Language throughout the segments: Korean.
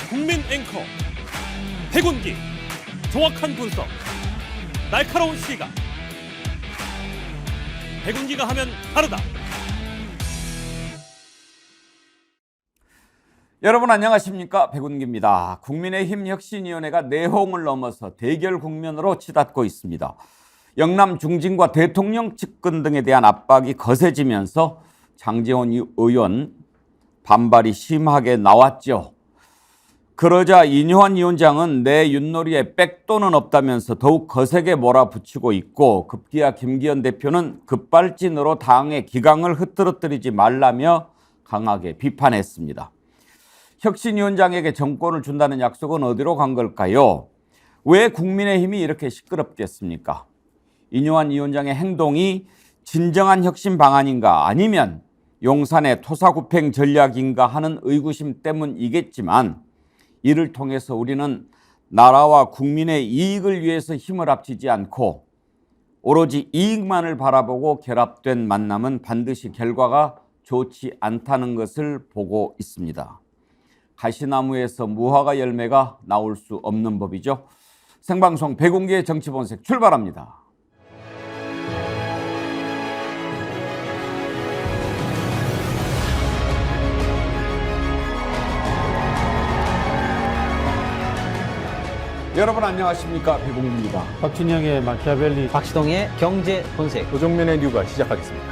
국민 앵커 백운기, 정확한 분석, 날카로운 시각. 백운기가 하면 다르다. 여러분 안녕하십니까? 백운기입니다. 국민의힘 혁신위원회가 내홍을 넘어서 대결 국면으로 치닫고 있습니다. 영남 중진과 대통령 측근 등에 대한 압박이 거세지면서 장제원 의원 반발이 심하게 나왔죠. 그러자 이뇨한 위원장은 내 윷놀이에 백도는 없다면서 더욱 거세게 몰아붙이고 있고, 급기야 김기현 대표는 급발진으로 당의 기강을 흐트러뜨리지 말라며 강하게 비판했습니다. 혁신위원장에게 정권을 준다는 약속은 어디로 간 걸까요? 왜 국민의힘이 이렇게 시끄럽겠습니까? 이뇨한 위원장의 행동이 진정한 혁신 방안인가, 아니면 용산의 토사구팽 전략인가 하는 의구심 때문이겠지만, 이를 통해서 우리는 나라와 국민의 이익을 위해서 힘을 합치지 않고 오로지 이익만을 바라보고 결합된 만남은 반드시 결과가 좋지 않다는 것을 보고 있습니다. 가시나무에서 무화과 열매가 나올 수 없는 법이죠. 생방송 백운기의 정치본색 출발합니다. 여러분 안녕하십니까? 백운기입니다. 박준영의 마키아벨리, 박시동의 경제 본색, 조정면의 뉴가 시작하겠습니다.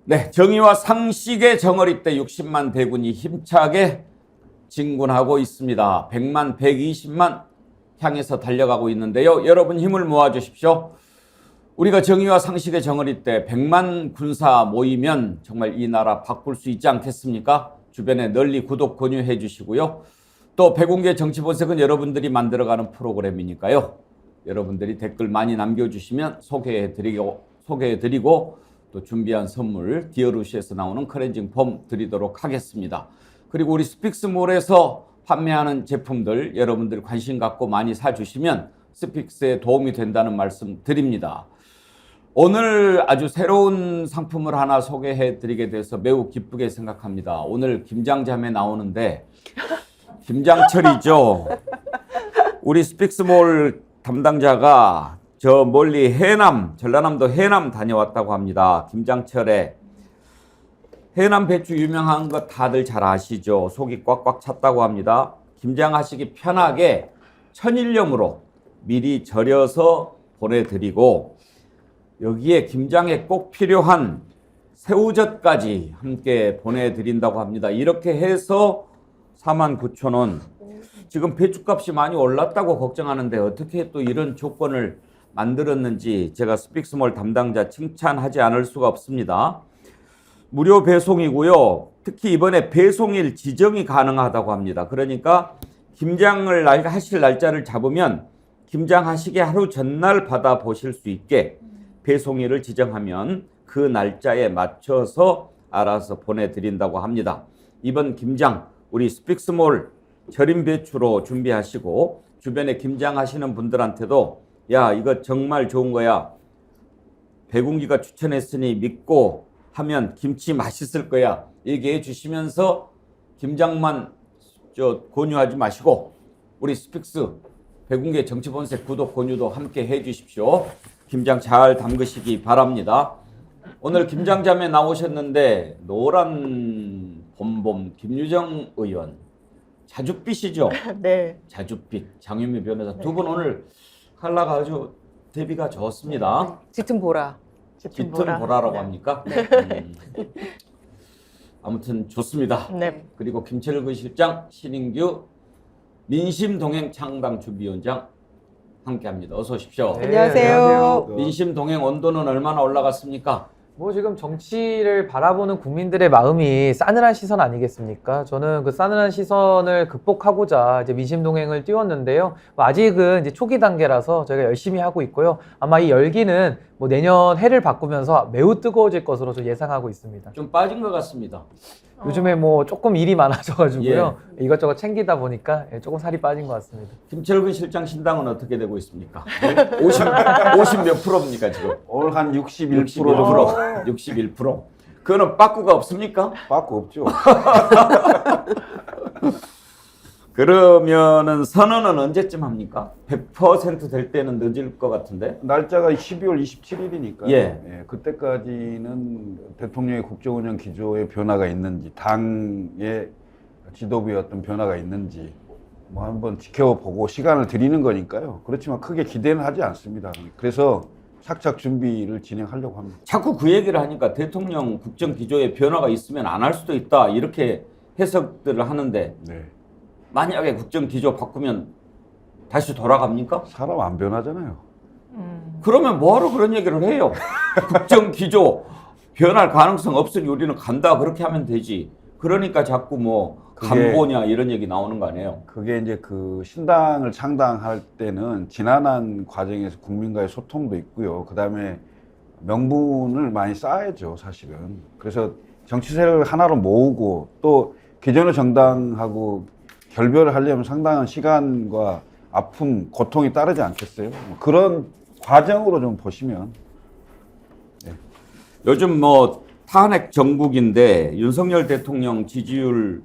네, 정의와 상식의 정어립대 60만 대군이 힘차게 진군하고 있습니다. 100만, 120만 향해서 달려가고 있는데요. 여러분 힘을 모아주십시오. 우리가 정의와 상식의 정어립대 100만 군사 모이면 정말 이 나라 바꿀 수 있지 않겠습니까? 주변에 널리 구독, 권유해 주시고요. 또 백운기의 정치본색은 여러분들이 만들어가는 프로그램이니까요. 여러분들이 댓글 많이 남겨주시면 소개해드리고 또 준비한 선물 디어루시에서 나오는 클렌징 폼 드리도록 하겠습니다. 그리고 우리 스픽스몰에서 판매하는 제품들 여러분들 관심 갖고 많이 사주시면 스픽스에 도움이 된다는 말씀 드립니다. 오늘 아주 새로운 상품을 하나 소개해 드리게 돼서 매우 기쁘게 생각합니다. 오늘 김장자매 나오는데, 김장철이죠. 우리 스픽스몰 담당자가 저 멀리 해남, 전라남도 해남 다녀왔다고 합니다. 김장철에 해남 배추 유명한 거 다들 잘 아시죠? 속이 꽉꽉 찼다고 합니다. 김장하시기 편하게 천일염으로 미리 절여서 보내드리고, 여기에 김장에 꼭 필요한 새우젓까지 함께 보내드린다고 합니다. 이렇게 해서 49,000원. 지금 배추값이 많이 올랐다고 걱정하는데 어떻게 또 이런 조건을 만들었는지 제가 스픽스몰 담당자 칭찬하지 않을 수가 없습니다. 무료 배송이고요. 특히 이번에 배송일 지정이 가능하다고 합니다. 그러니까 김장을 하실 날짜를 잡으면 김장하시기 하루 전날 받아보실 수 있게 배송일을 지정하면 그 날짜에 맞춰서 알아서 보내드린다고 합니다. 이번 김장 우리 스픽스몰 절임 배추로 준비하시고, 주변에 김장하시는 분들한테도 야, 이거 정말 좋은 거야, 백운기가 추천했으니 믿고 하면 김치 맛있을 거야, 얘기해 주시면서 김장만 권유하지 마시고 우리 스픽스 백운기의 정치본색 구독 권유도 함께 해 주십시오. 김장 잘 담그시기 바랍니다. 오늘 김장자매 나오셨는데 노란 봄봄 김유정 의원, 자줏빛이죠? 네. 자줏빛 장유미 변호사 두 분 오늘 컬러가 아주 대비가 좋습니다. 짙은 보라. 짙은 보라라고 네. 합니까? 아무튼 좋습니다. 네. 그리고 김철근 실장, 신인규 민심동행 창당준비위원장 함께합니다. 어서 오십시오. 네. 안녕하세요. 민심동행 온도는 얼마나 올라갔습니까? 뭐 지금 정치를 바라보는 국민들의 마음이 싸늘한 시선 아니겠습니까? 저는 그 싸늘한 시선을 극복하고자 이제 민심 동행을 띄웠는데요. 뭐 아직은 이제 초기 단계라서 저희가 열심히 하고 있고요. 아마 이 열기는 뭐 내년 해를 바꾸면서 매우 뜨거워질 것으로 저 예상하고 있습니다. 좀 빠진 것 같습니다. 요즘에 뭐 조금 일이 많아져가지고요. 이것저것 챙기다 보니까 조금 살이 빠진 것 같습니다. 김철근 실장 신당은 어떻게 되고 있습니까? 50 몇 프로입니까 지금? 오늘 한 61% 61%. 정도 61%. 그거는 빠꾸가 없습니까? 빠꾸 없죠. 그러면은 선언은 언제쯤 합니까? 100% 될 때는 늦을 것 같은데. 날짜가 12월 27일이니까 예. 그때까지는 대통령의 국정운영 기조에 변화가 있는지, 당의 지도부에 어떤 변화가 있는지 뭐 한번 지켜보고 시간을 드리는 거니까요. 그렇지만 크게 기대는 하지 않습니다. 그래서 착착 준비를 진행하려고 합니다. 자꾸 그 얘기를 하니까 대통령 국정 기조에 변화가 있으면 안 할 수도 있다 이렇게 해석들을 하는데 네. 만약에 국정 기조 바꾸면 다시 돌아갑니까? 사람 안 변하잖아요. 그러면 뭐하러 그런 얘기를 해요? 국정 기조 변할 가능성 없으니 우리는 간다 그렇게 하면 되지. 그러니까 자꾸 뭐 간보냐 이런 얘기 나오는 거 아니에요? 그게 이제 그 신당을 창당할 때는 지난한 과정에서 국민과의 소통도 있고요. 그 다음에 명분을 많이 쌓아야죠, 사실은. 그래서 정치 세력을 하나로 모으고 또 기존의 정당하고 결별을 하려면 상당한 시간과 아픔, 고통이 따르지 않겠어요? 그런 과정으로 좀 보시면. 네. 요즘 뭐 탄핵 정국인데 윤석열 대통령 지지율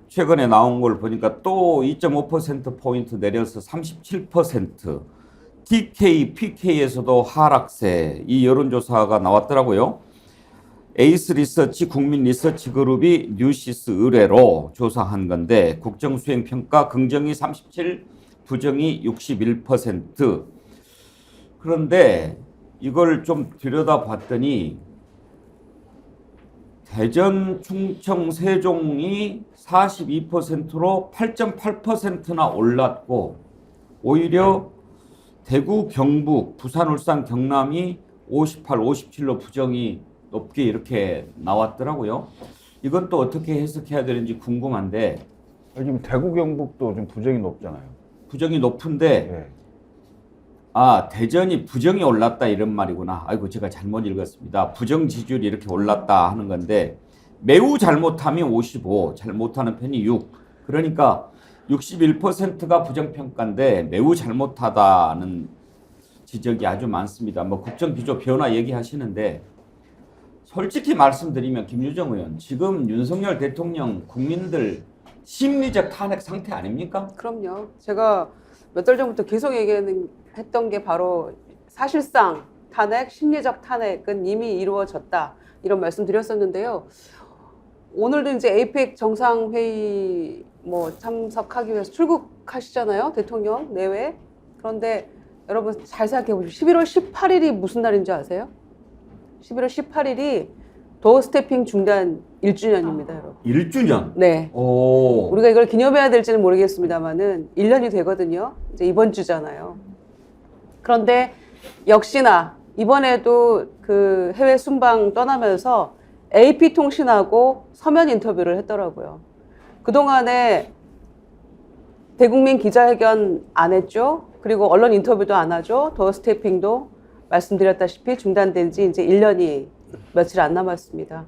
최근에 나온 걸 보니까 또 2.5%포인트 내려서 37%, TK, PK에서도 하락세, 이 여론조사가 나왔더라고요. 에이스 리서치 국민 리서치 그룹이 뉴시스 의뢰로 조사한 건데 국정수행 평가 긍정이 37, 부정이 61%. 그런데 이걸 좀 들여다봤더니 대전, 충청, 세종이 42%로 8.8%나 올랐고 오히려 대구, 경북, 부산, 울산, 경남이 58, 57로 부정이 높게 이렇게 나왔더라고요. 이건 또 어떻게 해석해야 되는지 궁금한데 지금 대구, 경북도 좀 부정이 높잖아요. 부정이 높은데 네. 아, 대전이 부정이 올랐다 이런 말이구나. 아이고 제가 잘못 읽었습니다. 부정 지지율이 이렇게 올랐다 하는 건데 매우 잘못함이 55, 잘못하는 편이 6. 그러니까 61%가 부정평가인데 매우 잘못하다는 지적이 아주 많습니다. 뭐 국정기조 변화 얘기하시는데 솔직히 말씀드리면 김유정 의원 지금 윤석열 대통령 국민들 심리적 탄핵 상태 아닙니까? 그럼요. 제가 몇 달 전부터 계속 얘기했던 게 바로 사실상 탄핵, 심리적 탄핵은 이미 이루어졌다. 이런 말씀 드렸었는데요. 오늘도 이제 에이펙 정상회의 뭐 참석하기 위해서 출국하시잖아요. 대통령 내외. 그런데 여러분 잘 생각해 보시죠. 11월 18일이 무슨 날인지 아세요? 11월 18일이 도어 스태핑 중단 1주년입니다, 여러분. 1주년? 네. 오. 우리가 이걸 기념해야 될지는 모르겠습니다만은 1년이 되거든요. 이제 이번 주잖아요. 그런데 역시나 이번에도 그 해외 순방 떠나면서 AP통신하고 서면 인터뷰를 했더라고요. 그동안에 대국민 기자회견 안 했죠. 그리고 언론 인터뷰도 안 하죠. 도어 스태핑도 말씀드렸다시피 중단된 지 이제 1년이 며칠 안 남았습니다.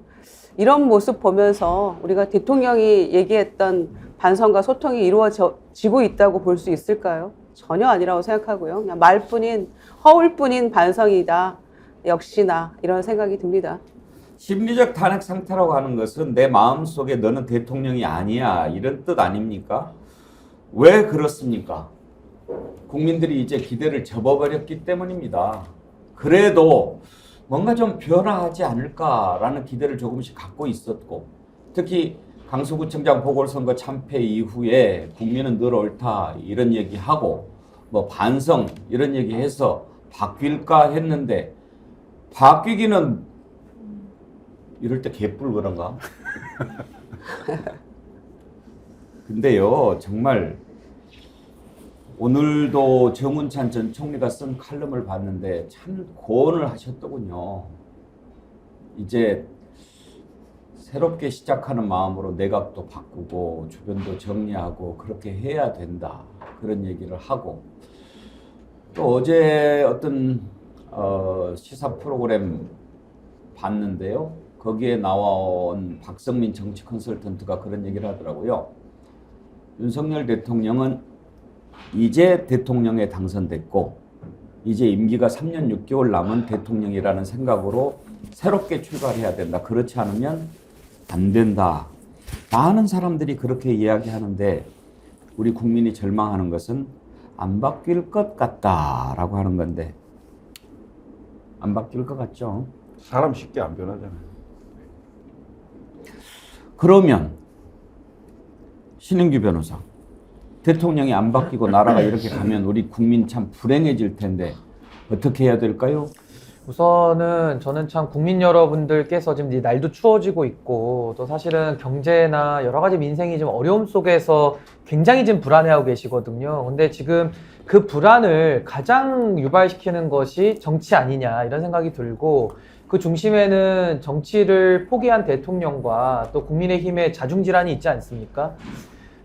이런 모습 보면서 우리가 대통령이 얘기했던 반성과 소통이 이루어지고 있다고 볼 수 있을까요? 전혀 아니라고 생각하고요. 그냥 말뿐인, 허울뿐인 반성이다. 역시나 이런 생각이 듭니다. 심리적 탄핵 상태라고 하는 것은 내 마음속에 너는 대통령이 아니야 이런 뜻 아닙니까? 왜 그렇습니까? 국민들이 이제 기대를 접어버렸기 때문입니다. 그래도 뭔가 좀 변화하지 않을까라는 기대를 조금씩 갖고 있었고 특히 강서구청장 보궐선거 참패 이후에 국민은 늘 옳다 이런 얘기하고 뭐 반성 이런 얘기해서 바뀔까 했는데 바뀌기는 이럴 때 개뿔 그런가? 근데요 정말 오늘도 정운찬 전 총리가 쓴 칼럼을 봤는데 참 고언을 하셨더군요. 이제 새롭게 시작하는 마음으로 내각도 바꾸고 주변도 정리하고 그렇게 해야 된다. 그런 얘기를 하고 또 어제 어떤 시사 프로그램 봤는데요. 거기에 나온 박성민 정치 컨설턴트가 그런 얘기를 하더라고요. 윤석열 대통령은 이제 대통령에 당선됐고 이제 임기가 3년 6개월 남은 대통령이라는 생각으로 새롭게 출발해야 된다. 그렇지 않으면 안 된다. 많은 사람들이 그렇게 이야기하는데 우리 국민이 절망하는 것은 안 바뀔 것 같다라고 하는 건데 안 바뀔 것 같죠? 사람 쉽게 안 변하잖아요. 그러면 신인규 변호사, 대통령이 안 바뀌고 나라가 이렇게 가면 우리 국민 참 불행해질 텐데 어떻게 해야 될까요? 우선은 저는 참 국민 여러분들께서 지금 이제 날도 추워지고 있고 또 사실은 경제나 여러 가지 민생이 좀 어려움 속에서 굉장히 지금 불안해하고 계시거든요. 근데 지금 그 불안을 가장 유발시키는 것이 정치 아니냐 이런 생각이 들고 그 중심에는 정치를 포기한 대통령과 또 국민의힘의 자중질환이 있지 않습니까?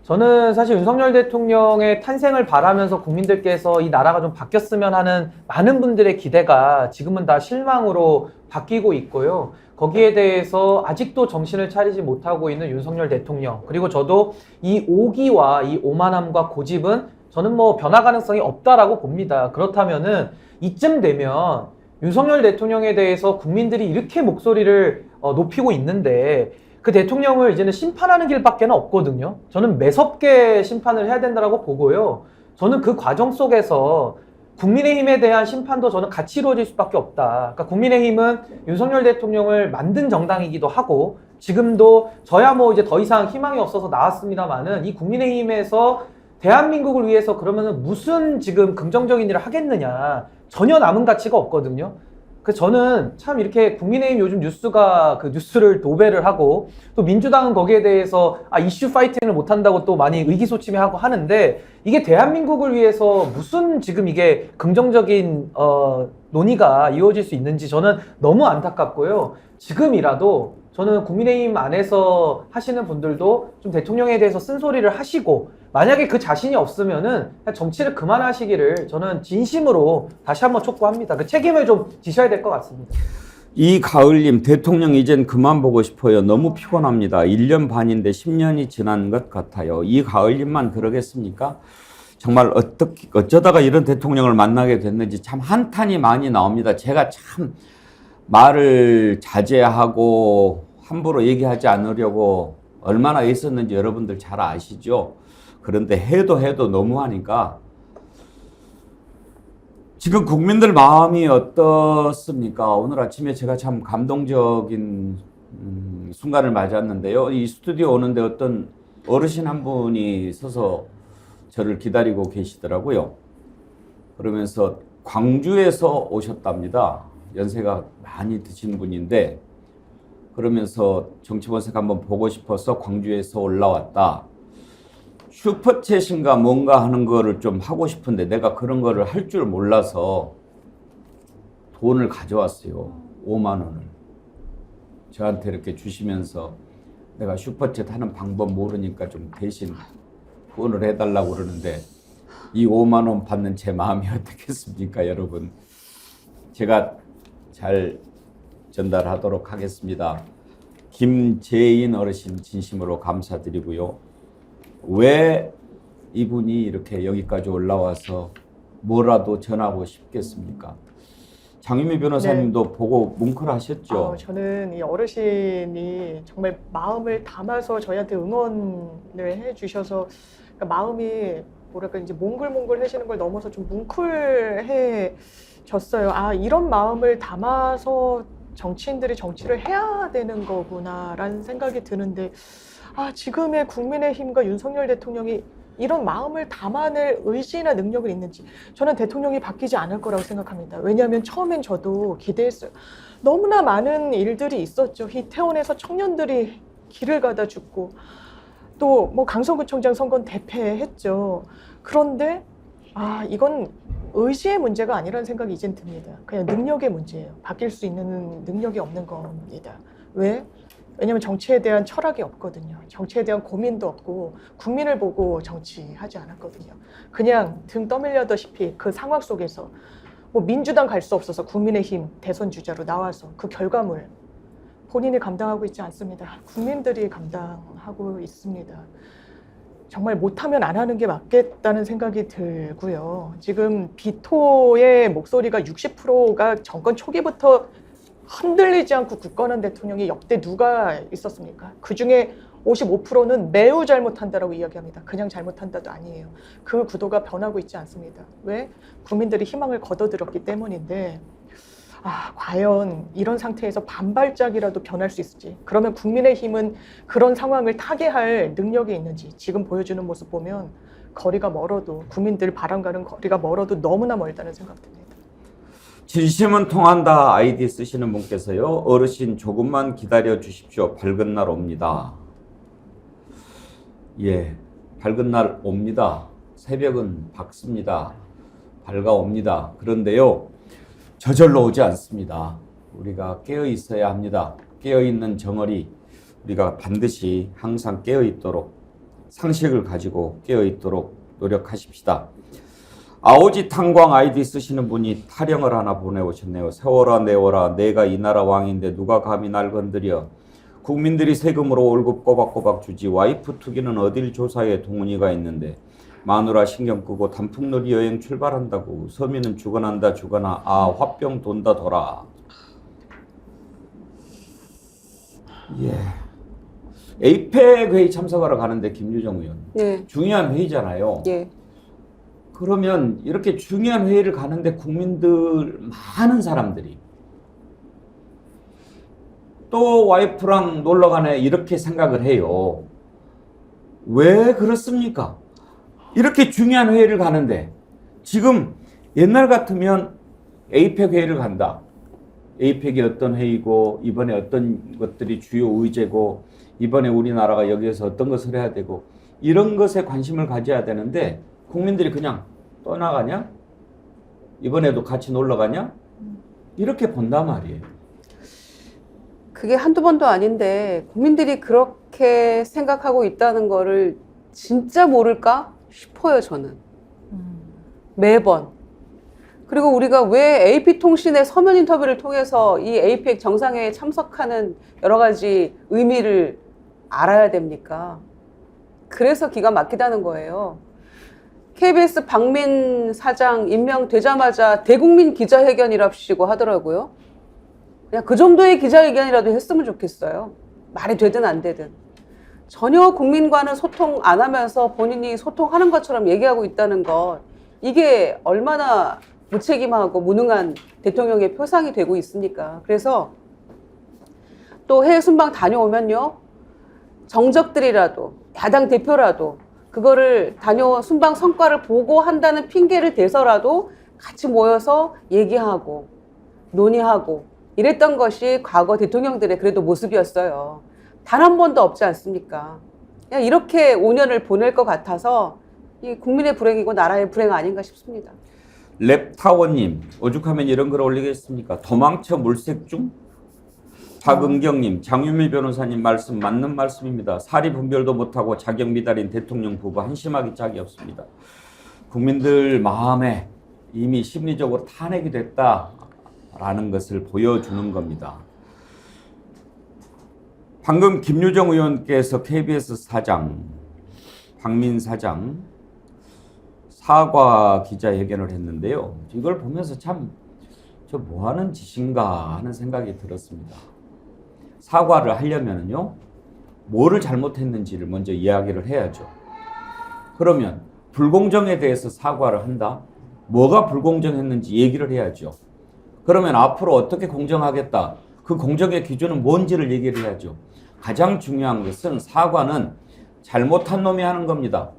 저는 사실 윤석열 대통령의 탄생을 바라면서 국민들께서 이 나라가 좀 바뀌었으면 하는 많은 분들의 기대가 지금은 다 실망으로 바뀌고 있고요. 거기에 대해서 아직도 정신을 차리지 못하고 있는 윤석열 대통령, 그리고 저도 이 오기와 이 오만함과 고집은 저는 뭐 변화 가능성이 없다라고 봅니다. 그렇다면은 이쯤 되면 윤석열 대통령에 대해서 국민들이 이렇게 목소리를 높이고 있는데 그 대통령을 이제는 심판하는 길밖에는 없거든요. 저는 매섭게 심판을 해야 된다고 보고요. 저는 그 과정 속에서 국민의힘에 대한 심판도 저는 같이 이루어질 수밖에 없다. 그러니까 국민의힘은 윤석열 대통령을 만든 정당이기도 하고 지금도 저야 뭐 이제 더 이상 희망이 없어서 나왔습니다만은 이 국민의힘에서 대한민국을 위해서 그러면은 무슨 지금 긍정적인 일을 하겠느냐. 전혀 남은 가치가 없거든요. 그래서 저는 참 이렇게 국민의힘 요즘 뉴스가 그 뉴스를 도배를 하고 또 민주당은 거기에 대해서 이슈 파이팅을 못한다고 또 많이 의기소침해하고 하는데 이게 대한민국을 위해서 무슨 지금 이게 긍정적인 논의가 이루어질 수 있는지 저는 너무 안타깝고요. 지금이라도 저는 국민의힘 안에서 하시는 분들도 좀 대통령에 대해서 쓴소리를 하시고 만약에 그 자신이 없으면은 정치를 그만하시기를 저는 진심으로 다시 한번 촉구합니다. 그 책임을 좀 지셔야 될 것 같습니다. 이 가을님, 대통령 이젠 그만 보고 싶어요. 너무 피곤합니다. 1년 반인데 10년이 지난 것 같아요. 이 가을님만 그러겠습니까? 정말 어쩌다가 이런 대통령을 만나게 됐는지 참 한탄이 많이 나옵니다. 제가 참 말을 자제하고 함부로 얘기하지 않으려고 얼마나 애썼는지 여러분들 잘 아시죠? 그런데 해도 너무하니까 지금 국민들 마음이 어떻습니까? 오늘 아침에 제가 참 감동적인 순간을 맞았는데요. 이 스튜디오 오는데 어떤 어르신 한 분이 서서 저를 기다리고 계시더라고요. 그러면서 광주에서 오셨답니다. 연세가 많이 드신 분인데 그러면서 정치본색 한번 보고 싶어서 광주에서 올라왔다. 슈퍼챗인가 뭔가 하는 거를 좀 하고 싶은데 내가 그런 거를 할 줄 몰라서 돈을 가져왔어요. 5만 원을. 저한테 이렇게 주시면서 내가 슈퍼챗 하는 방법 모르니까 좀 대신 후원을 해달라고 그러는데 이 5만 원 받는 제 마음이 어떻겠습니까, 여러분? 제가 잘 전달하도록 하겠습니다. 김재인 어르신 진심으로 감사드리고요. 왜 이분이 이렇게 여기까지 올라와서 뭐라도 전하고 싶겠습니까? 장유미 변호사님도 보고 뭉클하셨죠? 저는 이 어르신이 정말 마음을 담아서 저희한테 응원을 해주셔서 그러니까 마음이 뭐랄까 이제 몽글몽글 하시는 걸 넘어서 좀 뭉클해졌어요. 이런 마음을 담아서 정치인들이 정치를 해야 되는 거구나라는 생각이 드는데 지금의 국민의힘과 윤석열 대통령이 이런 마음을 담아낼 의지나 능력은 있는지 저는 대통령이 바뀌지 않을 거라고 생각합니다. 왜냐하면 처음엔 저도 기대했어요. 너무나 많은 일들이 있었죠. 이태원에서 청년들이 길을 가다 죽고 또 뭐 강서구청장 선거는 대패했죠. 그런데 이건 의지의 문제가 아니라는 생각이 이젠 듭니다. 그냥 능력의 문제예요. 바뀔 수 있는 능력이 없는 겁니다. 왜? 왜냐하면 정치에 대한 철학이 없거든요. 정치에 대한 고민도 없고 국민을 보고 정치하지 않았거든요. 그냥 등 떠밀려다시피 그 상황 속에서 뭐 민주당 갈 수 없어서 국민의힘 대선 주자로 나와서 그 결과물 본인이 감당하고 있지 않습니다. 국민들이 감당하고 있습니다. 정말 못하면 안 하는 게 맞겠다는 생각이 들고요. 지금 비토의 목소리가 60%가 정권 초기부터 흔들리지 않고 굳건한 대통령이 역대 누가 있었습니까? 그중에 55%는 매우 잘못한다라고 이야기합니다. 그냥 잘못한다도 아니에요. 그 구도가 변하고 있지 않습니다. 왜? 국민들이 희망을 거둬들였기 때문인데 과연 이런 상태에서 반발짝이라도 변할 수 있을지, 그러면 국민의힘은 그런 상황을 타개할 능력이 있는지, 지금 보여주는 모습 보면 거리가 멀어도, 국민들 바람과는 거리가 멀어도 너무나 멀다는 생각 듭니다. 진심은 통한다 아이디 쓰시는 분께서요. 어르신 조금만 기다려 주십시오. 밝은 날 옵니다. 예, 밝은 날 옵니다. 새벽은 밝습니다. 밝아옵니다. 그런데요, 저절로 오지 않습니다. 우리가 깨어 있어야 합니다. 깨어 있는 정어리, 우리가 반드시 항상 깨어 있도록, 상식을 가지고 깨어 있도록 노력하십시다. 아오지 탄광 아이디 쓰시는 분이 타령을 하나 보내오셨네요. 세워라 내워라, 내가 이 나라 왕인데 누가 감히 날 건드려. 국민들이 세금으로 월급 꼬박꼬박 주지. 와이프 투기는 어딜 조사에 동훈이가 있는데. 마누라 신경 끄고 단풍놀이 여행 출발한다고. 서민은 죽어난다 죽어나. 화병 돈다 돌아. 예. 에이펙 회의 참석하러 가는데 김유정 의원. 네. 중요한 회의잖아요. 예. 그러면 이렇게 중요한 회의를 가는데 국민들, 많은 사람들이 또 와이프랑 놀러 가네 이렇게 생각을 해요. 왜 그렇습니까? 이렇게 중요한 회의를 가는데, 지금 옛날 같으면 에이펙 회의를 간다. 에이펙이 어떤 회의고, 이번에 어떤 것들이 주요 의제고, 이번에 우리나라가 여기에서 어떤 것을 해야 되고, 이런 것에 관심을 가져야 되는데 국민들이 그냥 떠나가냐? 이번에도 같이 놀러 가냐? 이렇게 본단 말이에요. 그게 한두 번도 아닌데 국민들이 그렇게 생각하고 있다는 거를 진짜 모를까 싶어요, 저는. 매번. 그리고 우리가 왜 AP통신의 서면 인터뷰를 통해서 이 APEC 정상회의에 참석하는 여러 가지 의미를 알아야 됩니까? 그래서 기가 막히다는 거예요. KBS 박민 사장 임명되자마자 대국민 기자회견이랍시고 하더라고요. 그냥 그 정도의 기자회견이라도 했으면 좋겠어요. 말이 되든 안 되든. 전혀 국민과는 소통 안 하면서 본인이 소통하는 것처럼 얘기하고 있다는 것, 이게 얼마나 무책임하고 무능한 대통령의 표상이 되고 있습니까? 그래서 또 해외 순방 다녀오면요, 정적들이라도 야당 대표라도 그거를 다녀온 순방 성과를 보고 한다는 핑계를 대서라도 같이 모여서 얘기하고 논의하고 이랬던 것이 과거 대통령들의 그래도 모습이었어요. 단 한 번도 없지 않습니까? 그냥 이렇게 5년을 보낼 것 같아서 이 국민의 불행이고 나라의 불행 아닌가 싶습니다. 랩타워님, 오죽하면 이런 글 올리겠습니까? 도망쳐 물색중? 박은경님, 장유미 변호사님 말씀 맞는 말씀입니다. 사리 분별도 못하고 자격 미달인 대통령 부부 한심하기 짝이 없습니다. 국민들 마음에 이미 심리적으로 탄핵이 됐다라는 것을 보여주는 겁니다. 방금 김유정 의원께서 KBS 사장, 박민 사장 사과 기자회견을 했는데요. 이걸 보면서 참 저 뭐하는 짓인가 하는 생각이 들었습니다. 사과를 하려면요, 뭐를 잘못했는지를 먼저 이야기를 해야죠. 그러면 불공정에 대해서 사과를 한다? 뭐가 불공정했는지 얘기를 해야죠. 그러면 앞으로 어떻게 공정하겠다? 그 공정의 기준은 뭔지를 얘기를 해야죠. 가장 중요한 것은 사과는 잘못한 놈이 하는 겁니다.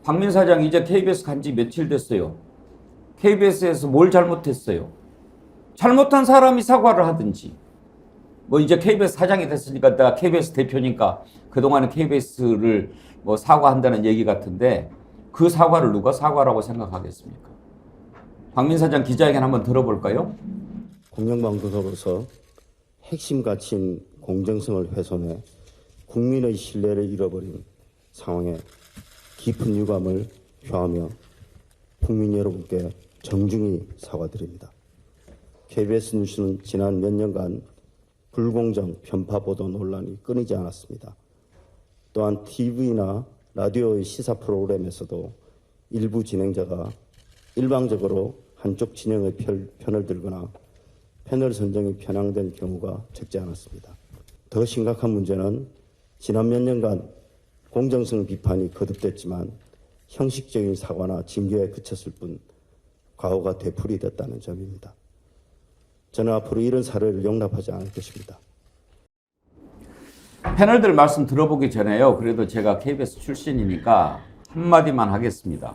박민 사장 이제 KBS 간 지 며칠 됐어요. KBS에서 뭘 잘못했어요? 잘못한 사람이 사과를 하든지, 뭐 이제 KBS 사장이 됐으니까 내가 KBS 대표니까 그동안은 KBS를 뭐 사과한다는 얘기 같은데, 그 사과를 누가 사과라고 생각하겠습니까? 박민 사장 기자회견 한번 들어볼까요? 공영방송으로서 핵심 가치인 공정성을 훼손해 국민의 신뢰를 잃어버린 상황에 깊은 유감을 표하며 국민 여러분께 정중히 사과드립니다. KBS 뉴스는 지난 몇 년간 불공정 편파 보도 논란이 끊이지 않았습니다. 또한 TV나 라디오의 시사 프로그램에서도 일부 진행자가 일방적으로 한쪽 진영의 편을 들거나 패널 선정이 편향된 경우가 적지 않았습니다. 더 심각한 문제는 지난 몇 년간 공정성 비판이 거듭됐지만 형식적인 사과나 징계에 그쳤을 뿐 과오가 되풀이됐다는 점입니다. 저는 앞으로 이런 사례를 용납하지 않을 것입니다. 패널들 말씀 들어보기 전에요. 그래도 제가 KBS 출신이니까 한마디만 하겠습니다.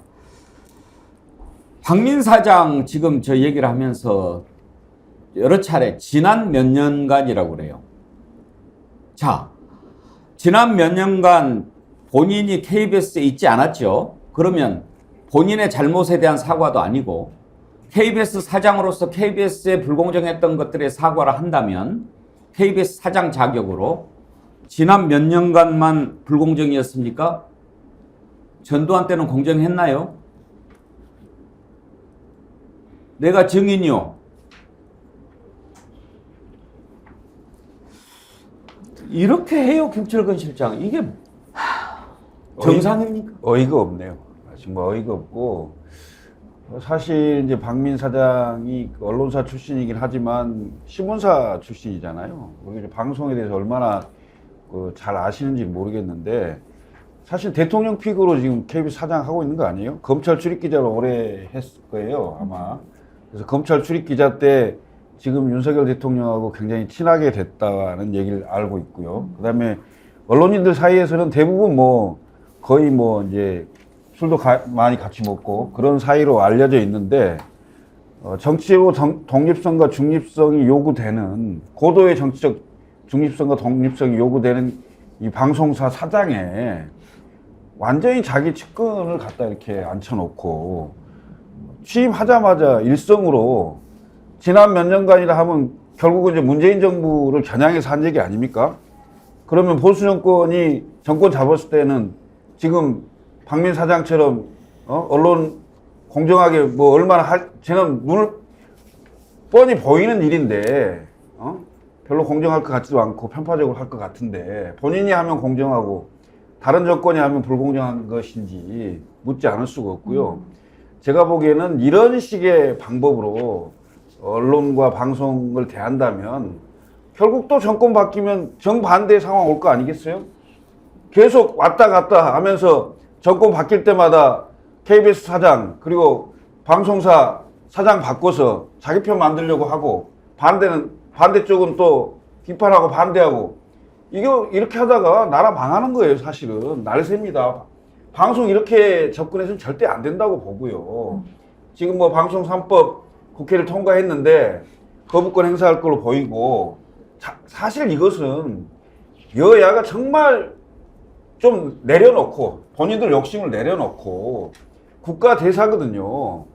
박민 사장 지금 저 얘기를 하면서 여러 차례 지난 몇 년간이라고 그래요. 자, 지난 몇 년간 본인이 KBS에 있지 않았죠. 그러면 본인의 잘못에 대한 사과도 아니고 KBS 사장으로서 KBS에 불공정했던 것들에 사과를 한다면 KBS 사장 자격으로 지난 몇 년간만 불공정이었습니까? 전두환 때는 공정했나요? 내가 증인이요. 이렇게 해요, 김철근 실장. 이게 정상입니까? 어이가 없네요. 정말 어이가 없고, 사실 이제 박민 사장이 언론사 출신이긴 하지만 신문사 출신이잖아요. 우리 방송에 대해서 얼마나 잘 아시는지 모르겠는데, 사실 대통령 픽으로 지금 KBS 사장 하고 있는 거 아니에요? 검찰 출입기자로 오래 했을 거예요, 아마. 그래서 검찰 출입기자 때 지금 윤석열 대통령하고 굉장히 친하게 됐다는 얘기를 알고 있고요. 그 다음에 언론인들 사이에서는 대부분 거의 이제 술도 많이 같이 먹고 그런 사이로 알려져 있는데, 정치적으로 독립성과 중립성이 요구되는, 고도의 정치적 중립성과 독립성이 요구되는 이 방송사 사장에 완전히 자기 측근을 갖다 이렇게 앉혀놓고 취임하자마자 일성으로 지난 몇 년간이라 하면 결국은 이제 문재인 정부를 겨냥해서 한 얘기 아닙니까? 그러면 보수 정권이 정권 잡았을 때는 지금 박민 사장처럼 언론 공정하게 얼마나 저는 눈을 뻔히 보이는 일인데 별로 공정할 것 같지도 않고 편파적으로 할 것 같은데 본인이 하면 공정하고 다른 정권이 하면 불공정한 것인지 묻지 않을 수가 없고요. 제가 보기에는 이런 식의 방법으로 언론과 방송을 대한다면 결국 또 정권 바뀌면 정반대의 상황 올 거 아니겠어요? 계속 왔다 갔다 하면서 정권 바뀔 때마다 KBS 사장 그리고 방송사 사장 바꿔서 자기 편 만들려고 하고 반대쪽은 또 비판하고 반대하고 이렇게 하다가 나라 망하는 거예요. 사실은 날새입니다. 방송 이렇게 접근해서는 절대 안 된다고 보고요. 지금 방송 3법 국회를 통과했는데 거부권 행사할 걸로 보이고, 사실 이것은 여야가 정말 좀 내려놓고 본인들 욕심을 내려놓고 국가 대사거든요.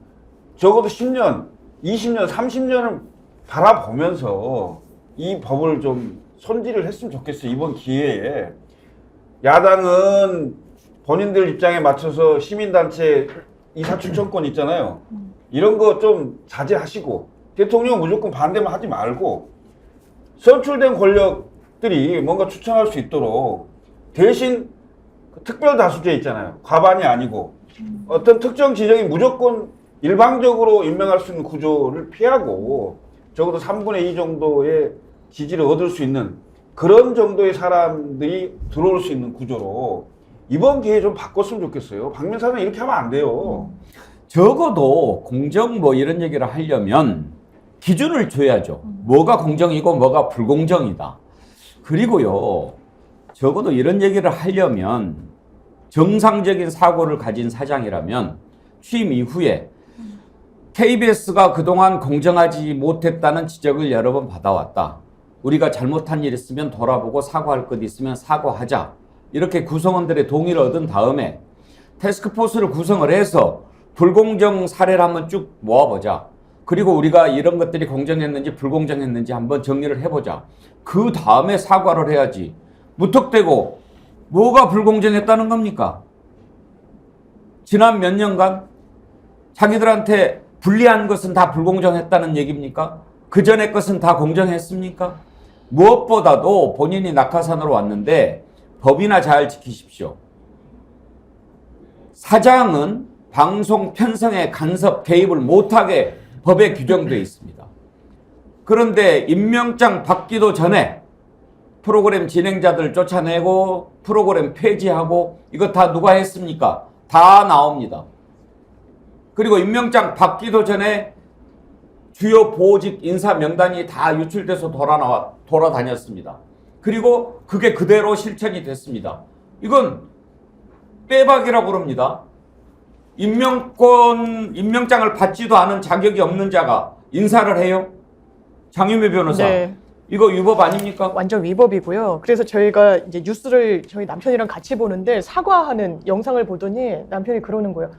적어도 10년, 20년, 30년을 바라보면서 이 법을 좀 손질을 했으면 좋겠어요. 이번 기회에. 야당은 본인들 입장에 맞춰서 시민단체 이사추천권 있잖아요. 이런 거 좀 자제하시고 대통령 무조건 반대만 하지 말고 선출된 권력들이 뭔가 추천할 수 있도록 대신 특별 다수제 있잖아요. 과반이 아니고 어떤 특정 지정이 무조건 일방적으로 임명할 수 있는 구조를 피하고 적어도 3분의 2 정도의 지지를 얻을 수 있는 그런 정도의 사람들이 들어올 수 있는 구조로 이번 기회에 좀 바꿨으면 좋겠어요. 박민 사장 이렇게 하면 안 돼요. 적어도 공정 이런 얘기를 하려면 기준을 줘야죠. 뭐가 공정이고 뭐가 불공정이다. 그리고요, 적어도 이런 얘기를 하려면 정상적인 사고를 가진 사장이라면 취임 이후에 KBS가 그동안 공정하지 못했다는 지적을 여러 번 받아왔다. 우리가 잘못한 일 있으면 돌아보고 사과할 것 있으면 사과하자. 이렇게 구성원들의 동의를 얻은 다음에 태스크포스를 구성을 해서 불공정 사례를 한번 쭉 모아보자. 그리고 우리가 이런 것들이 공정했는지 불공정했는지 한번 정리를 해보자. 그 다음에 사과를 해야지. 무턱대고 뭐가 불공정했다는 겁니까? 지난 몇 년간 자기들한테 불리한 것은 다 불공정했다는 얘기입니까? 그 전에 것은 다 공정했습니까? 무엇보다도 본인이 낙하산으로 왔는데 법이나 잘 지키십시오. 사장은 방송 편성에 간섭 개입을 못하게 법에 규정되어 있습니다. 그런데 임명장 받기도 전에 프로그램 진행자들 쫓아내고 프로그램 폐지하고 이거 다 누가 했습니까? 다 나옵니다. 그리고 임명장 받기도 전에 주요 보직 인사 명단이 다 유출돼서 돌아다녔습니다. 그리고 그게 그대로 실천이 됐습니다. 이건 빼박이라고 그럽니다. 임명장을 받지도 않은 자격이 없는 자가 인사를 해요? 장유미 변호사, 네. 이거 위법 아닙니까? 완전 위법이고요. 그래서 저희가 이제 뉴스를 저희 남편이랑 같이 보는데 사과하는 영상을 보더니 남편이 그러는 거예요.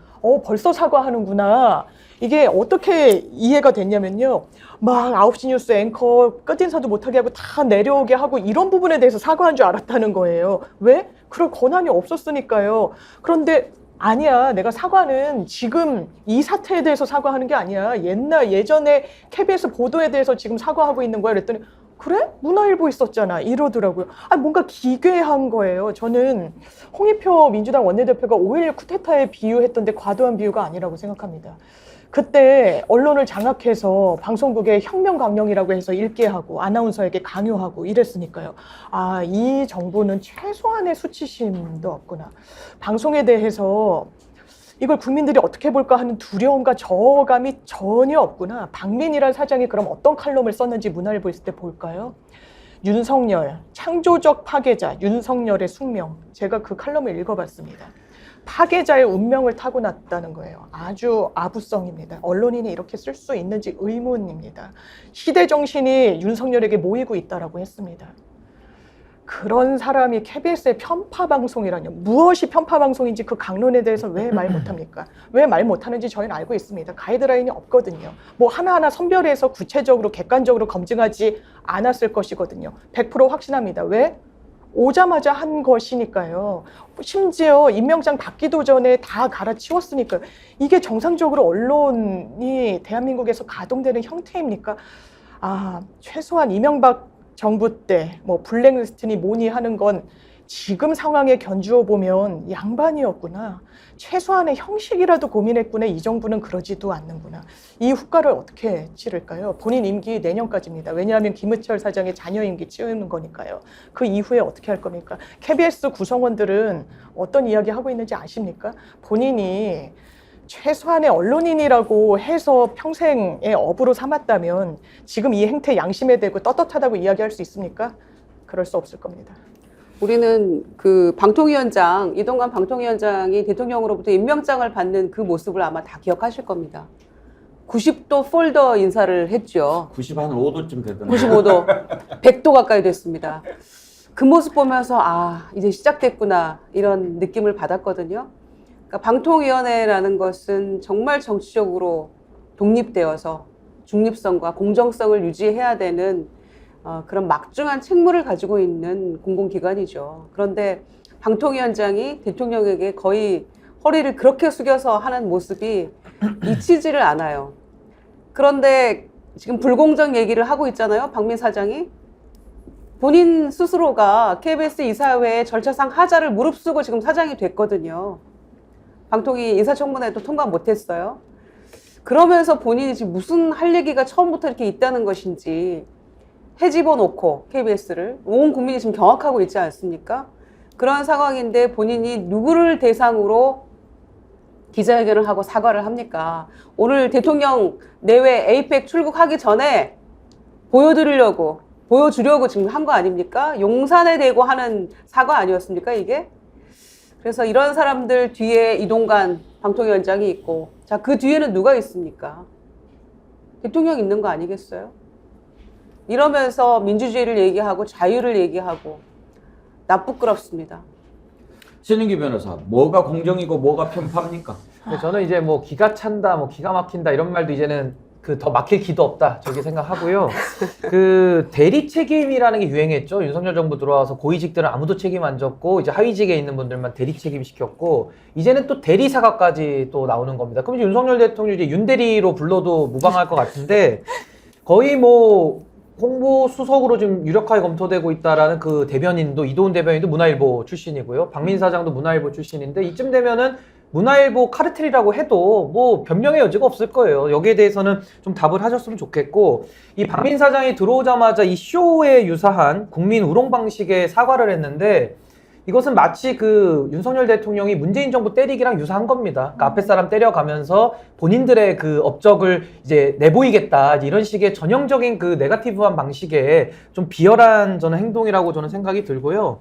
벌써 사과하는구나. 이게 어떻게 이해가 됐냐면요. 막 9시 뉴스 앵커 끝인사도 못하게 하고 다 내려오게 하고 이런 부분에 대해서 사과한 줄 알았다는 거예요. 왜? 그럴 권한이 없었으니까요. 그런데 아니야. 내가 사과는 지금 이 사태에 대해서 사과하는 게 아니야. 예전에 KBS 보도에 대해서 지금 사과하고 있는 거야. 그랬더니 그래? 문화일보 있었잖아. 이러더라고요. 뭔가 기괴한 거예요. 저는 홍익표 민주당 원내대표가 5.16 쿠데타에 비유했던데 과도한 비유가 아니라고 생각합니다. 그때 언론을 장악해서 방송국에 혁명 강령이라고 해서 읽게 하고 아나운서에게 강요하고 이랬으니까요. 이 정부는 최소한의 수치심도 없구나. 방송에 대해서 이걸 국민들이 어떻게 볼까 하는 두려움과 저감이 전혀 없구나. 박민이란 사장이 그럼 어떤 칼럼을 썼는지 문화일보 있을 때 볼까요? 윤석열, 창조적 파괴자, 윤석열의 숙명. 제가 그 칼럼을 읽어봤습니다. 파괴자의 운명을 타고났다는 거예요. 아주 아부성입니다. 언론인이 이렇게 쓸 수 있는지 의문입니다. 시대 정신이 윤석열에게 모이고 있다라고 했습니다. 그런 사람이 KBS의 편파 방송이라뇨. 무엇이 편파 방송인지 그 강론에 대해서 왜 말 못합니까? 왜 말 못하는지 저희는 알고 있습니다. 가이드라인이 없거든요. 뭐 하나하나 선별해서 구체적으로 객관적으로 검증하지 않았을 것이거든요. 100% 확신합니다. 왜? 오자마자 한 것이니까요. 심지어 임명장 받기도 전에 다 갈아치웠으니까요. 이게 정상적으로 언론이 대한민국에서 가동되는 형태입니까? 최소한 이명박 정부 때 뭐 블랙리스트니 뭐니 하는 건 지금 상황에 견주어 보면 양반이었구나. 최소한의 형식이라도 고민했구나. 이 정부는 그러지도 않는구나. 이 후과를 어떻게 치를까요? 본인 임기 내년까지입니다. 왜냐하면 김은철 사장의 자녀 임기 치우는 거니까요. 그 이후에 어떻게 할 겁니까? KBS 구성원들은 어떤 이야기 하고 있는지 아십니까? 본인이 최소한의 언론인이라고 해서 평생의 업으로 삼았다면 지금 이 행태 양심에 대고 떳떳하다고 이야기할 수 있습니까? 그럴 수 없을 겁니다. 우리는 그 방통위원장, 이동관 방통위원장이 대통령으로부터 임명장을 받는 그 모습을 아마 다 기억하실 겁니다. 90도 폴더 인사를 했죠. 95도쯤 되던데. 95도, 100도 가까이 됐습니다. 그 모습 보면서 이제 시작됐구나 이런 느낌을 받았거든요. 그러니까 방통위원회라는 것은 정말 정치적으로 독립되어서 중립성과 공정성을 유지해야 되는 그런 막중한 책무를 가지고 있는 공공기관이죠. 그런데 방통위원장이 대통령에게 거의 허리를 그렇게 숙여서 하는 모습이 잊히지를 않아요. 그런데 지금 불공정 얘기를 하고 있잖아요. 박민 사장이. 본인 스스로가 KBS 이사회의 절차상 하자를 무릅쓰고 지금 사장이 됐거든요. 방통위 인사청문회도 통과 못했어요. 그러면서 본인이 지금 무슨 할 얘기가 처음부터 이렇게 있다는 것인지 헤집어 놓고 KBS를 온 국민이 지금 경악하고 있지 않습니까? 그런 상황인데 본인이 누구를 대상으로 기자회견을 하고 사과를 합니까? 오늘 대통령 내외 에이펙 출국하기 전에 보여주려고 지금 한 거 아닙니까? 용산에 대고 하는 사과 아니었습니까, 이게? 그래서 이런 사람들 뒤에 이동관 방통위원장이 있고, 자, 그 뒤에는 누가 있습니까? 대통령 있는 거 아니겠어요? 이러면서 민주주의를 얘기하고 자유를 얘기하고 나쁘끄럽습니다. 신윤기 변호사, 뭐가 공정이고 뭐가 편파입니까? 근데 저는 이제 뭐 기가 찬다, 뭐 기가 막힌다 이런 말도 이제는 그 더 막힐 기도 없다 저렇게 생각하고요. 그 대리 책임이라는 게 유행했죠. 윤석열 정부 들어와서 고위직들은 아무도 책임 안 졌고 이제 하위직에 있는 분들만 대리 책임 시켰고 이제는 또 대리사과까지 또 나오는 겁니다. 그럼 이제 윤석열 대통령 이제 윤대리로 불러도 무방할 것 같은데 거의 뭐 홍보 수석으로 지금 유력하게 검토되고 있다라는 그 대변인도 이도훈 대변인도 문화일보 출신이고요. 박민 사장도 문화일보 출신인데 이쯤 되면은 문화일보 카르텔이라고 해도 뭐 변명의 여지가 없을 거예요. 여기에 대해서는 좀 답을 하셨으면 좋겠고 이 박민 사장이 들어오자마자 이 쇼에 유사한 국민 우롱 방식의 사과를 했는데 이것은 마치 그 윤석열 대통령이 문재인 정부 때리기랑 유사한 겁니다. 그러니까 앞에 사람 때려가면서 본인들의 그 업적을 이제 내보이겠다 이런 식의 전형적인 그 네거티브한 방식의 좀 비열한 저는 행동이라고 저는 생각이 들고요.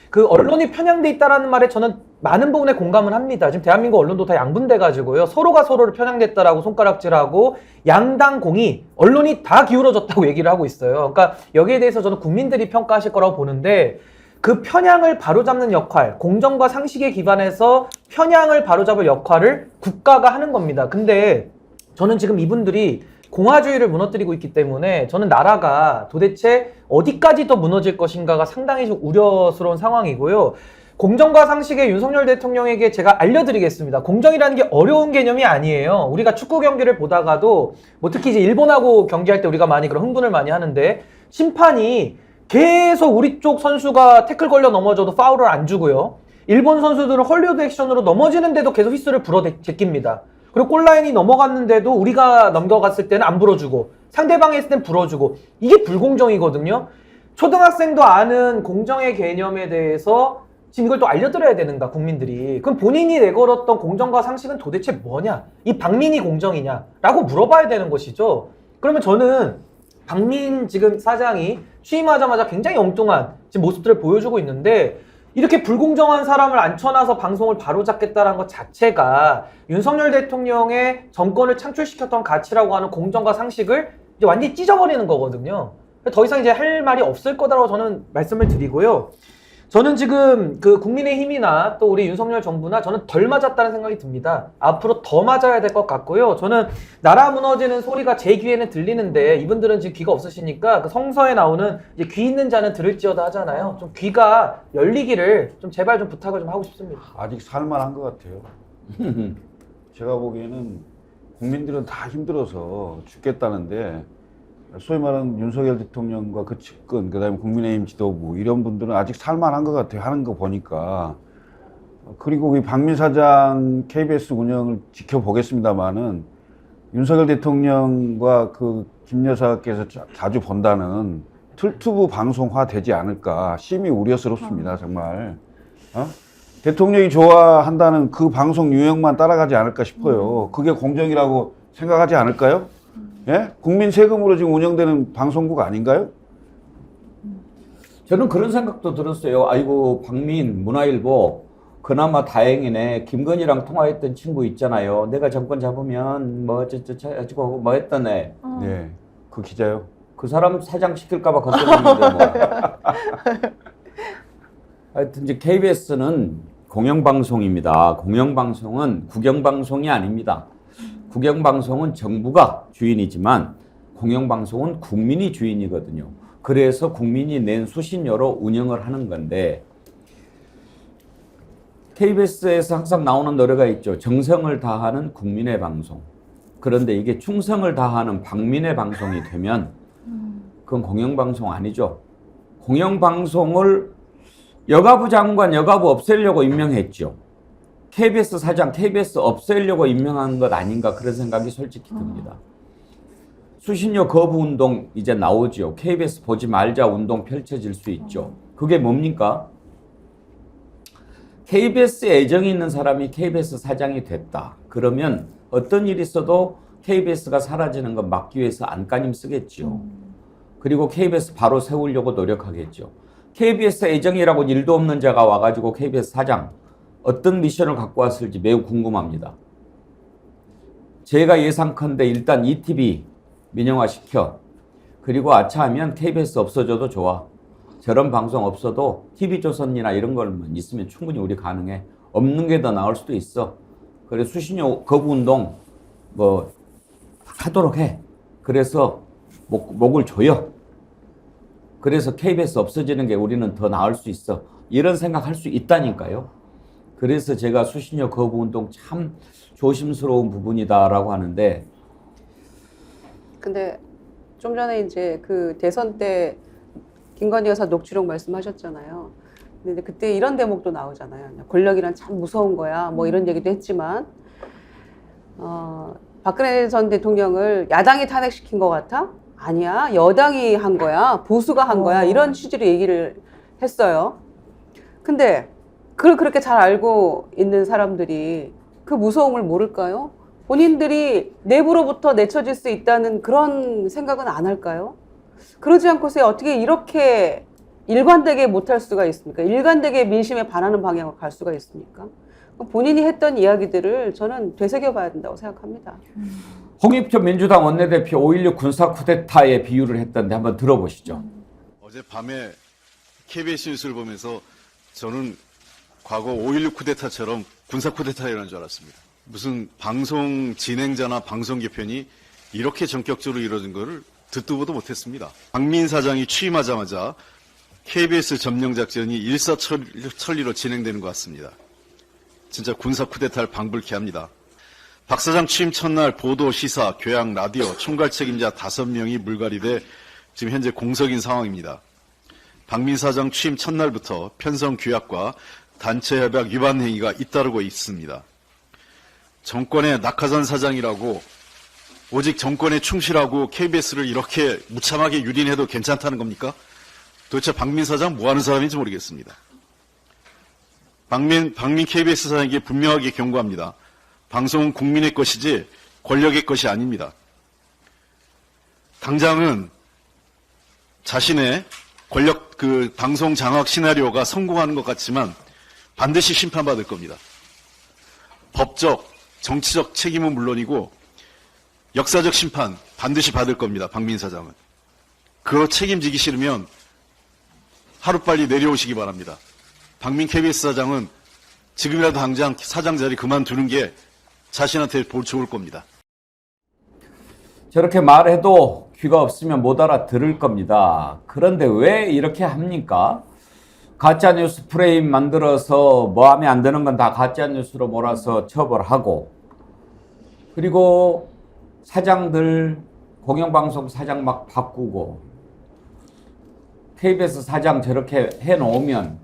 그 언론이 편향돼 있다라는 말에 저는 많은 부분에 공감을 합니다. 지금 대한민국 언론도 다 양분돼 가지고요. 서로가 서로를 편향됐다라고 손가락질하고 양당 공이 언론이 다 기울어졌다고 얘기를 하고 있어요. 그러니까 여기에 대해서 저는 국민들이 평가하실 거라고 보는데 그 편향을 바로잡는 역할, 공정과 상식에 기반해서 편향을 바로잡을 역할을 국가가 하는 겁니다. 근데 저는 지금 이분들이 공화주의를 무너뜨리고 있기 때문에 저는 나라가 도대체 어디까지 더 무너질 것인가가 상당히 좀 우려스러운 상황이고요. 공정과 상식에 윤석열 대통령에게 제가 알려드리겠습니다. 공정이라는 게 어려운 개념이 아니에요. 우리가 축구 경기를 보다가도 뭐 특히 이제 일본하고 경기할 때 우리가 많이 그런 흥분을 많이 하는데 심판이 계속 우리 쪽 선수가 태클 걸려 넘어져도 파울을 안 주고요. 일본 선수들은 헐리우드 액션으로 넘어지는데도 계속 휘슬을 불어 제낍니다. 그리고 골라인이 넘어갔는데도 우리가 넘겨갔을 때는 안 불어주고 상대방이 했을 땐 불어주고 이게 불공정이거든요. 초등학생도 아는 공정의 개념에 대해서 지금 이걸 또 알려드려야 되는가 국민들이. 그럼 본인이 내걸었던 공정과 상식은 도대체 뭐냐? 이 박민이 공정이냐? 라고 물어봐야 되는 것이죠. 그러면 저는 박민 지금 사장이 취임하자마자 굉장히 엉뚱한 지금 모습들을 보여주고 있는데 이렇게 불공정한 사람을 앉혀놔서 방송을 바로잡겠다는 것 자체가 윤석열 대통령의 정권을 창출시켰던 가치라고 하는 공정과 상식을 이제 완전히 찢어버리는 거거든요. 더 이상 이제 할 말이 없을 거다라고 저는 말씀을 드리고요. 저는 지금 그 국민의힘이나 또 우리 윤석열 정부나 저는 덜 맞았다는 생각이 듭니다. 앞으로 더 맞아야 될 것 같고요. 저는 나라 무너지는 소리가 제 귀에는 들리는데 이분들은 지금 귀가 없으시니까 그 성서에 나오는 이제 귀 있는 자는 들을지어다 하잖아요. 좀 귀가 열리기를 좀 제발 좀 부탁을 좀 하고 싶습니다. 아직 살만한 것 같아요. 제가 보기에는 국민들은 다 힘들어서 죽겠다는데 소위 말하는 윤석열 대통령과 그 측근, 그다음에 국민의힘 지도부 이런 분들은 아직 살만한 것 같아요. 하는 거 보니까. 그리고 이 박민 사장 KBS 운영을 지켜보겠습니다만은 윤석열 대통령과 그 김 여사께서 자주 본다는 틀튜브 방송화 되지 않을까 심히 우려스럽습니다. 정말. 대통령이 좋아한다는 그 방송 유형만 따라가지 않을까 싶어요. 그게 공정이라고 생각하지 않을까요? 예? 국민 세금으로 지금 운영되는 방송국 아닌가요? 저는 그런 생각도 들었어요. 아이고 박민 문화일보 그나마 다행이네. 김건희랑 통화했던 친구 있잖아요. 내가 정권 잡으면 뭐 어쩌고 뭐 했던 애. 네, 그 기자요. 그 사람 사장 시킬까봐 걱정했는데 뭐. 하여튼 이제 KBS는 공영방송입니다. 공영방송은 국영방송이 아닙니다. 국영방송은 정부가 주인이지만 공영방송은 국민이 주인이거든요. 그래서 국민이 낸 수신료로 운영을 하는 건데 KBS에서 항상 나오는 노래가 있죠. 정성을 다하는 국민의 방송. 그런데 이게 충성을 다하는 박민의 방송이 되면 그건 공영방송 아니죠. 공영방송을 여가부 장관, 여가부 없애려고 임명했죠. KBS 사장, KBS 없애려고 임명한 것 아닌가 그런 생각이 솔직히 듭니다. 수신료 거부 운동 이제 나오죠. KBS 보지 말자 운동 펼쳐질 수 있죠. 그게 뭡니까? KBS에 애정이 있는 사람이 KBS 사장이 됐다. 그러면 어떤 일이 있어도 KBS가 사라지는 건 막기 위해서 안간힘 쓰겠죠. 그리고 KBS 바로 세우려고 노력하겠죠. KBS 애정이라고 일도 없는 자가 와가지고 KBS 사장 어떤 미션을 갖고 왔을지 매우 궁금합니다. 제가 예상컨대 일단 ETV 민영화시켜. 그리고 아차하면 KBS 없어져도 좋아. 저런 방송 없어도 TV조선이나 이런 걸만 있으면 충분히 우리 가능해. 없는 게 더 나을 수도 있어. 그래 수신료 거부 운동 뭐 하도록 해. 그래서 목을 조여. 그래서 KBS 없어지는 게 우리는 더 나을 수 있어. 이런 생각할 수 있다니까요. 그래서 제가 수신료 거부 운동 참 조심스러운 부분이다라고 하는데. 근데 좀 전에 이제 그 대선 때 김건희 여사 녹취록 말씀하셨잖아요. 근데 그때 이런 대목도 나오잖아요. 권력이란 참 무서운 거야. 뭐 이런 얘기도 했지만, 박근혜 전 대통령을 야당이 탄핵시킨 것 같아? 아니야. 여당이 한 거야. 보수가 한 거야. 이런 취지로 얘기를 했어요. 근데 그걸 그렇게 잘 알고 있는 사람들이 그 무서움을 모를까요? 본인들이 내부로부터 내쳐질 수 있다는 그런 생각은 안 할까요? 그러지 않고서 어떻게 이렇게 일관되게 못할 수가 있습니까? 일관되게 민심에 반하는 방향으로 갈 수가 있습니까? 본인이 했던 이야기들을 저는 되새겨봐야 된다고 생각합니다. 홍익표 민주당 원내대표 5.16 군사 쿠데타에 비유를 했던데 한번 들어보시죠. 어젯밤에 KBS 뉴스를 보면서 저는 과거 5.16 쿠데타처럼 군사 쿠데타가 일어난 줄 알았습니다. 무슨 방송 진행자나 방송 개편이 이렇게 전격적으로 이루어진 것을 듣도 보도 못했습니다. 박민 사장이 취임하자마자 KBS 점령 작전이 일사천리로 진행되는 것 같습니다. 진짜 군사 쿠데타를 방불케 합니다. 박 사장 취임 첫날 보도, 시사, 교양, 라디오, 총괄 책임자 5명이 물갈이돼 지금 현재 공석인 상황입니다. 박민 사장 취임 첫날부터 편성 규약과 단체 협약 위반 행위가 잇따르고 있습니다. 정권의 낙하산 사장이라고 오직 정권에 충실하고 KBS를 이렇게 무참하게 유린해도 괜찮다는 겁니까? 도대체 박민 사장 뭐 하는 사람인지 모르겠습니다. 박민 KBS 사장에게 분명하게 경고합니다. 방송은 국민의 것이지 권력의 것이 아닙니다. 당장은 자신의 권력 방송 장악 시나리오가 성공하는 것 같지만 반드시 심판받을 겁니다. 법적, 정치적 책임은 물론이고 역사적 심판 반드시 받을 겁니다. 박민 사장은. 그거 책임지기 싫으면 하루빨리 내려오시기 바랍니다. 박민 KBS 사장은 지금이라도 당장 사장 자리 그만두는 게 자신한테 좋을 겁니다. 저렇게 말해도 귀가 없으면 못 알아들을 겁니다. 그런데 왜 이렇게 합니까? 가짜뉴스 프레임 만들어서 뭐 하면 안 되는 건 다 가짜뉴스로 몰아서 처벌하고, 그리고 사장들 공영방송 사장 막 바꾸고, KBS 사장 저렇게 해놓으면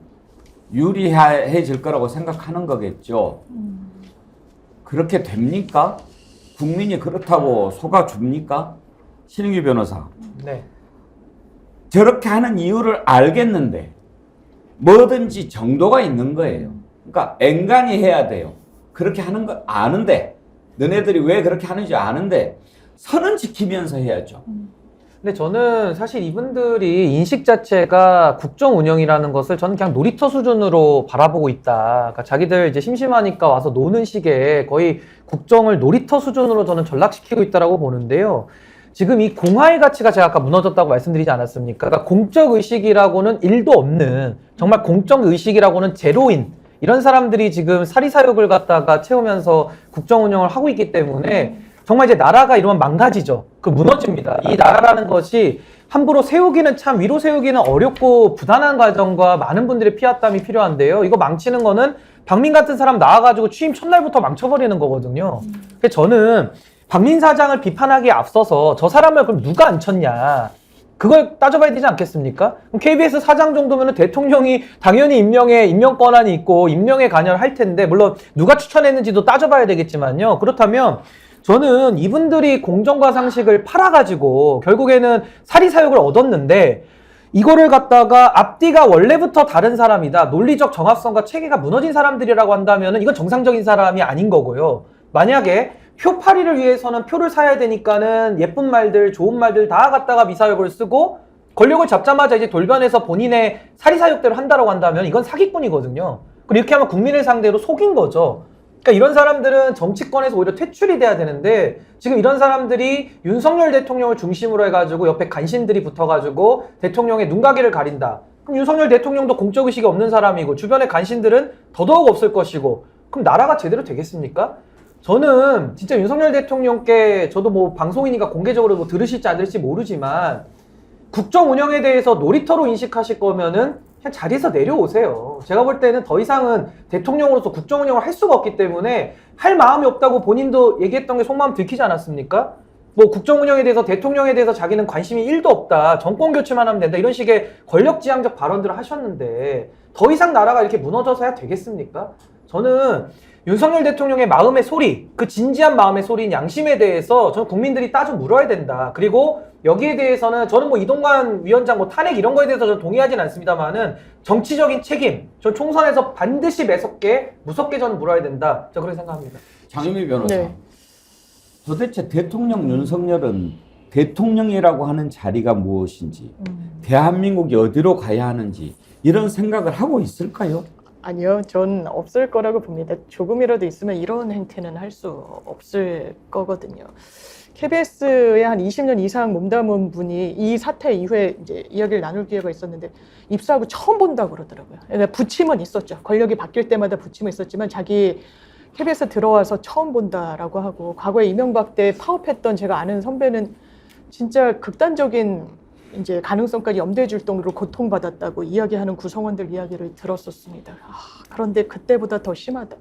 유리해질 거라고 생각하는 거겠죠. 그렇게 됩니까? 국민이 그렇다고 속아줍니까? 신은규 변호사. 네. 저렇게 하는 이유를 알겠는데 뭐든지 정도가 있는 거예요. 그러니까 앵간히 해야 돼요. 그렇게 하는 거 아는데, 너네들이 왜 그렇게 하는지 아는데 선은 지키면서 해야죠. 근데 저는 사실 이분들이 인식 자체가 국정 운영이라는 것을 저는 그냥 놀이터 수준으로 바라보고 있다. 그러니까 자기들 이제 심심하니까 와서 노는 식의 거의 국정을 놀이터 수준으로 저는 전락시키고 있다라고 보는데요. 지금 이 공화의 가치가 제가 아까 무너졌다고 말씀드리지 않았습니까? 그러니까 공적 의식이라고는 1도 없는, 정말 공적 의식이라고는 제로인 이런 사람들이 지금 사리사욕을 갖다가 채우면서 국정 운영을 하고 있기 때문에 정말 이제 나라가 이러면 망가지죠. 무너집니다. 이 나라라는 것이 함부로 세우기는 참, 위로 세우기는 어렵고 부단한 과정과 많은 분들의 피와 땀이 필요한데요. 이거 망치는 거는 박민 같은 사람 나와가지고 취임 첫날부터 망쳐버리는 거거든요. 그래서 저는 박민 사장을 비판하기에 앞서서 저 사람을 그럼 누가 앉혔냐, 그걸 따져봐야 되지 않겠습니까? 그럼 KBS 사장 정도면 대통령이 당연히 임명 권한이 있고 임명에 관여를 할 텐데, 물론 누가 추천했는지도 따져봐야 되겠지만요. 그렇다면 저는 이분들이 공정과 상식을 팔아가지고 결국에는 사리사욕을 얻었는데, 이거를 갖다가 앞뒤가 원래부터 다른 사람이다, 논리적 정합성과 체계가 무너진 사람들이라고 한다면 이건 정상적인 사람이 아닌 거고요. 만약에 표팔이를 위해서는 표를 사야 되니까는 예쁜 말들, 좋은 말들 다 갖다가 미사역을 쓰고 권력을 잡자마자 이제 돌변해서 본인의 사리사욕대로 한다라고 한다면 이건 사기꾼이거든요. 그리고 이렇게 하면 국민을 상대로 속인 거죠. 그러니까 이런 사람들은 정치권에서 오히려 퇴출이 돼야 되는데, 지금 이런 사람들이 윤석열 대통령을 중심으로 해가지고 옆에 간신들이 붙어가지고 대통령의 눈가기를 가린다. 그럼 윤석열 대통령도 공적의식이 없는 사람이고 주변의 간신들은 더더욱 없을 것이고, 그럼 나라가 제대로 되겠습니까? 저는 진짜 윤석열 대통령께 저도 뭐 방송이니까 공개적으로 뭐 들으실지 안 들으실지 모르지만 국정 운영에 대해서 놀이터로 인식하실 거면은 그냥 자리에서 내려오세요. 제가 볼 때는 더 이상은 대통령으로서 국정 운영을 할 수가 없기 때문에 할 마음이 없다고 본인도 얘기했던 게 속마음 들키지 않았습니까? 뭐 국정 운영에 대해서 대통령에 대해서 자기는 관심이 1도 없다. 정권 교체만 하면 된다. 이런 식의 권력지향적 발언들을 하셨는데 더 이상 나라가 이렇게 무너져서야 되겠습니까? 저는 윤석열 대통령의 마음의 소리, 그 진지한 마음의 소리인 양심에 대해서 저는 국민들이 따져 물어야 된다. 그리고 여기에 대해서는 저는 뭐 이동관 위원장 뭐 탄핵 이런 거에 대해서 저는 동의하진 않습니다만은 정치적인 책임, 전 총선에서 반드시 무섭게 저는 물어야 된다. 저 그렇게 생각합니다. 장유미 변호사. 네. 도대체 대통령 윤석열은 대통령이라고 하는 자리가 무엇인지, 대한민국이 어디로 가야 하는지 이런 생각을 하고 있을까요? 아니요, 전 없을 거라고 봅니다. 조금이라도 있으면 이런 행태는 할 수 없을 거거든요. KBS에 한 20년 이상 몸담은 분이 이 사태 이후에 이제 이야기를 나눌 기회가 있었는데 입사하고 처음 본다고 그러더라고요. 그러니까 부침은 있었죠. 권력이 바뀔 때마다 부침은 있었지만 자기 KBS 들어와서 처음 본다라고 하고, 과거에 이명박 때 파업했던 제가 아는 선배는 진짜 극단적인 이제 가능성까지 염두에 줄 정도로 고통받았다고 이야기하는 구성원들 이야기를 들었었습니다. 그런데 그때보다 더 심하다.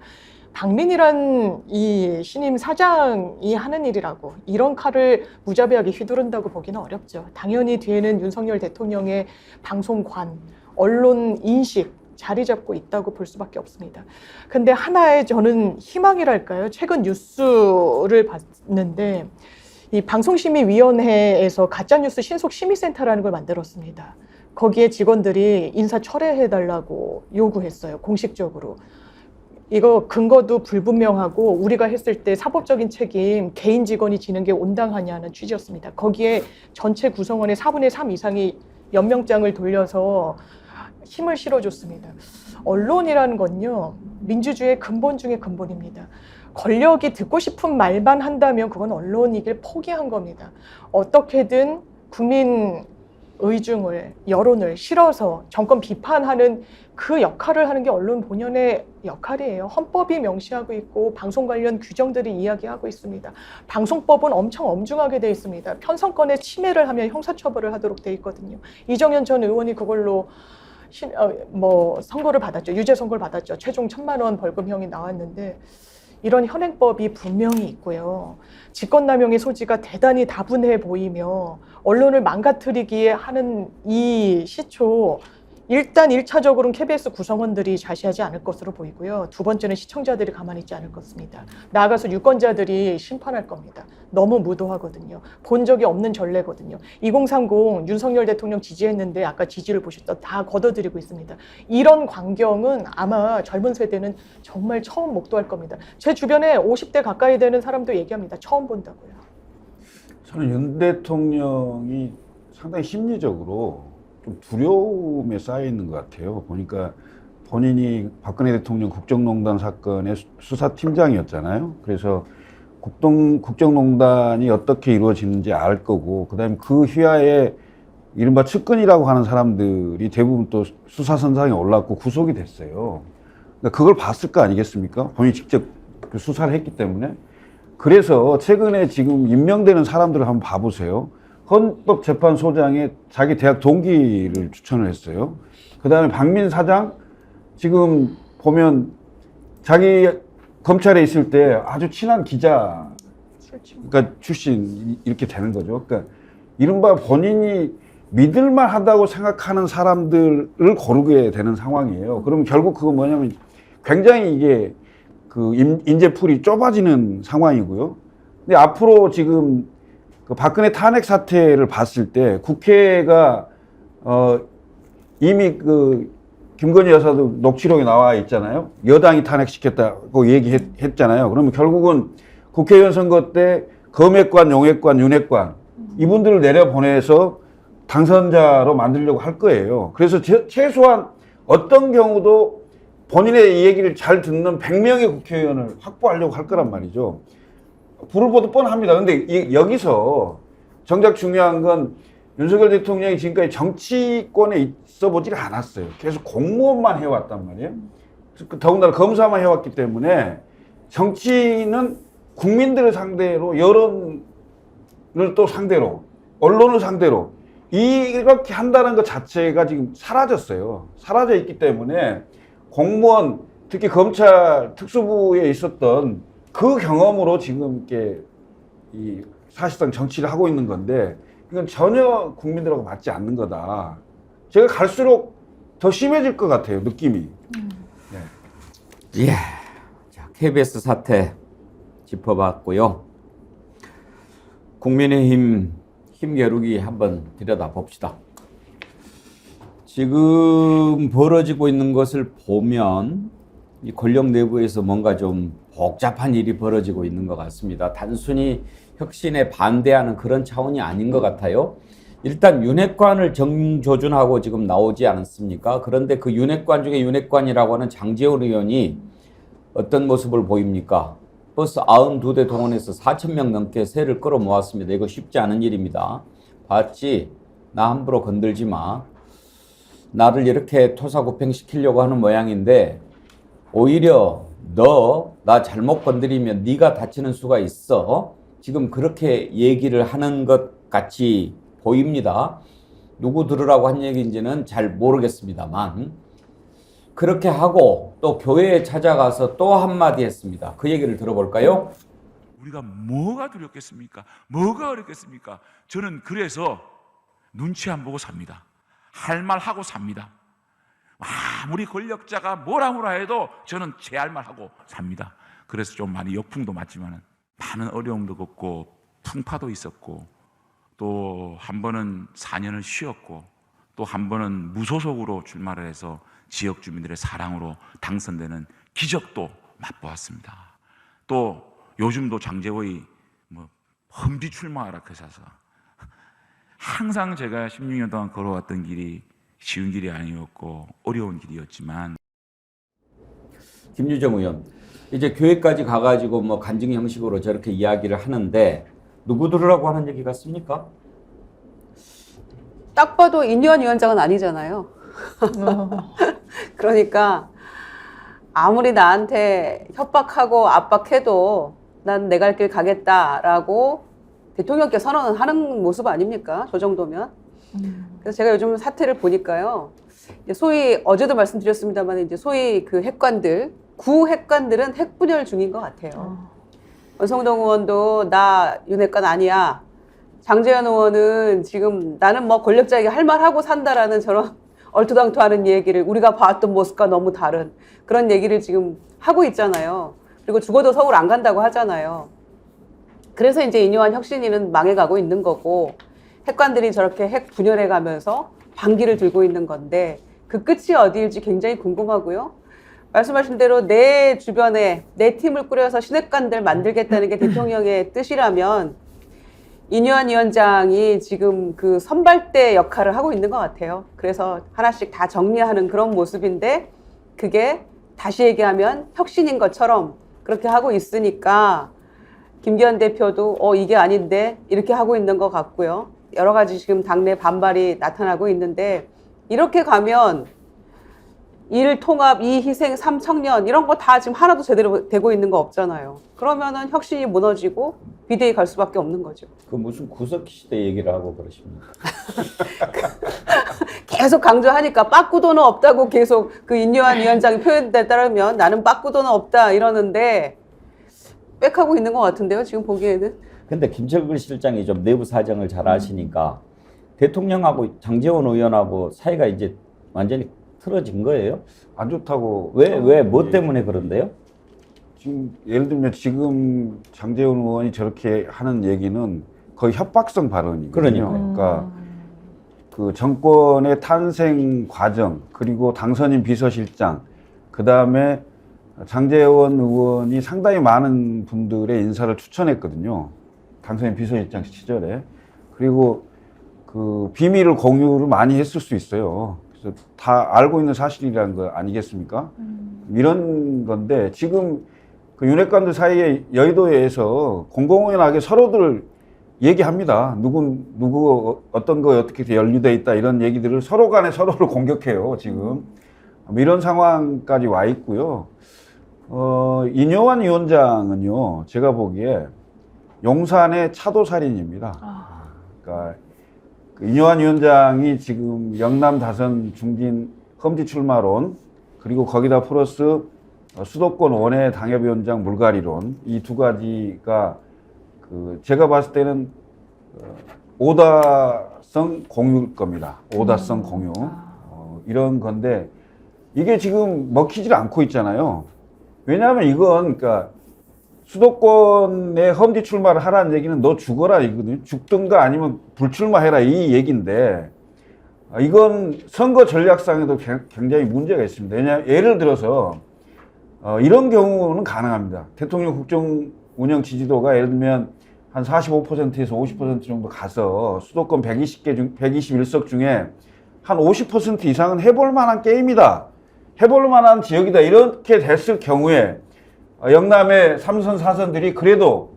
박민이란 이 신임 사장이 하는 일이라고 이런 칼을 무자비하게 휘두른다고 보기는 어렵죠. 당연히 뒤에는 윤석열 대통령의 방송관, 언론 인식 자리 잡고 있다고 볼 수밖에 없습니다. 근데 하나의 저는 희망이랄까요? 최근 뉴스를 봤는데 이 방송심의위원회에서 가짜뉴스 신속심의센터라는 걸 만들었습니다. 거기에 직원들이 인사 철회해달라고 요구했어요. 공식적으로. 이거 근거도 불분명하고 우리가 했을 때 사법적인 책임 개인 직원이 지는 게 온당하냐는 취지였습니다. 거기에 전체 구성원의 4분의 3 이상이 연명장을 돌려서 힘을 실어줬습니다. 언론이라는 건요, 민주주의의 근본 중의 근본입니다. 권력이 듣고 싶은 말만 한다면 그건 언론이길 포기한 겁니다. 어떻게든 국민 의중을, 여론을 실어서 정권 비판하는 그 역할을 하는 게 언론 본연의 역할이에요. 헌법이 명시하고 있고 방송 관련 규정들이 이야기하고 있습니다. 방송법은 엄청 엄중하게 돼 있습니다. 편성권의 침해를 하면 형사처벌을 하도록 돼 있거든요. 이정현 전 의원이 그걸로 선고를 받았죠. 유죄 선고를 받았죠. 최종 1,000만 원 벌금형이 나왔는데 이런 현행법이 분명히 있고요. 직권남용의 소지가 대단히 다분해 보이며 언론을 망가뜨리기에 하는 이 시초, 일단 1차적으로는 KBS 구성원들이 자시하지 않을 것으로 보이고요. 두 번째는 시청자들이 가만히 있지 않을 것입니다. 나아가서 유권자들이 심판할 겁니다. 너무 무도하거든요. 본 적이 없는 전례거든요. 2030 윤석열 대통령 지지했는데 아까 지지를 보셨죠? 다 걷어들이고 있습니다. 이런 광경은 아마 젊은 세대는 정말 처음 목도할 겁니다. 제 주변에 50대 가까이 되는 사람도 얘기합니다. 처음 본다고요. 저는 윤 대통령이 상당히 심리적으로 좀 두려움에 쌓여 있는 것 같아요. 보니까 본인이 박근혜 대통령 국정농단 사건의 수사팀장이었잖아요. 그래서 국정농단이 어떻게 이루어지는지 알 거고, 그 다음에 그 휘하에 이른바 측근이라고 하는 사람들이 대부분 또 수사선상에 올랐고 구속이 됐어요. 그러니까 그걸 봤을 거 아니겠습니까? 본인이 직접 수사를 했기 때문에. 그래서 최근에 지금 임명되는 사람들을 한번 봐보세요. 헌법재판소장에 자기 대학 동기를 추천을 했어요. 그 다음에 박민 사장, 지금 보면 자기 검찰에 있을 때 아주 친한 기자, 그러니까 출신 이렇게 되는 거죠. 그러니까 이른바 본인이 믿을만 하다고 생각하는 사람들을 고르게 되는 상황이에요. 그러면 결국 그거 뭐냐면 굉장히 이게 그 인재풀이 좁아지는 상황이고요. 근데 앞으로 지금 그 박근혜 탄핵 사태를 봤을 때 국회가 이미 그 김건희 여사도 녹취록에 나와 있잖아요. 여당이 탄핵시켰다고 얘기했잖아요. 그러면 결국은 국회의원 선거 때 검핵관, 용핵관, 윤핵관 이분들을 내려보내서 당선자로 만들려고 할 거예요. 그래서 최소한 어떤 경우도 본인의 얘기를 잘 듣는 100명의 국회의원을 확보하려고 할 거란 말이죠. 불을 보듯 뻔합니다. 근데 여기서 정작 중요한 건 윤석열 대통령이 지금까지 정치권에 있어 보지가 않았어요. 계속 공무원만 해왔단 말이에요. 더군다나 검사만 해왔기 때문에 정치는 국민들을 상대로, 여론을 또 상대로, 언론을 상대로 이렇게 한다는 것 자체가 지금 사라졌어요. 사라져 있기 때문에 공무원, 특히 검찰 특수부에 있었던 그 경험으로 지금 이렇게 사실상 정치를 하고 있는 건데, 이건 전혀 국민들하고 맞지 않는 거다. 제가 갈수록 더 심해질 것 같아요, 느낌이. 예. 자, KBS 사태 짚어봤고요. 국민의힘 힘겨루기 한번 들여다 봅시다. 지금 벌어지고 있는 것을 보면 이 권력 내부에서 뭔가 좀 복잡한 일이 벌어지고 있는 것 같습니다. 단순히 혁신에 반대하는 그런 차원이 아닌 것 같아요. 일단 윤핵관을 정조준하고 지금 나오지 않았습니까? 그런데 그 윤핵관 중에 윤핵관이라고 하는 장제원 의원이 어떤 모습을 보입니까? 버스 92대 동원해서 4,000명 넘게 세를 끌어모았습니다. 이거 쉽지 않은 일입니다. 봤지? 나 함부로 건들지 마. 나를 이렇게 토사구팽시키려고 하는 모양인데 오히려 너 나 잘못 건드리면 네가 다치는 수가 있어. 지금 그렇게 얘기를 하는 것 같이 보입니다. 누구 들으라고 한 얘기인지는 잘 모르겠습니다만 그렇게 하고 또 교회에 찾아가서 또 한마디 했습니다. 그 얘기를 들어볼까요? 우리가 뭐가 두렵겠습니까? 뭐가 어렵겠습니까? 저는 그래서 눈치 안 보고 삽니다. 할 말 하고 삽니다. 아무리 권력자가 뭐라 해도 저는 제 할 말 하고 삽니다. 그래서 좀 많이 역풍도 맞지만 많은 어려움도 겪고 풍파도 있었고 또 한 번은 4년을 쉬었고 또 한 번은 무소속으로 출마를 해서 지역 주민들의 사랑으로 당선되는 기적도 맛보았습니다. 또 요즘도 장제호의 험지 출마하라 해서 항상 제가 16년 동안 걸어왔던 길이 쉬운 길이 아니었고 어려운 길이었지만 김유정 의원 이제 교회까지 가가지고 뭐 간증 형식으로 저렇게 이야기를 하는데 누구 들으라고 하는 얘기 같습니까? 딱 봐도 인유한 위원장은 아니잖아요. 그러니까 아무리 나한테 협박하고 압박해도 난 내 갈 길 가겠다라고 대통령께 선언을 하는 모습 아닙니까? 저 정도면. 그래서 제가 요즘 사태를 보니까요. 소위 어제도 말씀드렸습니다만 이제 소위 그 핵관들, 구 핵관들은 핵분열 중인 것 같아요. 원성동 의원도 나 윤핵관 아니야. 장제원 의원은 지금 나는 뭐 권력자에게 할 말 하고 산다라는 저런 얼토당토하는 얘기를 우리가 봐왔던 모습과 너무 다른 그런 얘기를 지금 하고 있잖아요. 그리고 죽어도 서울 안 간다고 하잖아요. 그래서 이제 인요한 혁신위는 망해가고 있는 거고 핵관들이 저렇게 핵 분열해 가면서 반기를 들고 있는 건데 그 끝이 어디일지 굉장히 궁금하고요. 말씀하신 대로 내 주변에 내 팀을 꾸려서 신핵관들 만들겠다는 게 대통령의 뜻이라면 인요한 위원장이 지금 그 선발대 역할을 하고 있는 것 같아요. 그래서 하나씩 다 정리하는 그런 모습인데 그게 다시 얘기하면 혁신인 것처럼 그렇게 하고 있으니까 김기현 대표도 이게 아닌데 이렇게 하고 있는 것 같고요. 여러 가지 지금 당내 반발이 나타나고 있는데 이렇게 가면 일 통합, 이 희생, 삼 청년 이런 거 다 지금 하나도 제대로 되고 있는 거 없잖아요. 그러면은 혁신이 무너지고 비대위 갈 수밖에 없는 거죠. 그 무슨 구석기 시대 얘기를 하고 그러십니까? 계속 강조하니까 빠꾸도는 없다고 계속 그 인요한 위원장의 표현에 따르면 나는 빠꾸도는 없다 이러는데 빽하고 있는 것 같은데요. 지금 보기에는. 근데 김철근 실장이 좀 내부 사정을 잘 아시니까 대통령하고 장제원 의원하고 사이가 이제 완전히 틀어진 거예요? 안 좋다고. 왜 뭐 때문에 그런데요? 지금 예를 들면 지금 장제원 의원이 저렇게 하는 얘기는 거의 협박성 발언이거든요. 그러니까 그 정권의 탄생 과정 그리고 당선인 비서실장 그다음에 장제원 의원이 상당히 많은 분들의 인사를 추천했거든요. 당선인 비서실장 시절에. 그리고 그 비밀을 공유를 많이 했을 수 있어요. 그래서 다 알고 있는 사실이라는 거 아니겠습니까? 이런 건데 지금 그 윤핵관들 사이에 여의도에서 공공연하게 서로들 얘기합니다. 누구 어떤 거 어떻게 연루돼 있다 이런 얘기들을 서로 간에 서로를 공격해요. 지금 이런 상황까지 와 있고요. 인효환 위원장은요, 제가 보기에 용산의 차도살인입니다. 그러니까 그 인효환 위원장이 지금 영남 다선 중진 험지 출마론, 그리고 거기다 플러스 수도권 원외 당협위원장 물갈이론, 이 두 가지가 그 제가 봤을 때는 오다성 공유일 겁니다. 오다성 공유. 이런 건데 이게 지금 먹히질 않고 있잖아요. 왜냐하면 이건 그러니까 수도권에 험지 출마를 하라는 얘기는 너 죽어라 이거든요. 죽든가 아니면 불출마해라 이 얘기인데 이건 선거 전략상에도 굉장히 문제가 있습니다. 왜냐하면 예를 들어서 이런 경우는 가능합니다. 대통령 국정 운영 지지도가 예를 들면 한 45%에서 50% 정도 가서 수도권 121석 중에 한 50% 이상은 해볼 만한 게임이다. 해볼 만한 지역이다. 이렇게 됐을 경우에 영남의 3선, 4선들이 그래도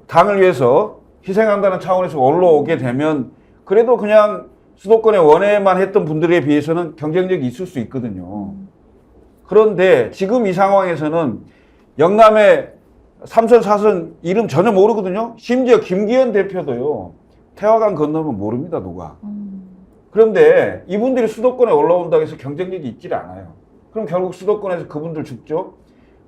당을 위해서 희생한다는 차원에서 올라오게 되면 그래도 그냥 수도권에 원외만 했던 분들에 비해서는 경쟁력이 있을 수 있거든요. 그런데 지금 이 상황에서는 영남의 3선, 4선 이름 전혀 모르거든요. 심지어 김기현 대표도요. 태화강 건너면 모릅니다, 누가. 그런데 이분들이 수도권에 올라온다고 해서 경쟁력이 있질 않아요. 그럼 결국 수도권에서 그분들 죽죠.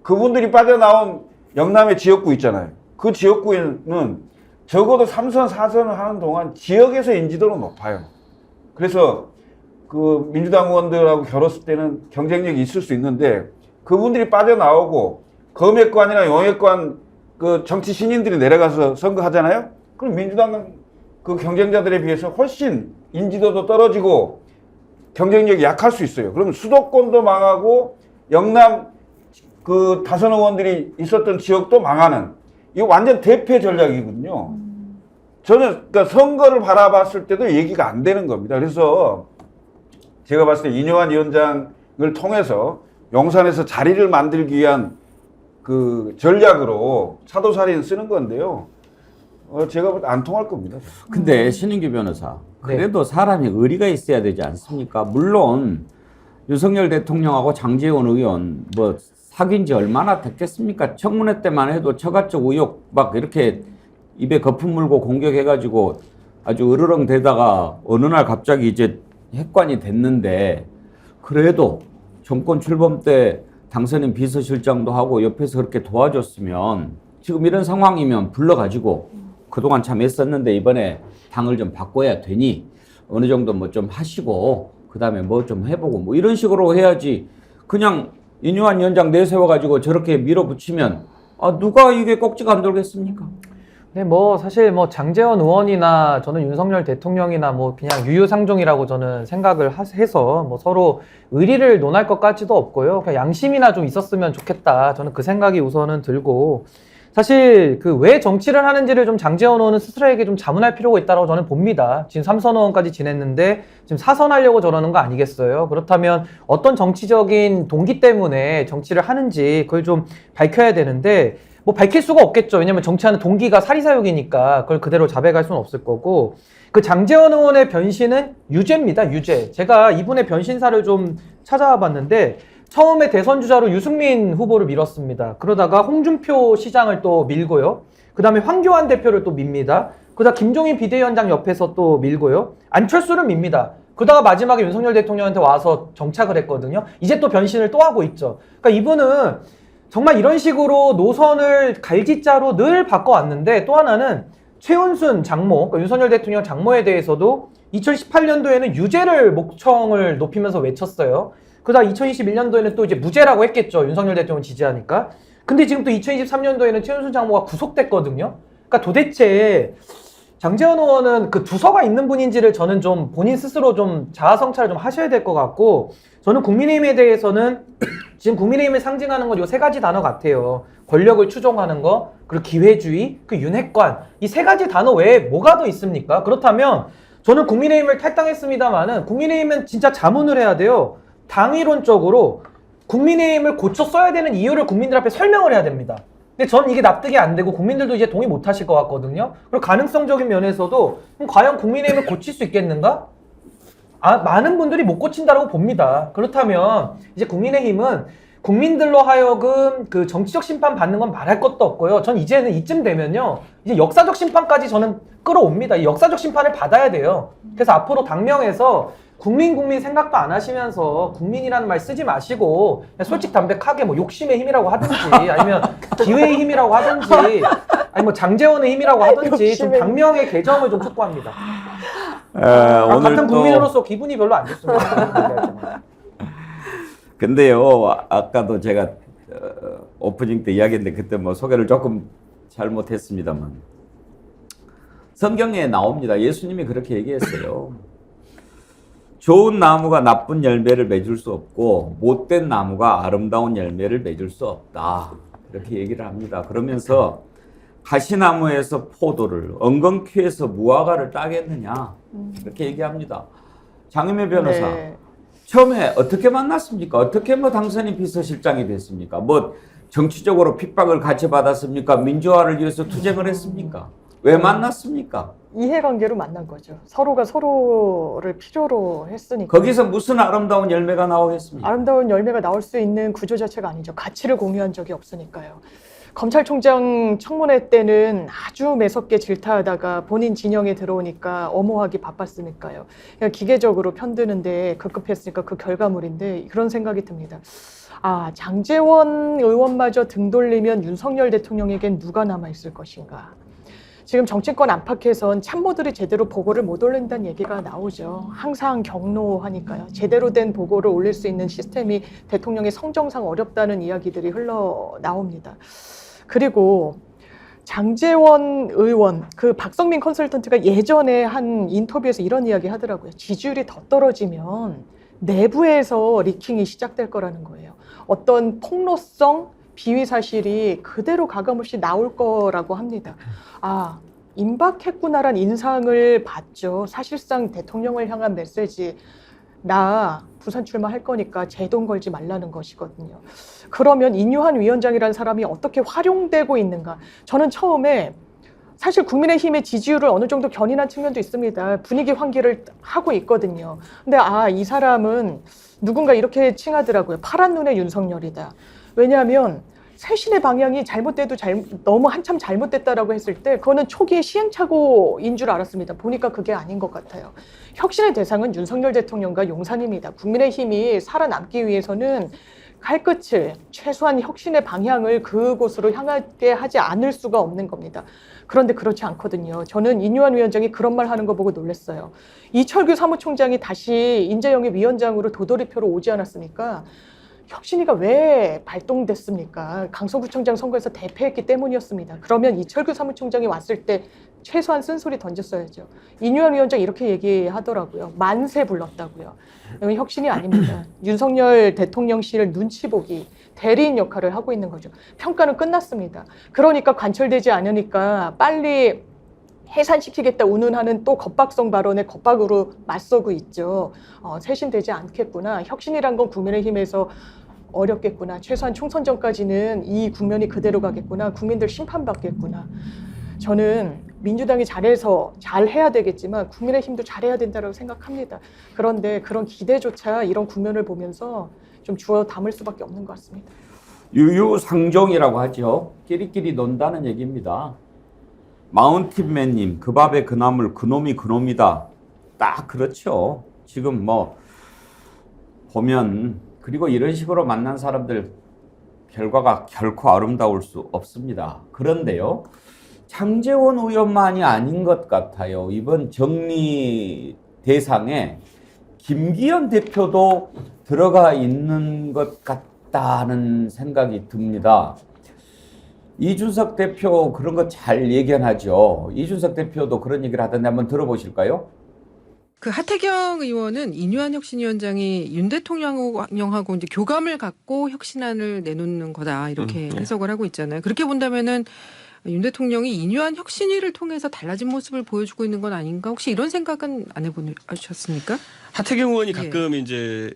그분들이 빠져나온 영남의 지역구 있잖아요. 그 지역구에는 적어도 3선, 4선을 하는 동안 지역에서 인지도는 높아요. 그래서 그 민주당 의원들하고 겨뤘을 때는 경쟁력이 있을 수 있는데 그분들이 빠져나오고 검역관이나 용역관 그 정치 신인들이 내려가서 선거하잖아요. 그럼 민주당 그 경쟁자들에 비해서 훨씬 인지도도 떨어지고 경쟁력이 약할 수 있어요. 그러면 수도권도 망하고 영남 그 다선 의원들이 있었던 지역도 망하는 이거 완전 대패 전략이거든요. 저는 그러니까 선거를 바라봤을 때도 얘기가 안 되는 겁니다. 그래서 제가 봤을 때 인효환 위원장을 통해서 용산에서 자리를 만들기 위한 그 전략으로 차도살인 쓰는 건데요. 제가 볼 때 안 통할 겁니다. 근데 신인규 변호사, 그래도 사람이 의리가 있어야 되지 않습니까? 물론 윤석열 대통령하고 장제원 의원 뭐 사귄 지 얼마나 됐겠습니까? 청문회 때만 해도 처가적 의혹 막 이렇게 입에 거품 물고 공격해가지고 아주 으르렁 대다가 어느 날 갑자기 이제 핵관이 됐는데 그래도 정권 출범 때 당선인 비서실장도 하고 옆에서 그렇게 도와줬으면 지금 이런 상황이면 불러가지고 그동안 참 애썼는데 이번에 당을 좀 바꿔야 되니 어느 정도 뭐 좀 하시고 그다음에 뭐 좀 해보고 뭐 이런 식으로 해야지 그냥 인효환 위원장 내세워가지고 저렇게 밀어붙이면 누가 이게 꼭지가 안 돌겠습니까? 네, 뭐 사실 뭐 장제원 의원이나 저는 윤석열 대통령이나 뭐 그냥 유유상종이라고 저는 생각을 해서 뭐 서로 의리를 논할 것까지도 없고요. 그냥 양심이나 좀 있었으면 좋겠다. 저는 그 생각이 우선은 들고 사실 그 왜 정치를 하는지를 좀 장제원 의원은 스스로에게 좀 자문할 필요가 있다고 저는 봅니다. 지금 3선 의원까지 지냈는데 지금 4선 하려고 저러는 거 아니겠어요? 그렇다면 어떤 정치적인 동기 때문에 정치를 하는지 그걸 좀 밝혀야 되는데 뭐 밝힐 수가 없겠죠. 왜냐면 정치하는 동기가 사리사욕이니까 그걸 그대로 자백할 수는 없을 거고 그 장제원 의원의 변신은 유죄입니다. 유죄. 제가 이분의 변신사를 좀 찾아와 봤는데 처음에 대선 주자로 유승민 후보를 밀었습니다. 그러다가 홍준표 시장을 또 밀고요. 그 다음에 황교안 대표를 또 밉니다. 그러다 김종인 비대위원장 옆에서 또 밀고요. 안철수를 밉니다. 그러다가 마지막에 윤석열 대통령한테 와서 정착을 했거든요. 이제 또 변신을 또 하고 있죠. 그러니까 이분은 정말 이런 식으로 노선을 갈짓자로 늘 바꿔왔는데 또 하나는 최은순 장모, 그러니까 윤석열 대통령 장모에 대해서도 2018년도에는 유죄를 목청을 높이면서 외쳤어요. 그러다 2021년도에는 또 이제 무죄라고 했겠죠. 윤석열 대통령 지지하니까. 근데 지금 또 2023년도에는 최은순 장모가 구속됐거든요. 그러니까 도대체 장제원 의원은 그 두서가 있는 분인지를 저는 좀 본인 스스로 좀 자아성찰을 좀 하셔야 될 것 같고 저는 국민의힘에 대해서는 지금 국민의힘을 상징하는 건 이 세 가지 단어 같아요. 권력을 추종하는 거, 그리고 기회주의, 그 윤핵관. 이 세 가지 단어 외에 뭐가 더 있습니까? 그렇다면 저는 국민의힘을 탈당했습니다만은 국민의힘은 진짜 자문을 해야 돼요. 당이론적으로 국민의힘을 고쳐 써야 되는 이유를 국민들 앞에 설명을 해야 됩니다. 근데 전 이게 납득이 안 되고 국민들도 이제 동의 못 하실 것 같거든요. 그리고 가능성적인 면에서도 그럼 과연 국민의힘을 고칠 수 있겠는가? 많은 분들이 못 고친다라고 봅니다. 그렇다면 이제 국민의힘은 국민들로 하여금 그 정치적 심판 받는 건 말할 것도 없고요. 전 이제는 이쯤 되면요, 이제 역사적 심판까지 저는 끌어옵니다. 이 역사적 심판을 받아야 돼요. 그래서 앞으로 당명에서 국민 생각도 안 하시면서 국민이라는 말 쓰지 마시고 그냥 솔직담백하게 뭐 욕심의 힘이라고 하든지 아니면 기회의 힘이라고 하든지 아니 뭐 장제원의 힘이라고 하든지 좀 당명의 개정을 좀 촉구합니다. 오늘 같은 또 국민으로서 기분이 별로 안 좋습니다. 근데요, 아까도 제가 오프닝 때 이야기했는데 그때 뭐 소개를 조금 잘못했습니다만 성경에 나옵니다. 예수님이 그렇게 얘기했어요. 좋은 나무가 나쁜 열매를 맺을 수 없고 못된 나무가 아름다운 열매를 맺을 수 없다. 이렇게 얘기를 합니다. 그러면서 가시나무에서 포도를, 엉겅퀴에서 무화과를 따겠느냐 이렇게 얘기합니다. 장윤매 변호사, 네. 처음에 어떻게 만났습니까? 어떻게 뭐 당선인 비서실장이 됐습니까? 뭐 정치적으로 핍박을 같이 받았습니까? 민주화를 위해서 투쟁을 했습니까? 왜 만났습니까? 이해관계로 만난 거죠. 서로가 서로를 필요로 했으니까. 거기서 무슨 아름다운 열매가 나오겠습니까? 아름다운 열매가 나올 수 있는 구조 자체가 아니죠. 가치를 공유한 적이 없으니까요. 검찰총장 청문회 때는 아주 매섭게 질타하다가 본인 진영에 들어오니까 엄호하기 바빴으니까요. 그냥 기계적으로 편드는데 급급했으니까 그 결과물인데 그런 생각이 듭니다. 아, 장제원 의원마저 등 돌리면 윤석열 대통령에겐 누가 남아있을 것인가. 지금 정치권 안팎에선 참모들이 제대로 보고를 못 올린다는 얘기가 나오죠. 항상 경로하니까요. 제대로 된 보고를 올릴 수 있는 시스템이 대통령의 성정상 어렵다는 이야기들이 흘러나옵니다. 그리고 장제원 의원, 그 박성민 컨설턴트가 예전에 한 인터뷰에서 이런 이야기 하더라고요. 지지율이 더 떨어지면 내부에서 리킹이 시작될 거라는 거예요. 어떤 폭로성, 비위 사실이 그대로 가감없이 나올 거라고 합니다. 아, 임박했구나란 인상을 받죠. 사실상 대통령을 향한 메시지, 나 부산 출마할 거니까 제 돈 걸지 말라는 것이거든요. 그러면 인유한 위원장이라는 사람이 어떻게 활용되고 있는가? 저는 처음에 사실 국민의힘의 지지율을 어느 정도 견인한 측면도 있습니다. 분위기 환기를 하고 있거든요. 근데 이 사람은 누군가 이렇게 칭하더라고요. 파란 눈의 윤석열이다. 왜냐하면 쇄신의 방향이 잘못돼도 너무 한참 잘못됐다라고 했을 때 그거는 초기의 시행착오인 줄 알았습니다. 보니까 그게 아닌 것 같아요. 혁신의 대상은 윤석열 대통령과 용산입니다. 국민의힘이 살아남기 위해서는 칼끝을 최소한 혁신의 방향을 그곳으로 향하게 하지 않을 수가 없는 겁니다. 그런데 그렇지 않거든요. 저는 인유한 위원장이 그런 말 하는 거 보고 놀랐어요. 이철규 사무총장이 다시 인재영입 위원장으로 도돌이표로 오지 않았습니까? 혁신위가 왜 발동됐습니까? 강서구청장 선거에서 대패했기 때문이었습니다. 그러면 이철규 사무총장이 왔을 때 최소한 쓴소리 던졌어야죠. 인유한 위원장 이렇게 얘기하더라고요. 만세 불렀다고요. 이건 혁신이 아닙니다. 윤석열 대통령실을 눈치 보기, 대리인 역할을 하고 있는 거죠. 평가는 끝났습니다. 그러니까 관철되지 않으니까 빨리 해산시키겠다 운운하는 또 겁박성 발언에 겁박으로 맞서고 있죠. 쇄신되지 않겠구나. 혁신이란 건 국민의힘에서 어렵겠구나. 최소한 총선 전까지는 이 국면이 그대로 가겠구나. 국민들 심판받겠구나. 저는 민주당이 잘해야 되겠지만 국민의힘도 잘해야 된다고 생각합니다. 그런데 그런 기대조차 이런 국면을 보면서 좀 주워 담을 수밖에 없는 것 같습니다. 유유상종이라고 하죠. 끼리끼리 논다는 얘기입니다. 마운틴맨님, 그 밥에 그 나물, 그놈이 그놈이다. 딱 그렇죠. 지금 뭐 보면, 그리고 이런 식으로 만난 사람들 결과가 결코 아름다울 수 없습니다. 그런데요, 장제원 의원만이 아닌 것 같아요. 이번 정리 대상에 김기현 대표도 들어가 있는 것 같다는 생각이 듭니다. 이준석 대표 그런 거 잘 예견하죠. 이준석 대표도 그런 얘기를 하던데 한번 들어보실까요? 그 하태경 의원은 인유한 혁신위원장이 윤 대통령하고 이제 교감을 갖고 혁신안을 내놓는 거다 이렇게 해석을 하고 있잖아요. 그렇게 본다면은 윤 대통령이 인유한 혁신위를 통해서 달라진 모습을 보여주고 있는 건 아닌가? 혹시 이런 생각은 안 해보셨습니까? 하태경 의원이 가끔 이제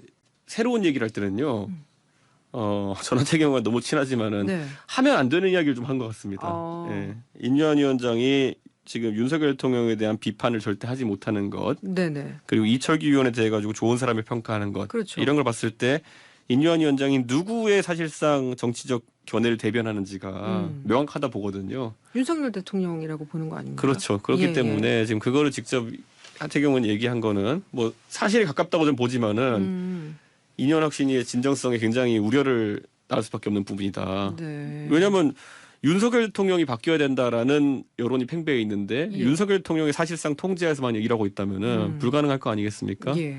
새로운 얘기를 할 때는요. 전 하태경 의원 너무 친하지만은 하면 안 되는 이야기를 좀 한 것 같습니다. 예. 인유한 위원장이 지금 윤석열 대통령에 대한 비판을 절대 하지 못하는 것, 그리고 이철규 의원에 대해 가지고 좋은 사람을 평가하는 것, 이런 걸 봤을 때 인유한 위원장이 누구의 사실상 정치적 견해를 대변하는지가 명확하다 보거든요. 윤석열 대통령이라고 보는 거 아닙니까? 그렇죠. 그렇기 때문에 지금 그거를 직접 하태경 의원 얘기한 거는 뭐 사실에 가깝다고 좀 보지만은 인유한 혁신위의 진정성에 굉장히 우려를 낳을 수밖에 없는 부분이다. 네. 왜냐하면 윤석열 대통령이 바뀌어야 된다라는 여론이 팽배해 있는데 윤석열 대통령이 사실상 통제하에서만 얘기를 하고 있다면은 불가능할 거 아니겠습니까? 예.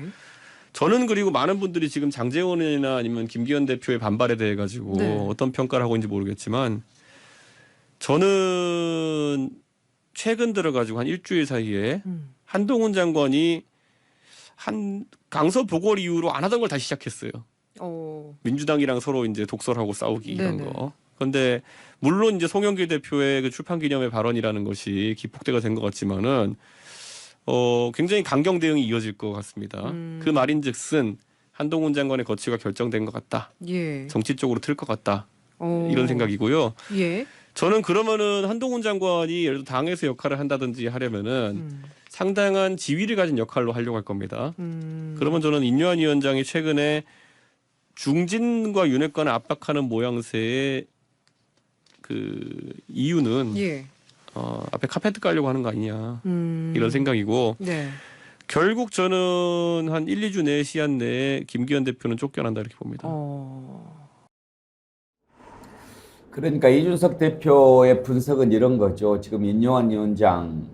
저는 그리고 많은 분들이 지금 장제원 의원이나 아니면 김기현 대표의 반발에 대해 가지고 어떤 평가를 하고 있는지 모르겠지만 저는 최근 들어 가지고 한 일주일 사이에 한동훈 장관이 한 강서 보궐 이후로 안 하던 걸 다시 시작했어요. 민주당이랑 서로 이제 독설하고 싸우기 이런 거. 그런데 물론 이제 송영길 대표의 그 출판 기념회 발언이라는 것이 기폭대가 된 것 같지만은 굉장히 강경 대응이 이어질 것 같습니다. 그 말인즉슨 한동훈 장관의 거취가 결정된 것 같다. 예. 정치 쪽으로 틀 것 같다. 이런 생각이고요. 예. 저는 그러면은 한동훈 장관이 예를 들어 당에서 역할을 한다든지 하려면은 상당한 지위를 가진 역할로 하려고 할 겁니다. 그러면 저는 인유한 위원장이 최근에 중진과 윤핵관을 압박하는 모양새의 그 이유는 앞에 카페트 깔려고 하는 거 아니냐 이런 생각이고 결국 저는 한 1, 2주 내 시한 내에 김기현 대표는 쫓겨난다 이렇게 봅니다. 그러니까 이준석 대표의 분석은 이런 거죠. 지금 인유한 위원장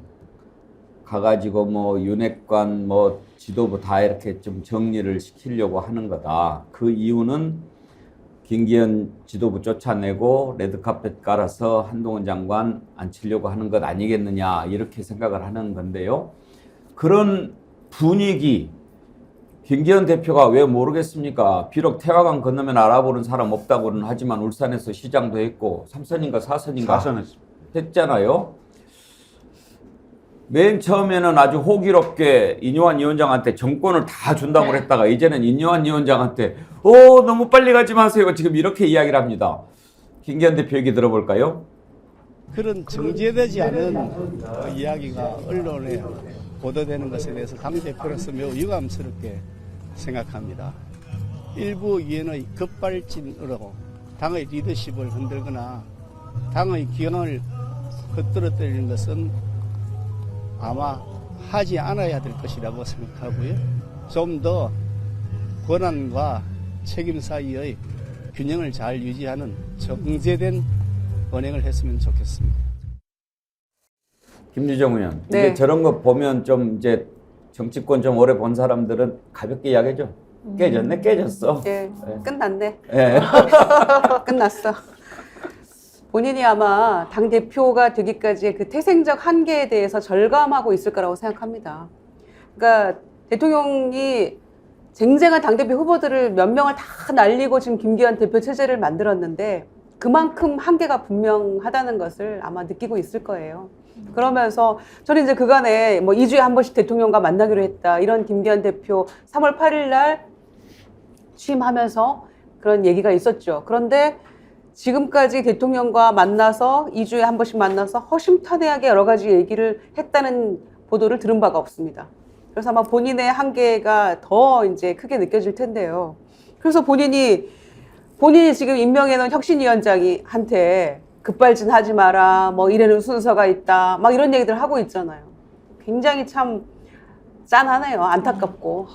가가지고 뭐 윤핵관 뭐 지도부 다 이렇게 좀 정리를 시키려고 하는 거다. 그 이유는 김기현 지도부 쫓아내고 레드카펫 깔아서 한동훈 장관 앉히려고 하는 것 아니겠느냐 이렇게 생각을 하는 건데요. 그런 분위기 김기현 대표가 왜 모르겠습니까? 비록 태화강 건너면 알아보는 사람 없다고는 하지만 울산에서 시장도 했고 3선인가 4선인가 했잖아요. 맨 처음에는 아주 호기롭게 인유한 위원장한테 정권을 다 준다고 했다가 이제는 인유한 위원장한테 너무 빨리 가지 마세요. 지금 이렇게 이야기를 합니다. 김기현 대표 얘기 들어볼까요? 그런 정제되지 않은 이야기가 언론에 보도되는 것에 대해서 당대표로서 매우 유감스럽게 생각합니다. 일부 위원의 급발진으로 당의 리더십을 흔들거나 당의 기강을 겉들어뜨리는 것은 아마 하지 않아야 될 것이라고 생각하고요. 좀 더 권한과 책임 사이의 균형을 잘 유지하는 정제된 언행을 했으면 좋겠습니다. 김유정 의원, 이제 저런 거 보면 좀 이제 정치권 좀 오래 본 사람들은 가볍게 이야기하죠. 깨졌네, 깨졌어. 예, 끝났네. 예. 끝났어. 본인이 아마 당대표가 되기까지의 그 태생적 한계에 대해서 절감하고 있을 거라고 생각합니다. 그러니까 대통령이 쟁쟁한 당대표 후보들을 몇 명을 다 날리고 지금 김기현 대표 체제를 만들었는데 그만큼 한계가 분명하다는 것을 아마 느끼고 있을 거예요. 그러면서 저는 이제 그간에 뭐 2주에 한 번씩 대통령과 만나기로 했다. 이런 김기현 대표 3월 8일 날 취임하면서 그런 얘기가 있었죠. 그런데 지금까지 대통령과 만나서 2주에 한 번씩 만나서 허심탄회하게 여러 가지 얘기를 했다는 보도를 들은 바가 없습니다. 그래서 아마 본인의 한계가 더 이제 크게 느껴질 텐데요. 그래서 본인이 지금 임명해놓은 혁신위원장한테 급발진하지 마라, 뭐 이래는 순서가 있다, 막 이런 얘기들 하고 있잖아요. 굉장히 참 짠하네요. 안타깝고.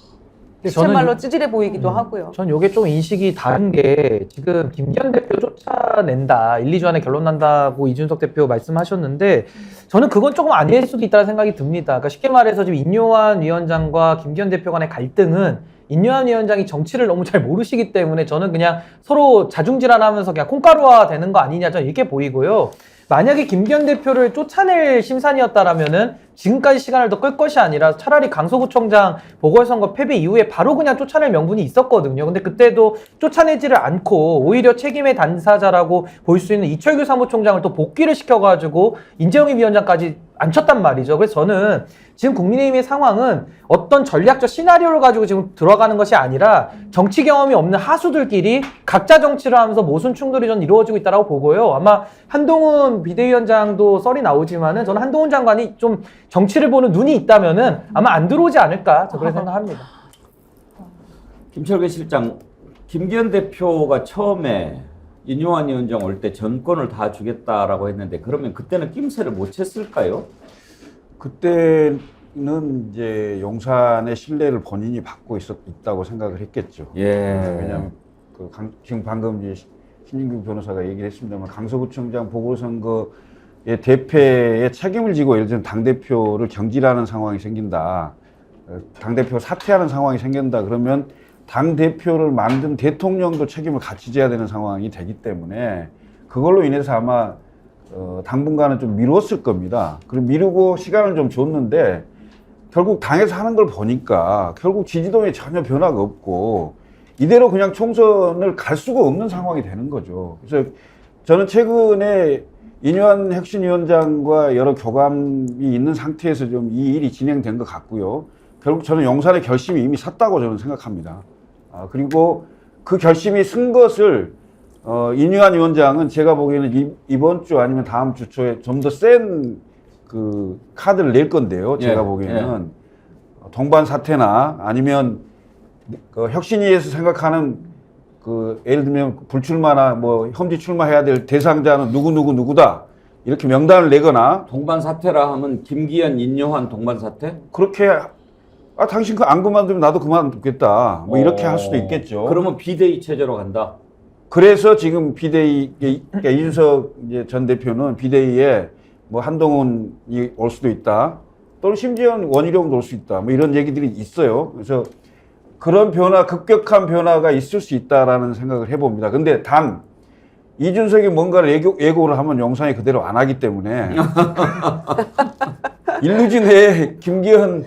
실말로 찌질해 보이기도 하고요. 전 이게 좀 인식이 다른 게 지금 김기현 대표 쫓아낸다, 1, 2주 안에 결론 난다고 이준석 대표 말씀하셨는데 저는 그건 조금 아닐 수도 있다는 생각이 듭니다. 그러니까 쉽게 말해서 지금 인유한 위원장과 김기현 대표 간의 갈등은 인유한 위원장이 정치를 너무 잘 모르시기 때문에 저는 그냥 서로 자중질환하면서 그냥 콩가루화 되는 거 아니냐 저는 이렇게 보이고요. 만약에 김기현 대표를 쫓아낼 심산이었다라면은 지금까지 시간을 더 끌 것이 아니라 차라리 강서구청장 보궐선거 패배 이후에 바로 그냥 쫓아낼 명분이 있었거든요. 근데 그때도 쫓아내지를 않고 오히려 책임의 당사자라고 볼 수 있는 이철규 사무총장을 또 복귀를 시켜가지고 인재영입 위원장까지 앉혔단 말이죠. 그래서 저는 지금 국민의힘의 상황은 어떤 전략적 시나리오를 가지고 지금 들어가는 것이 아니라 정치 경험이 없는 하수들끼리 각자 정치를 하면서 모순 충돌이 전 이루어지고 있다고 보고요. 아마 한동훈 비대위원장도 썰이 나오지만은 저는 한동훈 장관이 좀 정치를 보는 눈이 있다면은 아마 안 들어오지 않을까 저 그렇게 생각합니다. 김철근 실장 김기현 대표가 처음에 인요한 위원장 올 때 전권을 다 주겠다라고 했는데 그러면 그때는 낌새를 못 챘을까요? 그때는 이제 용산의 신뢰를 본인이 받고 있다고 생각을 했겠죠. 예. 왜냐하면 지금 방금 이제 신진규 변호사가 얘기를 했습니다만 강서구청장 보궐선거의 대패에 책임을 지고 예를 들면 당대표를 경질하는 상황이 생긴다. 당대표 사퇴하는 상황이 생긴다. 그러면 당대표를 만든 대통령도 책임을 같이 져야 되는 상황이 되기 때문에 그걸로 인해서 아마 당분간은 좀 미뤘을 겁니다. 그리고 미루고 시간을 좀 줬는데 결국 당에서 하는 걸 보니까 결국 지지도에 전혀 변화가 없고 이대로 그냥 총선을 갈 수가 없는 상황이 되는 거죠. 그래서 저는 최근에 인요한 혁신위원장과 여러 교감이 있는 상태에서 좀 이 일이 진행된 것 같고요. 결국 저는 용산의 결심이 이미 섰다고 저는 생각합니다. 그리고 그 결심이 쓴 것을 인요한 위원장은 제가 보기에는 이번 주 아니면 다음 주 초에 좀 더 센 그 카드를 낼 건데요. 제가 보기에는 동반 사퇴나 아니면 그 혁신위에서 생각하는 그 예를 들면 불출마나 뭐 험지 출마해야 될 대상자는 누구다 이렇게 명단을 내거나 동반 사퇴라 하면 김기현, 인요한 동반 사퇴? 그렇게 당신 안 그만두면 나도 그만두겠다 뭐 이렇게 할 수도 있겠죠. 그러면 비대위 체제로 간다. 그래서 지금 비대위 그러니까 이준석 이제 전 대표는 비대위에 뭐 한동훈이 올 수도 있다. 또는 심지어 원희룡도 올 수 있다. 뭐 이런 얘기들이 있어요. 그래서 그런 급격한 변화가 있을 수 있다라는 생각을 해봅니다. 근데 단 이준석이 뭔가를 예고를 하면 용산이 그대로 안 하기 때문에 일루진 내에 김기현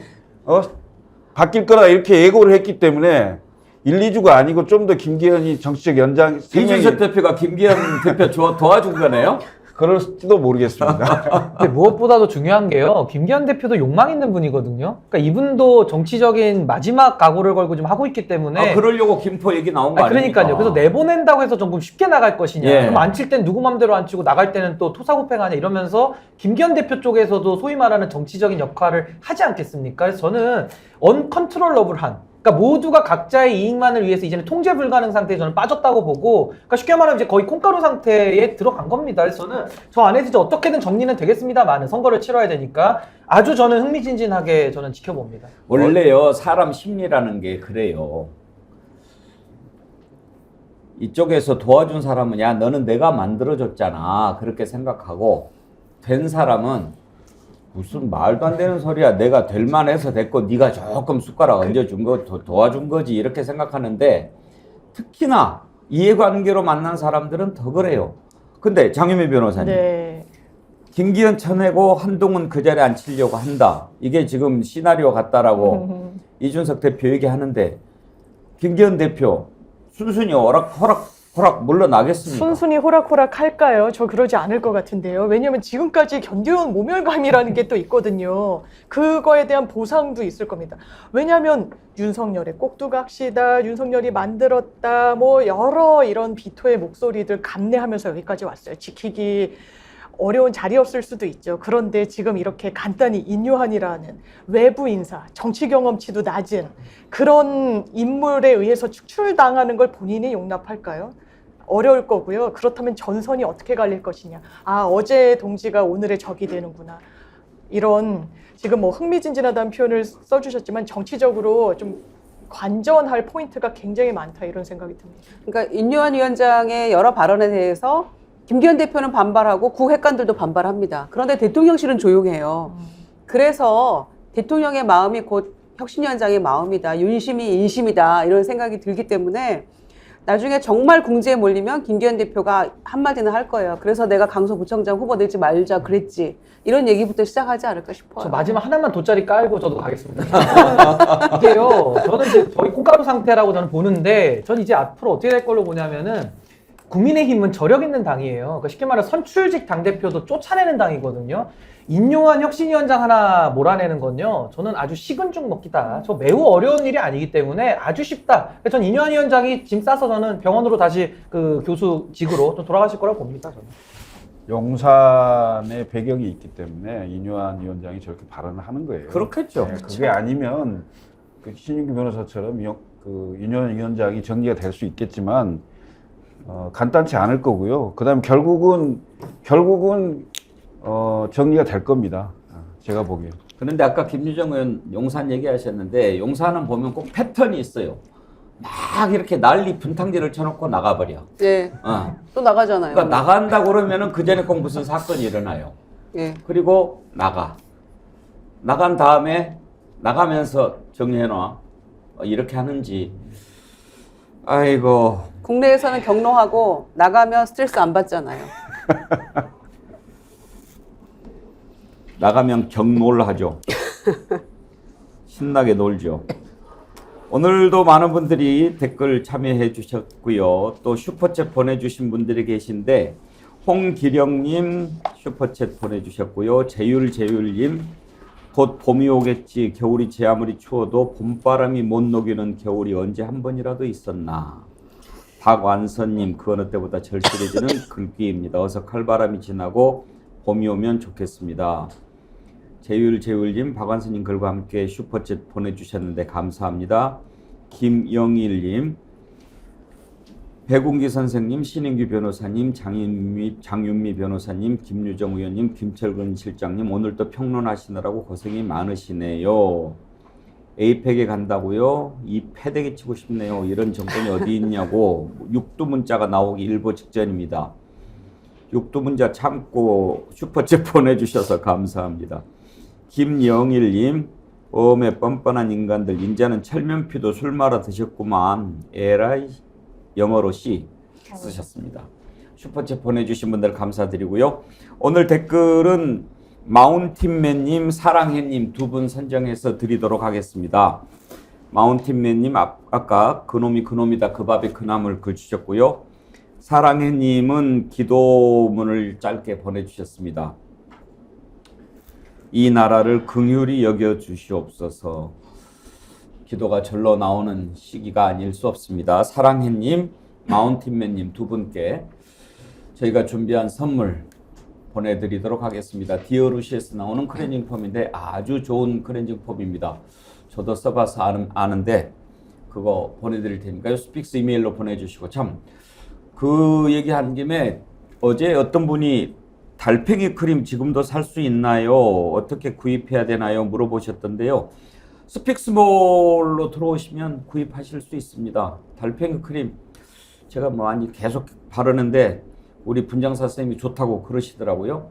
바뀔 거라 이렇게 예고를 했기 때문에 1, 2주가 아니고 좀 더 김기현이 정치적 연장 이준석 대표가 김기현 대표 도와준 거네요? 그럴지도 모르겠습니다. 근데 무엇보다도 중요한 게요. 김기현 대표도 욕망 있는 분이거든요. 그러니까 이분도 정치적인 마지막 각오를 걸고 좀 하고 있기 때문에. 그러려고 김포 얘기 나온 거 아닙니까? 그러니까요. 그래서 내보낸다고 해서 조금 쉽게 나갈 것이냐. 예. 그럼 안 칠 땐 누구 맘대로 안 치고 나갈 때는 또 토사구팽하냐 이러면서 김기현 대표 쪽에서도 소위 말하는 정치적인 역할을 하지 않겠습니까? 그래서 저는 언컨트롤러블한 그러니까 모두가 각자의 이익만을 위해서 이제는 통제 불가능 상태에 저는 빠졌다고 보고, 그러니까 쉽게 말하면 이제 거의 콩가루 상태에 들어간 겁니다. 그래서 저는 저 안에서 이제 어떻게든 정리는 되겠습니다만은 선거를 치러야 되니까 아주 저는 흥미진진하게 저는 지켜봅니다. 원래요, 사람 심리라는 게 그래요. 이쪽에서 도와준 사람은 야 너는 내가 만들어줬잖아 그렇게 생각하고, 된 사람은 무슨 말도 안 되는 소리야, 내가 될 만해서 됐고 네가 조금 숟가락 얹어준 거 도와준 거지 이렇게 생각하는데, 특히나 이해관계로 만난 사람들은 더 그래요. 근데 장유미 변호사님, 네. 김기현 쳐내고 한동훈 그 자리에 앉히려고 한다, 이게 지금 시나리오 같다라고 이준석 대표 얘기하는데, 김기현 대표 순순히 호락 물러나겠습니까? 순순히 호락호락 할까요? 저 그러지 않을 것 같은데요. 왜냐하면 지금까지 견뎌온 모멸감이라는 게 또 있거든요. 그거에 대한 보상도 있을 겁니다. 왜냐하면 윤석열의 꼭두각시다, 윤석열이 만들었다, 뭐 여러 이런 비토의 목소리들 감내하면서 여기까지 왔어요. 지키기 어려운 자리였을 수도 있죠. 그런데 지금 이렇게 간단히 인요한이라는 외부 인사, 정치 경험치도 낮은 그런 인물에 의해서 축출당하는 걸 본인이 용납할까요? 어려울 거고요. 그렇다면 전선이 어떻게 갈릴 것이냐. 아, 어제 동지가 오늘의 적이 되는구나. 이런 지금 뭐 흥미진진하다는 표현을 써주셨지만 정치적으로 좀 관전할 포인트가 굉장히 많다, 이런 생각이 듭니다. 그러니까 인요한 위원장의 여러 발언에 대해서 김기현 대표는 반발하고 구핵관들도 반발합니다. 그런데 대통령실은 조용해요. 그래서 대통령의 마음이 곧 혁신위원장의 마음이다, 윤심이 인심이다, 이런 생각이 들기 때문에 나중에 정말 궁지에 몰리면 김기현 대표가 한마디는 할 거예요. 그래서 내가 강서구청장 후보 내지 말자 그랬지, 이런 얘기부터 시작하지 않을까 싶어요. 저 마지막 하나만 돗자리 깔고 저도 가겠습니다. 이게요, 저는 이제 거의 콩가루 상태라고 저는 보는데, 전 이제 앞으로 어떻게 될 걸로 보냐면은, 국민의힘은 저력 있는 당이에요. 그러니까 쉽게 말해 선출직 당대표도 쫓아내는 당이거든요. 인요한 혁신위원장 하나 몰아내는 건요, 저는 아주 식은 죽 먹기다. 저 매우 어려운 일이 아니기 때문에 아주 쉽다. 그래서 전 인요한 위원장이 짐 싸서 저는 병원으로 다시 그 교수직으로 좀 돌아가실 거라고 봅니다. 저는. 용산의 배경이 있기 때문에 인요한 위원장이 저렇게 발언을 하는 거예요. 그렇겠죠. 네, 그게 아니면 그 신인규 변호사처럼 그 윤여원 위원장이 정리가 될 수 있겠지만 간단치 않을 거고요. 그다음에 결국은 정리가 될 겁니다. 제가 보기에. 그런데 아까 김유정 의원 용산 얘기하셨는데 용산은 보면 꼭 패턴이 있어요. 막 이렇게 난리 분탕질을 쳐놓고 나가버려. 예. 또 나가잖아요. 그러니까 나간다 그러면은 그 전에 꼭 무슨 사건이 일어나요. 예. 그리고 나간 다음에 나가면서 정리해놔. 이렇게 하는지. 아이고. 국내에서는 경로하고 나가면 스트레스 안 받잖아요. 나가면 경놀 하죠. 신나게 놀죠. 오늘도 많은 분들이 댓글 참여해 주셨고요. 또 슈퍼챗 보내주신 분들이 계신데 홍기령님 슈퍼챗 보내주셨고요. 재율님 곧 봄이 오겠지. 겨울이 제 아무리 추워도 봄바람이 못 녹이는 겨울이 언제 한 번이라도 있었나. 박완선님 그 어느 때보다 절실해지는 글귀입니다. 어서 칼바람이 지나고 봄이 오면 좋겠습니다. 재율님, 박완선님 글과 함께 슈퍼챗 보내주셨는데 감사합니다. 김영일님, 백운기 선생님, 신인규 변호사님, 장윤미 변호사님, 김유정 의원님, 김철근 실장님 오늘도 평론하시느라고 고생이 많으시네요. 에이펙에 간다고요? 이 패대기 치고 싶네요. 이런 정권이 어디 있냐고 육두 문자가 나오기 일보 직전입니다. 육두 문자 참고 슈퍼챗 보내주셔서 감사합니다. 김영일님, 어메 뻔뻔한 인간들 인자는 철면피도 술 말아 드셨구만. 에라이 영어로 C 쓰셨습니다. 슈퍼챗 보내주신 분들 감사드리고요. 오늘 댓글은 마운틴맨님, 사랑해님 두 분 선정해서 드리도록 하겠습니다. 마운틴맨님 아까 그놈이다 그 밥에 그나물 글 주셨고요. 사랑해님은 기도문을 짧게 보내주셨습니다. 이 나라를 긍휼히 여겨 주시옵소서. 기도가 절로 나오는 시기가 아닐 수 없습니다. 사랑해님, 마운틴맨님 두 분께 저희가 준비한 선물 보내드리도록 하겠습니다. 디어루시에서 나오는 클렌징 폼인데 아주 좋은 클렌징 폼입니다. 저도 써봐서 아는데 그거 보내드릴 테니까요. 스픽스 이메일로 보내주시고 참 그 얘기한 김에 어제 어떤 분이 달팽이 크림 지금도 살 수 있나요? 어떻게 구입해야 되나요? 물어보셨던데요. 스픽스몰로 들어오시면 구입하실 수 있습니다. 달팽이 크림 제가 많이 계속 바르는데 우리 분장사 선생님이 좋다고 그러시더라고요.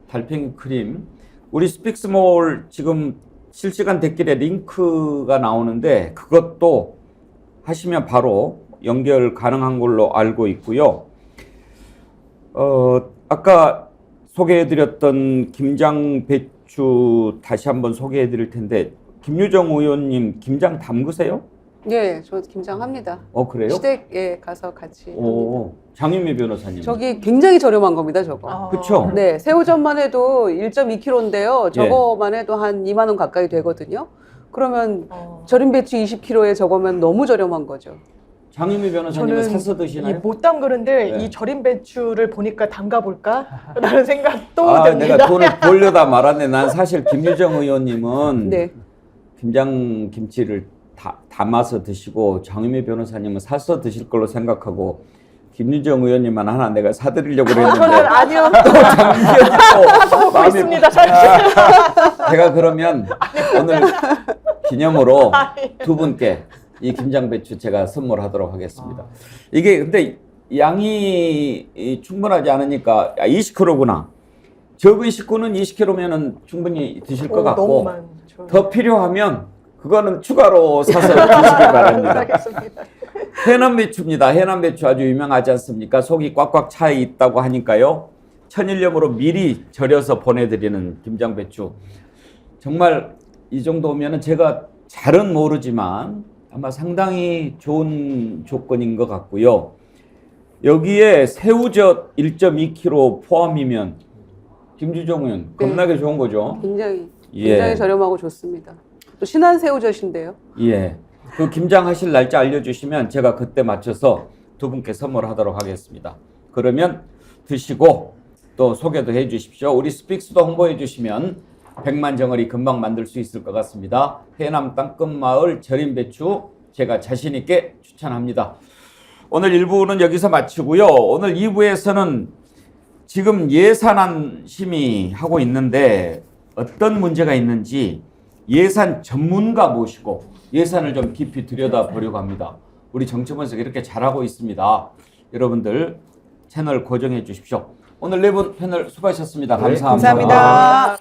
달팽이 크림 우리 스픽스몰 지금 실시간 댓글에 링크가 나오는데 그것도 하시면 바로 연결 가능한 걸로 알고 있고요. 아까 소개해드렸던 김장 배추 다시 한번 소개해드릴 텐데 김유정 의원님 김장 담그세요? 예, 저 김장합니다. 그래요? 시댁에 가서 같이 합니다. 장윤미 변호사님. 저기 굉장히 저렴한 겁니다, 저거. 그렇죠? 네, 새우젓만 해도 1.2kg인데요. 저거만 해도 한 2만 원 가까이 되거든요. 그러면 절임 배추 20kg에 저거면 너무 저렴한 거죠. 장윤미 변호사님은 사서 드시나요? 못 담그는데 네. 이 절임 배추를 보니까 담가볼까? 라는 생각도 듭니다. 내가 돈을 벌려다 말았네. 난 사실 김유정 의원님은 네. 김장 김치를 담아서 드시고 장윤미 변호사님은 사서 드실 걸로 생각하고 김유정 의원님만 하나 내가 사드리려고 그랬는데 저는 아니요. 또 하고 있습니다, 사실. 제가 그러면 오늘 기념으로 두 분께 이 김장배추 제가 선물하도록 하겠습니다. 이게 근데 양이 충분하지 않으니까 20kg구나. 적은 식구는 20kg면은 충분히 드실 것 같고 더 필요하면 그거는 추가로 사서 드시기 바랍니다. 해남배추입니다. 해남배추 아주 유명하지 않습니까? 속이 꽉꽉 차 있다고 하니까요. 천일염으로 미리 절여서 보내드리는 김장배추. 정말 이 정도면은 제가 잘은 모르지만 아마 상당히 좋은 조건인 것 같고요. 여기에 새우젓 1.2kg 포함이면 김주정 의원 겁나게 좋은 거죠. 굉장히 저렴하고 좋습니다. 또 신한 새우젓인데요. 예. 그 김장하실 날짜 알려주시면 제가 그때 맞춰서 두 분께 선물하도록 하겠습니다. 그러면 드시고 또 소개도 해 주십시오. 우리 스픽스도 홍보해 주시면 100만 정어리 금방 만들 수 있을 것 같습니다. 해남 땅끝마을 절임배추 제가 자신 있게 추천합니다. 오늘 1부는 여기서 마치고요. 오늘 2부에서는 지금 예산안 심의하고 있는데 어떤 문제가 있는지 예산 전문가 모시고 예산을 좀 깊이 들여다보려고 합니다. 우리 정치분석 이렇게 잘하고 있습니다. 여러분들 채널 고정해 주십시오. 오늘 네 분 패널 수고하셨습니다. 감사합니다. 감사합니다.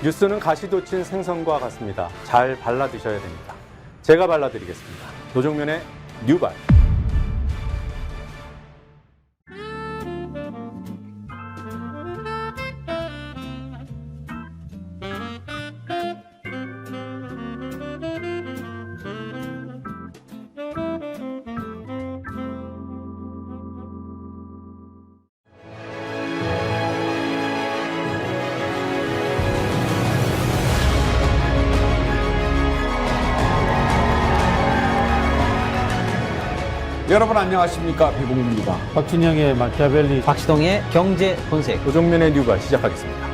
뉴스는 가시돋친 생선과 같습니다. 잘 발라 드셔야 됩니다. 제가 발라드리겠습니다. 노종면의 뉴발. 여러분 안녕하십니까, 배국입니다. 박준영의 마키아벨리, 박시동의 경제 본색. 노종면의 뉴발 시작하겠습니다.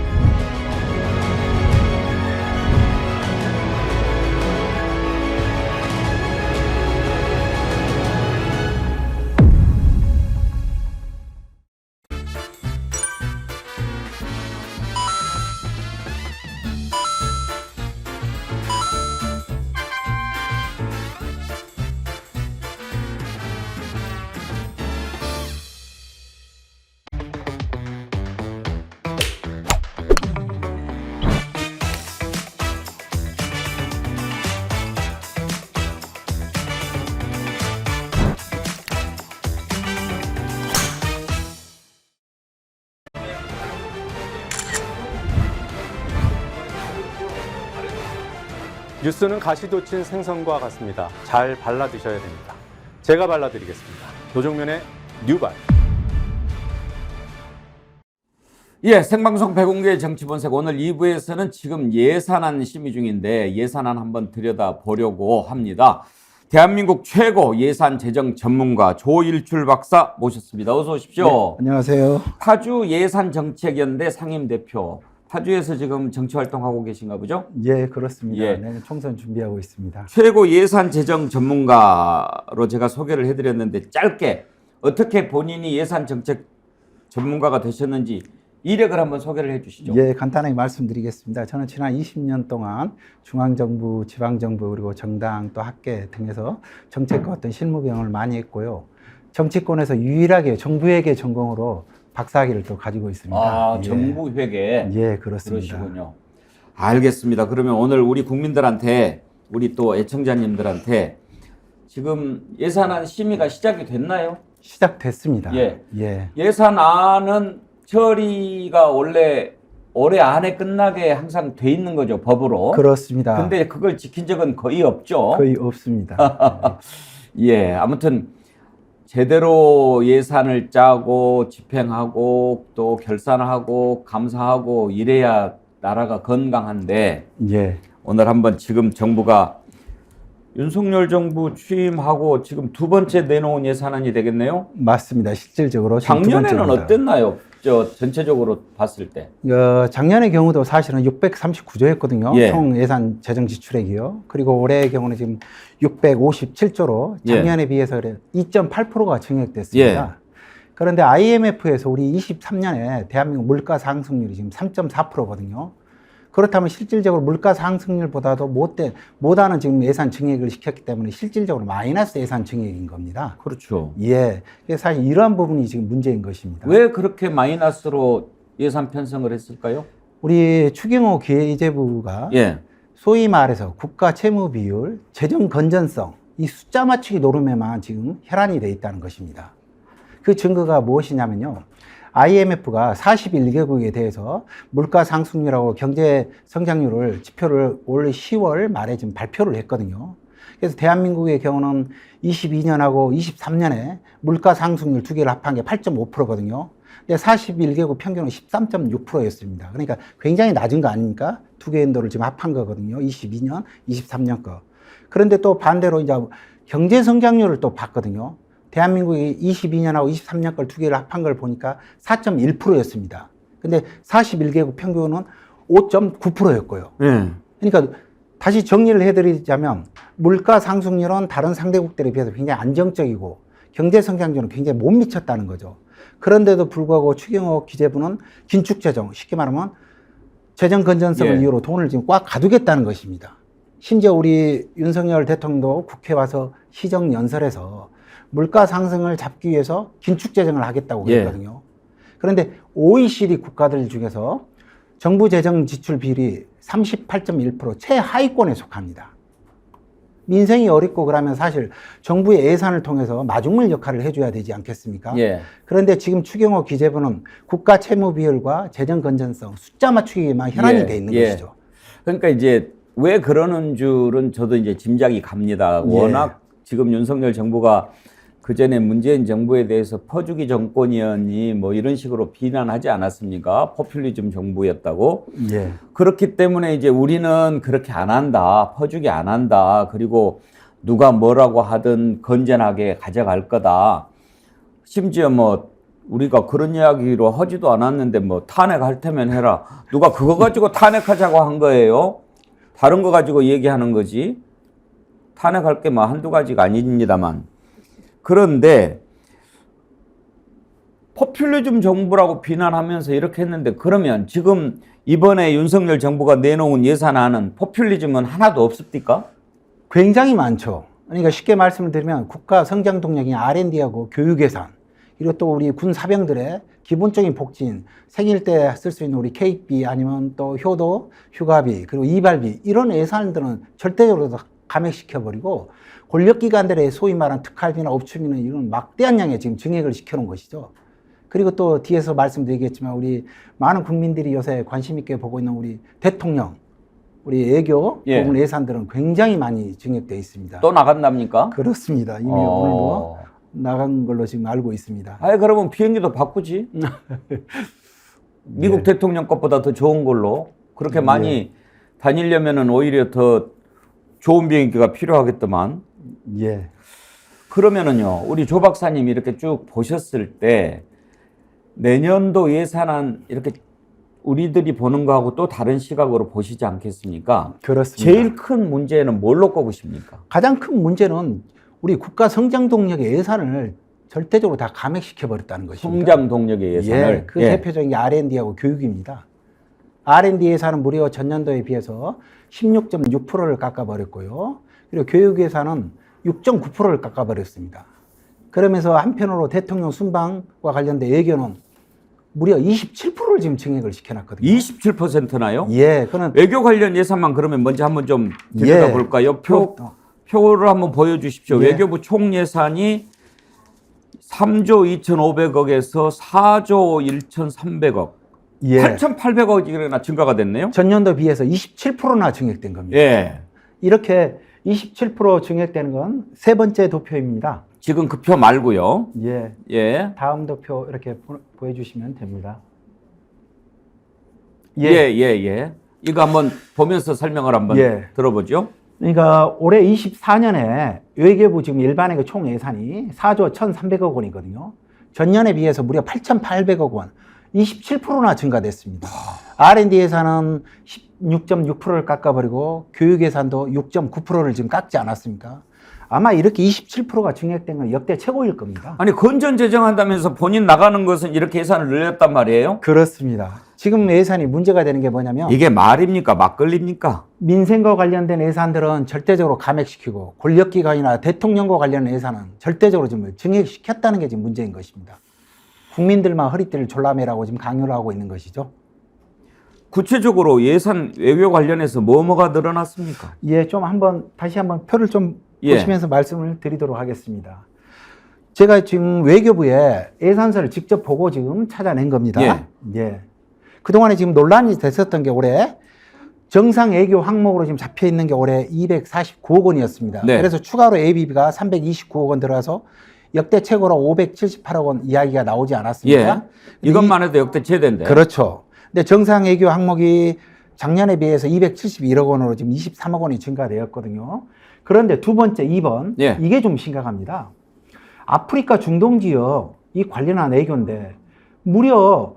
뉴스는 가시돋친 생선과 같습니다. 잘 발라 드셔야 됩니다. 제가 발라드리겠습니다. 노종면의 뉴발. 예, 생방송 배공개의 정치본색 오늘 2부에서는 지금 예산안 심의 중인데 예산안 한번 들여다보려고 합니다. 대한민국 최고 예산 재정 전문가 조일출 박사 모셨습니다. 어서 오십시오. 네, 안녕하세요. 파주 예산정책연대 상임대표. 파주에서 지금 정치활동하고 계신가 보죠? 예, 그렇습니다. 예. 네, 총선 준비하고 있습니다. 최고 예산 재정 전문가로 제가 소개를 해드렸는데 짧게 어떻게 본인이 예산 정책 전문가가 되셨는지 이력을 한번 소개를 해주시죠. 예, 간단하게 말씀드리겠습니다. 저는 지난 20년 동안 중앙정부, 지방정부 그리고 정당 또 학계 등에서 정책과 어떤 실무 경험을 많이 했고요. 정치권에서 유일하게 정부회계 전공으로 박사학위를 또 가지고 있습니다. 아, 예. 정부회계. 예, 그렇습니다. 그러시군요. 알겠습니다. 그러면 오늘 우리 국민들한테, 우리 또 애청자님들한테 지금 예산안 심의가 시작이 됐나요? 시작됐습니다. 예. 예. 예산안은 처리가 원래 올해 안에 끝나게 항상 돼 있는 거죠, 법으로. 그렇습니다. 근데 그걸 지킨 적은 거의 없죠. 거의 없습니다. 예, 아무튼 제대로 예산을 짜고 집행하고 또 결산하고 감사하고 이래야 나라가 건강한데 예. 오늘 한번 지금 정부가 윤석열 정부 취임하고 지금 두 번째 내놓은 예산안이 되겠네요? 맞습니다. 실질적으로 지금 두 작년에는 번째입니다. 어땠나요? 전체적으로 봤을 때. 작년의 경우도 사실은 639조였거든요. 예. 총 예산 재정 지출액이요. 그리고 올해의 경우는 지금 657조로 작년에 비해서 2.8%가 증액됐습니다. 예. 그런데 IMF에서 우리 23년에 대한민국 물가 상승률이 지금 3.4%거든요. 그렇다면 실질적으로 물가 상승률보다도 못하는 지금 예산 증액을 시켰기 때문에 실질적으로 마이너스 예산 증액인 겁니다. 그렇죠. 예. 사실 이러한 부분이 지금 문제인 것입니다. 왜 그렇게 마이너스로 예산 편성을 했을까요? 우리 추경호 기재부가 예. 소위 말해서 국가 채무 비율, 재정 건전성, 이 숫자 맞추기 노름에만 지금 혈안이 돼 있다는 것입니다. 그 증거가 무엇이냐면요. IMF가 41개국에 대해서 물가 상승률하고 경제 성장률을 지표를 올 10월 말에 지금 발표를 했거든요. 그래서 대한민국의 경우는 22년하고 23년에 물가 상승률 두 개를 합한 게 8.5%거든요. 근데 41개국 평균은 13.6%였습니다. 그러니까 굉장히 낮은 거 아닙니까? 두 개 연도를 지금 합한 거거든요. 22년, 23년 거. 그런데 또 반대로 이제 경제 성장률을 또 봤거든요. 대한민국이 22년하고 23년 걸 두 개를 합한 걸 보니까 4.1%였습니다. 근데 41개국 평균은 5.9%였고요. 그러니까 다시 정리를 해드리자면 물가 상승률은 다른 상대국들에 비해서 굉장히 안정적이고 경제 성장률은 굉장히 못 미쳤다는 거죠. 그런데도 불구하고 추경호 기재부는 긴축재정, 쉽게 말하면 재정 건전성을 이유로 돈을 지금 꽉 가두겠다는 것입니다. 심지어 우리 윤석열 대통령도 국회 와서 시정연설에서 물가 상승을 잡기 위해서 긴축재정을 하겠다고 그랬거든요. 그런데 OECD 국가들 중에서 정부 재정 지출 비율이 38.1% 최하위권에 속합니다. 민생이 어렵고 그러면 사실 정부의 예산을 통해서 마중물 역할을 해줘야 되지 않겠습니까? 그런데 지금 추경호 기재부는 국가 채무 비율과 재정 건전성 숫자 맞추기에만 혈안이 돼 있는 것이죠. 그러니까 이제 왜 그러는 줄은 저도 이제 짐작이 갑니다. 워낙 지금 윤석열 정부가 그 전에 문재인 정부에 대해서 퍼주기 정권이었니 뭐 이런 식으로 비난하지 않았습니까? 포퓰리즘 정부였다고. 그렇기 때문에 이제 우리는 그렇게 안 한다. 퍼주기 안 한다. 그리고 누가 뭐라고 하든 건전하게 가져갈 거다. 심지어 뭐 우리가 그런 이야기로 하지도 않았는데 뭐 탄핵할 테면 해라. 누가 그거 가지고 탄핵하자고 한 거예요? 다른 거 가지고 얘기하는 거지. 탄핵할 게 뭐 한두 가지가 아닙니다만. 그런데 포퓰리즘 정부라고 비난하면서 이렇게 했는데 그러면 지금 이번에 윤석열 정부가 내놓은 예산안은 포퓰리즘은 하나도 없습니까? 굉장히 많죠. 그러니까 쉽게 말씀을 드리면 국가 성장 동력인 R&D하고 교육 예산, 그리고 또 우리 군 사병들의 기본적인 복지인 생일 때 쓸 수 있는 우리 케이크비 아니면 또 효도, 휴가비, 그리고 이발비 이런 예산들은 절대적으로 다 감액시켜버리고 권력기관들의 소위 말한 특활비나 업추비는 이런 막대한 양의 지금 증액을 시켜놓은 것이죠. 그리고 또 뒤에서 말씀드리겠지만 우리 많은 국민들이 요새 관심 있게 보고 있는 우리 대통령, 우리 외교 부분 예산들은 굉장히 많이 증액되어 있습니다. 또 나간답니까? 그렇습니다. 이미 오늘도 나간 걸로 지금 알고 있습니다. 아예 그러면 비행기도 바꾸지. 미국 대통령 것보다 더 좋은 걸로 그렇게 많이 다니려면은 오히려 더 좋은 비행기가 필요하겠더만. 그러면은요, 우리 조 박사님 이렇게 쭉 보셨을 때 내년도 예산안 이렇게 우리들이 보는 거하고 또 다른 시각으로 보시지 않겠습니까? 그렇습니다. 제일 큰 문제는 뭘로 꼽으십니까? 가장 큰 문제는 우리 국가 성장 동력의 예산을 절대적으로 다 감액시켜 버렸다는 것입니다. 성장 동력의 예산을. 그 대표적인 게 R&D하고 교육입니다. R&D 예산은 무려 전년도에 비해서 16.6%를 깎아버렸고요. 그리고 교육 예산은 6.9%를 깎아버렸습니다. 그러면서 한편으로 대통령 순방과 관련된 외교는 무려 27%를 지금 증액을 시켜놨거든요. 27%나요? 그는 외교 관련 예산만 그러면 먼저 한번 좀 들여다볼까요? 표를 한번 보여주십시오. 외교부 총 예산이 3조 2,500억에서 4조 1,300억. 8,800억이나 증가가 됐네요. 전년도 비해서 27%나 증액된 겁니다. 이렇게 27% 증액되는 건 세 번째 도표입니다. 지금 그 표 말고요. 다음 도표 이렇게 보여주시면 됩니다. 이거 한번 보면서 설명을 한번 들어보죠. 그러니까 올해 24년에 외교부 지금 일반회계 총 예산이 4조 1,300억 원이거든요. 전년에 비해서 무려 8,800억 원, 27%나 증가됐습니다. R&D 예산은 16.6%를 깎아버리고 교육 예산도 6.9%를 지금 깎지 않았습니까? 아마 이렇게 27%가 증액된 건 역대 최고일 겁니다. 아니 건전 재정한다면서 본인 나가는 것은 이렇게 예산을 늘렸단 말이에요? 그렇습니다. 지금 예산이 문제가 되는 게 뭐냐면 이게 말입니까? 막걸리입니까? 민생과 관련된 예산들은 절대적으로 감액시키고 권력기관이나 대통령과 관련된 예산은 절대적으로 지금 증액시켰다는 게 지금 문제인 것입니다. 국민들만 허리띠를 졸라매라고 지금 강요를 하고 있는 것이죠. 구체적으로 예산 외교 관련해서 뭐가 늘어났습니까? 좀 다시 한번 표를 좀 보시면서 말씀을 드리도록 하겠습니다. 제가 지금 외교부에 예산서를 직접 보고 지금 찾아낸 겁니다. 예. 예. 그동안에 지금 논란이 됐었던 게 올해 정상 외교 항목으로 지금 잡혀 있는 게 올해 249억 원이었습니다. 네. 그래서 추가로 예비비가 329억 원 들어가서 역대 최고로 578억 원 이야기가 나오지 않았습니까? 예. 이것만 해도 역대 최대인데. 그렇죠. 근데 정상 외교 항목이 작년에 비해서 271억 원으로 지금 23억 원이 증가되었거든요. 그런데 두 번째 2번 예. 이게 좀 심각합니다. 아프리카 중동 지역 이 관련한 외교인데 무려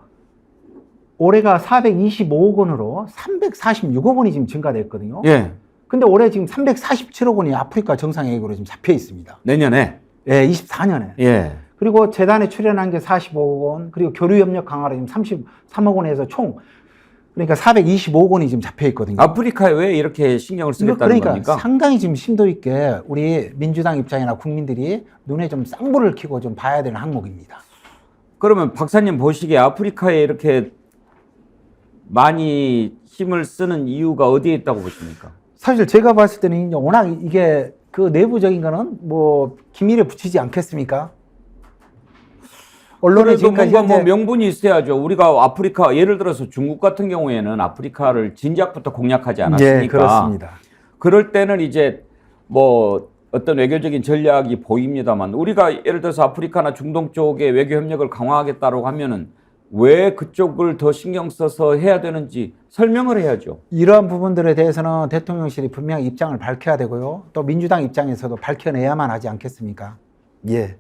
올해가 425억 원으로 346억 원이 지금 증가됐거든요. 예. 근데 올해 지금 347억 원이 아프리카 정상 외교로 지금 잡혀 있습니다. 내년에. 예, 24년에. 예. 그리고 재단에 출연한 게 45억 원, 그리고 교류 협력 강화로 지금 33억 원에서 총 그러니까 425억 원이 지금 잡혀 있거든요. 아프리카에 왜 이렇게 신경을 쓰겠다는 그러니까 겁니까? 상당히 지금 심도 있게 우리 민주당 입장이나 국민들이 눈에 좀 쌍불을 켜고 좀 봐야 되는 항목입니다. 그러면 박사님 보시기에 아프리카에 이렇게 많이 힘을 쓰는 이유가 어디에 있다고 보십니까? 사실 제가 봤을 때는 워낙 이게 그 내부적인 거는 뭐 기밀에 붙이지 않겠습니까? 언론에 그래도 지금까지 뭔가 뭐 현재 명분이 있어야죠. 우리가 아프리카 예를 들어서 중국 같은 경우에는 아프리카를 진작부터 공략하지 않았습니까? 네, 그렇습니다. 그럴 때는 이제 뭐 어떤 외교적인 전략이 보입니다만 우리가 예를 들어서 아프리카나 중동 쪽에 외교 협력을 강화하겠다고 하면은 왜 그쪽을 더 신경 써서 해야 되는지 설명을 해야죠. 이러한 부분들에 대해서는 대통령실이 분명히 입장을 밝혀야 되고요. 또 민주당 입장에서도 밝혀내야만 하지 않겠습니까? 예.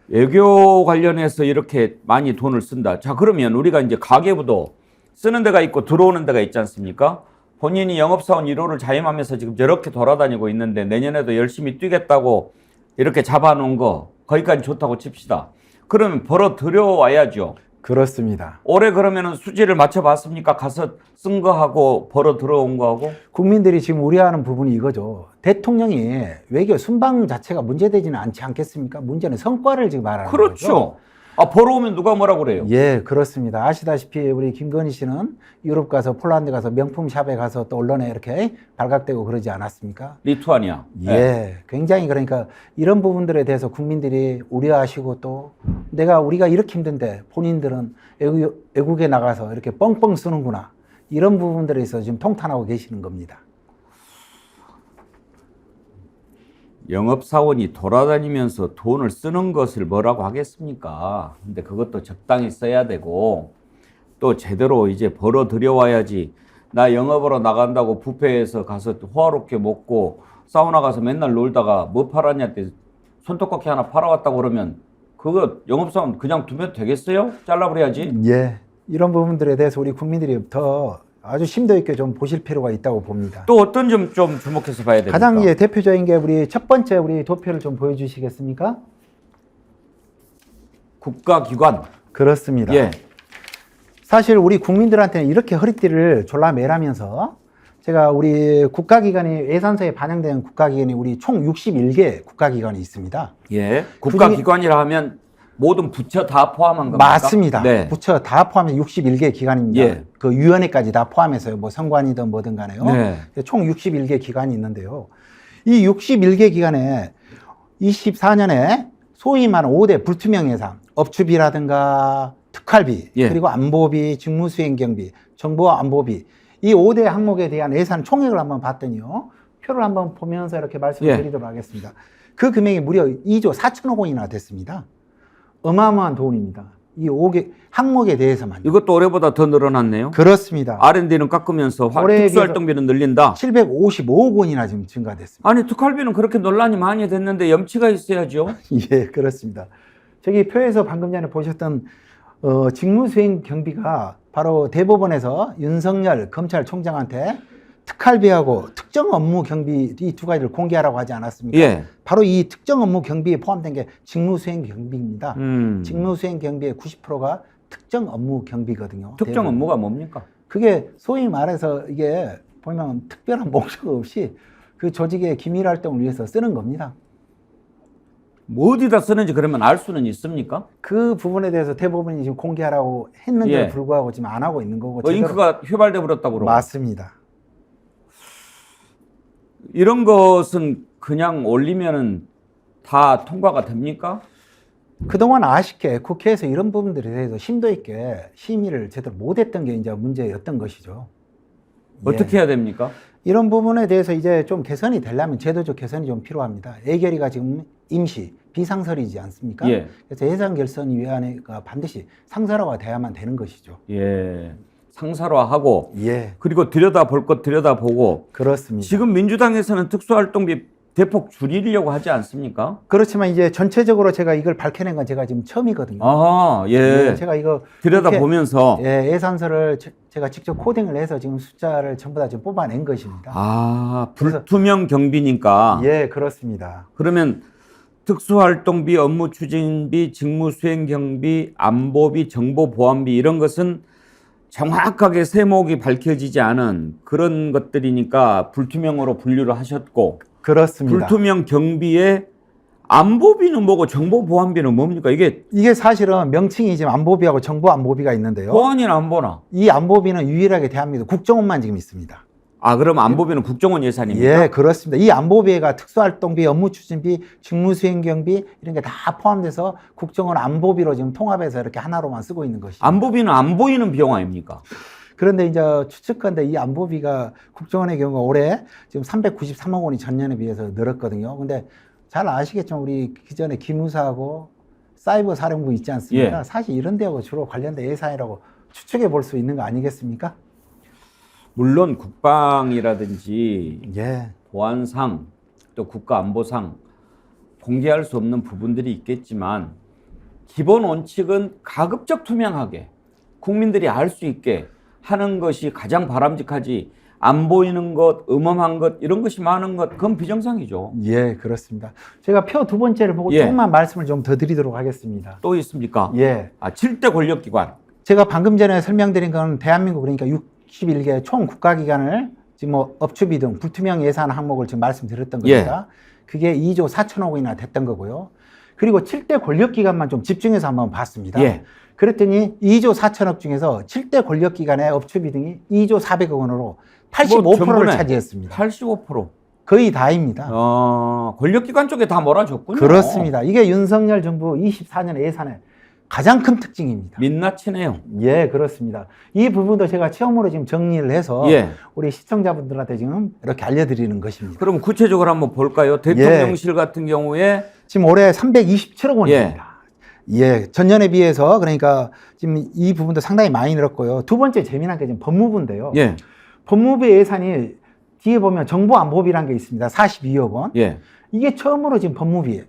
외교 관련해서 이렇게 많이 돈을 쓴다. 자, 그러면 우리가 이제 가계부도 쓰는 데가 있고 들어오는 데가 있지 않습니까? 본인이 영업사원 1호를 자임하면서 지금 저렇게 돌아다니고 있는데 내년에도 열심히 뛰겠다고 이렇게 잡아놓은 거 거기까지 좋다고 칩시다. 그러면 벌어 들여와야죠. 그렇습니다. 올해 그러면은 수지를 맞춰봤습니까? 가서 쓴 거하고 벌어 들어온 거하고? 국민들이 지금 우려하는 부분이 이거죠. 대통령이 외교 순방 자체가 문제되지는 않지 않겠습니까? 문제는 성과를 지금 말하는 거죠. 그렇죠. 아, 벌어오면 누가 뭐라 그래요? 예, 그렇습니다. 아시다시피 우리 김건희 씨는 유럽 가서 폴란드 가서 명품 샵에 가서 또 언론에 이렇게 발각되고 그러지 않았습니까? 리투아니아. 예, 네. 굉장히 그러니까 이런 부분들에 대해서 국민들이 우려하시고 또 우리가 이렇게 힘든데 본인들은 외국에 나가서 이렇게 뻥뻥 쓰는구나. 이런 부분들에 있어서 지금 통탄하고 계시는 겁니다. 영업사원이 돌아다니면서 돈을 쓰는 것을 뭐라고 하겠습니까? 근데 그것도 적당히 써야 되고 또 제대로 이제 벌어 들여와야지. 나 영업으로 나간다고 뷔페에서 가서 호화롭게 먹고 사우나 가서 맨날 놀다가 뭐 팔았냐 때 손톱깎이 하나 팔아왔다고 그러면 그거 영업사원 그냥 두면 되겠어요? 잘라버려야지. 예, 이런 부분들에 대해서 우리 국민들이 더 아주 심도 있게 좀 보실 필요가 있다고 봅니다. 또 어떤 점 좀 주목해서 봐야 됩니까? 가장 대표적인 게 우리 첫 번째 우리 도표를 좀 보여주시겠습니까? 국가기관. 그렇습니다. 예. 사실 우리 국민들한테는 이렇게 허리띠를 졸라매라면서 제가 우리 국가기관이 예산서에 반영된 국가기관이 우리 총 61개 국가기관이 있습니다. 예. 국가기관이라 하면 모든 부처 다 포함한 겁니까? 맞습니다. 네. 부처 다 포함해서 61개 기관입니다. 예. 그 위원회까지 다 포함해서요. 뭐 선관이든 뭐든 간에요. 네. 총 61개 기관이 있는데요. 이 61개 기관에 24년에 소위 말하는 5대 불투명 예산, 업추비라든가 특활비, 예. 그리고 안보비, 직무수행경비, 정보와 안보비 이 5대 항목에 대한 예산 총액을 한번 봤더니요. 표를 한번 보면서 이렇게 말씀을 예. 드리도록 하겠습니다. 그 금액이 무려 2조 4천억 원이나 됐습니다. 어마어마한 돈입니다. 이 5개 항목에 대해서만. 이것도 올해보다 더 늘어났네요. 그렇습니다. R&D는 깎으면서 특수활동비는 늘린다. 755억 원이나 지금 증가됐습니다. 아니 특활비는 그렇게 논란이 많이 됐는데 염치가 있어야죠. 예, 그렇습니다. 저기 표에서 방금 전에 보셨던 직무수행 경비가 바로 대법원에서 윤석열 검찰총장한테 특활비하고 특정 업무 경비 이 두 가지를 공개하라고 하지 않았습니까? 예. 바로 이 특정 업무 경비에 포함된 게 직무수행 경비입니다. 음. 직무수행 경비의 90%가 특정 업무 경비거든요. 특정 대부분. 업무가 뭡니까? 그게 소위 말해서 이게 보면 특별한 목적 없이 그 조직의 기밀 활동을 위해서 쓰는 겁니다. 뭐 어디다 쓰는지 그러면 알 수는 있습니까? 그 부분에 대해서 대법원이 지금 공개하라고 했는데도 예. 불구하고 지금 안 하고 있는 거고. 잉크가 휘발돼 버렸다고 그러고. 맞습니다. 이런 것은 그냥 올리면은 다 통과가 됩니까? 그동안 아쉽게 국회에서 이런 부분들에 대해서 심도 있게 심의를 제대로 못했던 게 이제 문제였던 것이죠. 어떻게 해야 됩니까? 이런 부분에 대해서 이제 좀 개선이 되려면 제도적 개선이 좀 필요합니다. 예결위가 지금 임시 비상설이지 않습니까? 예. 그래서 예산결산위원회가 반드시 상설화가 돼야만 되는 것이죠. 예. 상설화하고 예. 그리고 들여다볼 것 들여다보고 그렇습니다. 지금 민주당에서는 특수활동비 대폭 줄이려고 하지 않습니까? 그렇지만 이제 전체적으로 제가 이걸 밝혀낸 건 제가 지금 처음이거든요. 아, 예. 제가 이거 들여다보면서 예산서를 제가 직접 코딩을 해서 지금 숫자를 전부 다 지금 뽑아낸 것입니다. 아, 불투명 경비니까. 예, 그렇습니다. 그러면 특수활동비, 업무추진비, 직무수행경비, 안보비, 정보보안비 이런 것은 정확하게 세목이 밝혀지지 않은 그런 것들이니까 불투명으로 분류를 하셨고 그렇습니다. 불투명 경비에 안보비는 뭐고 정보보안비는 뭡니까? 이게 사실은 명칭이 지금 안보비하고 정보안보비가 있는데요. 보안이나 안보나? 이 안보비는 유일하게 대한민국 국정원만 지금 있습니다. 아, 그럼 안보비는 국정원 예산입니까? 예, 그렇습니다. 이 안보비가 특수활동비, 업무추진비, 직무수행경비 이런 게 다 포함돼서 국정원 안보비로 지금 통합해서 이렇게 하나로만 쓰고 있는 것이죠. 안보비는 안 보이는 비용 아닙니까? 그런데 이제 추측컨대 이 안보비가 국정원의 경우가 올해 지금 393억 원이 전년에 비해서 늘었거든요. 근데 잘 아시겠지만 우리 기존에 기무사하고 사이버 사령부 있지 않습니까? 예. 사실 이런 데하고 주로 관련된 예산이라고 추측해 볼 수 있는 거 아니겠습니까? 물론 국방이라든지 예. 보안상 또 국가안보상 공개할 수 없는 부분들이 있겠지만 기본 원칙은 가급적 투명하게 국민들이 알 수 있게 하는 것이 가장 바람직하지 안 보이는 것, 음험한 것 이런 것이 많은 것 그건 비정상이죠. 예, 그렇습니다. 제가 표 두 번째를 보고 조금만 말씀을 좀 더 드리도록 하겠습니다. 또 있습니까? 예. 7대 권력기관. 제가 방금 전에 설명드린 건 대한민국 그러니까 61개 총 국가기관을 지금 뭐 업추비 등 불투명 예산 항목을 지금 말씀드렸던 겁니다. 그게 2조 4천억 원이나 됐던 거고요. 그리고 7대 권력기관만 좀 집중해서 한번 봤습니다. 그랬더니 2조 4천억 중에서 7대 권력기관의 업추비 등이 2조 400억 원으로 85%를 차지했습니다. 85%. 거의 다입니다. 권력기관 쪽에 다 몰아줬군요. 그렇습니다. 이게 윤석열 정부 24년 예산의 가장 큰 특징입니다. 민낯이네요. 예, 그렇습니다. 이 부분도 제가 처음으로 지금 정리를 해서 우리 시청자분들한테 지금 이렇게 알려드리는 것입니다. 그럼 구체적으로 한번 볼까요? 대통령실 같은 경우에 지금 올해 327억 원입니다. 예, 전년에 비해서 그러니까 지금 이 부분도 상당히 많이 늘었고요. 두 번째 재미난 게 지금 법무부인데요. 법무부 예산이 뒤에 보면 정보안보비라는 게 있습니다. 42억 원. 이게 처음으로 지금 법무부에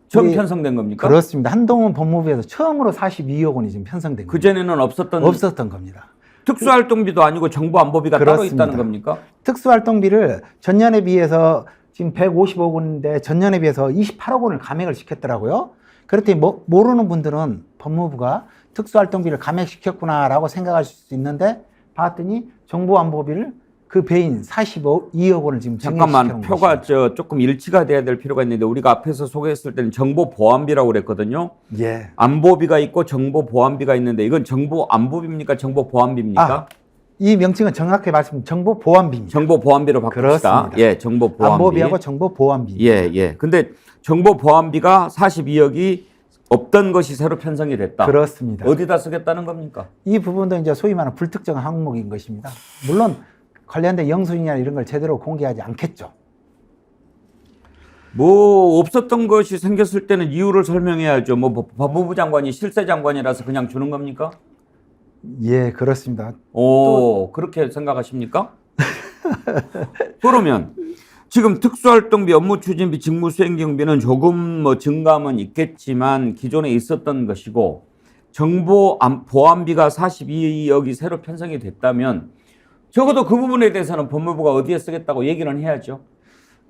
처음 편성된 겁니까? 그렇습니다. 한동훈 법무부에서 처음으로 42억 원이 지금 편성된 겁니다. 그전에는 없었던 겁니다. 특수활동비도 아니고 정보안보비가 따로 있다는 겁니까? 특수활동비를 전년에 비해서 지금 150억 원인데 전년에 비해서 28억 원을 감액을 시켰더라고요. 그렇더니 모르는 분들은 법무부가 특수활동비를 감액시켰구나라고 생각할 수 있는데 봤더니 정보안보비를 그 배인 42억 원을 지금 잠깐만 표가 조금 일치가 돼야 될 필요가 있는데 우리가 앞에서 소개했을 때는 정보보안비라고 그랬거든요. 안보비가 있고 정보보안비가 있는데 이건 정보안보비입니까? 정보보안비입니까? 이 명칭은 정확히 말씀드리면 정보보안비입니다. 정보보안비로 바꿉시다. 그렇습니다. 정보보안비. 안보비하고 정보보안비. 근데 정보보안비가 42억이 없던 것이 새로 편성이 됐다. 그렇습니다. 어디다 쓰겠다는 겁니까? 이 부분도 이제 소위 말하는 불특정 항목인 것입니다. 물론 관련된 영수증이나 이런 걸 제대로 공개하지 않겠죠. 없었던 것이 생겼을 때는 이유를 설명해야죠. 법무부 장관이 실세 장관이라서 그냥 주는 겁니까? 예, 그렇습니다. 그렇게 생각하십니까? 그러면 지금 특수활동비, 업무추진비, 직무수행경비는 조금 증감은 있겠지만 기존에 있었던 것이고 정보보안비가 42억이 새로 편성이 됐다면 적어도 그 부분에 대해서는 법무부가 어디에 쓰겠다고 얘기는 해야죠.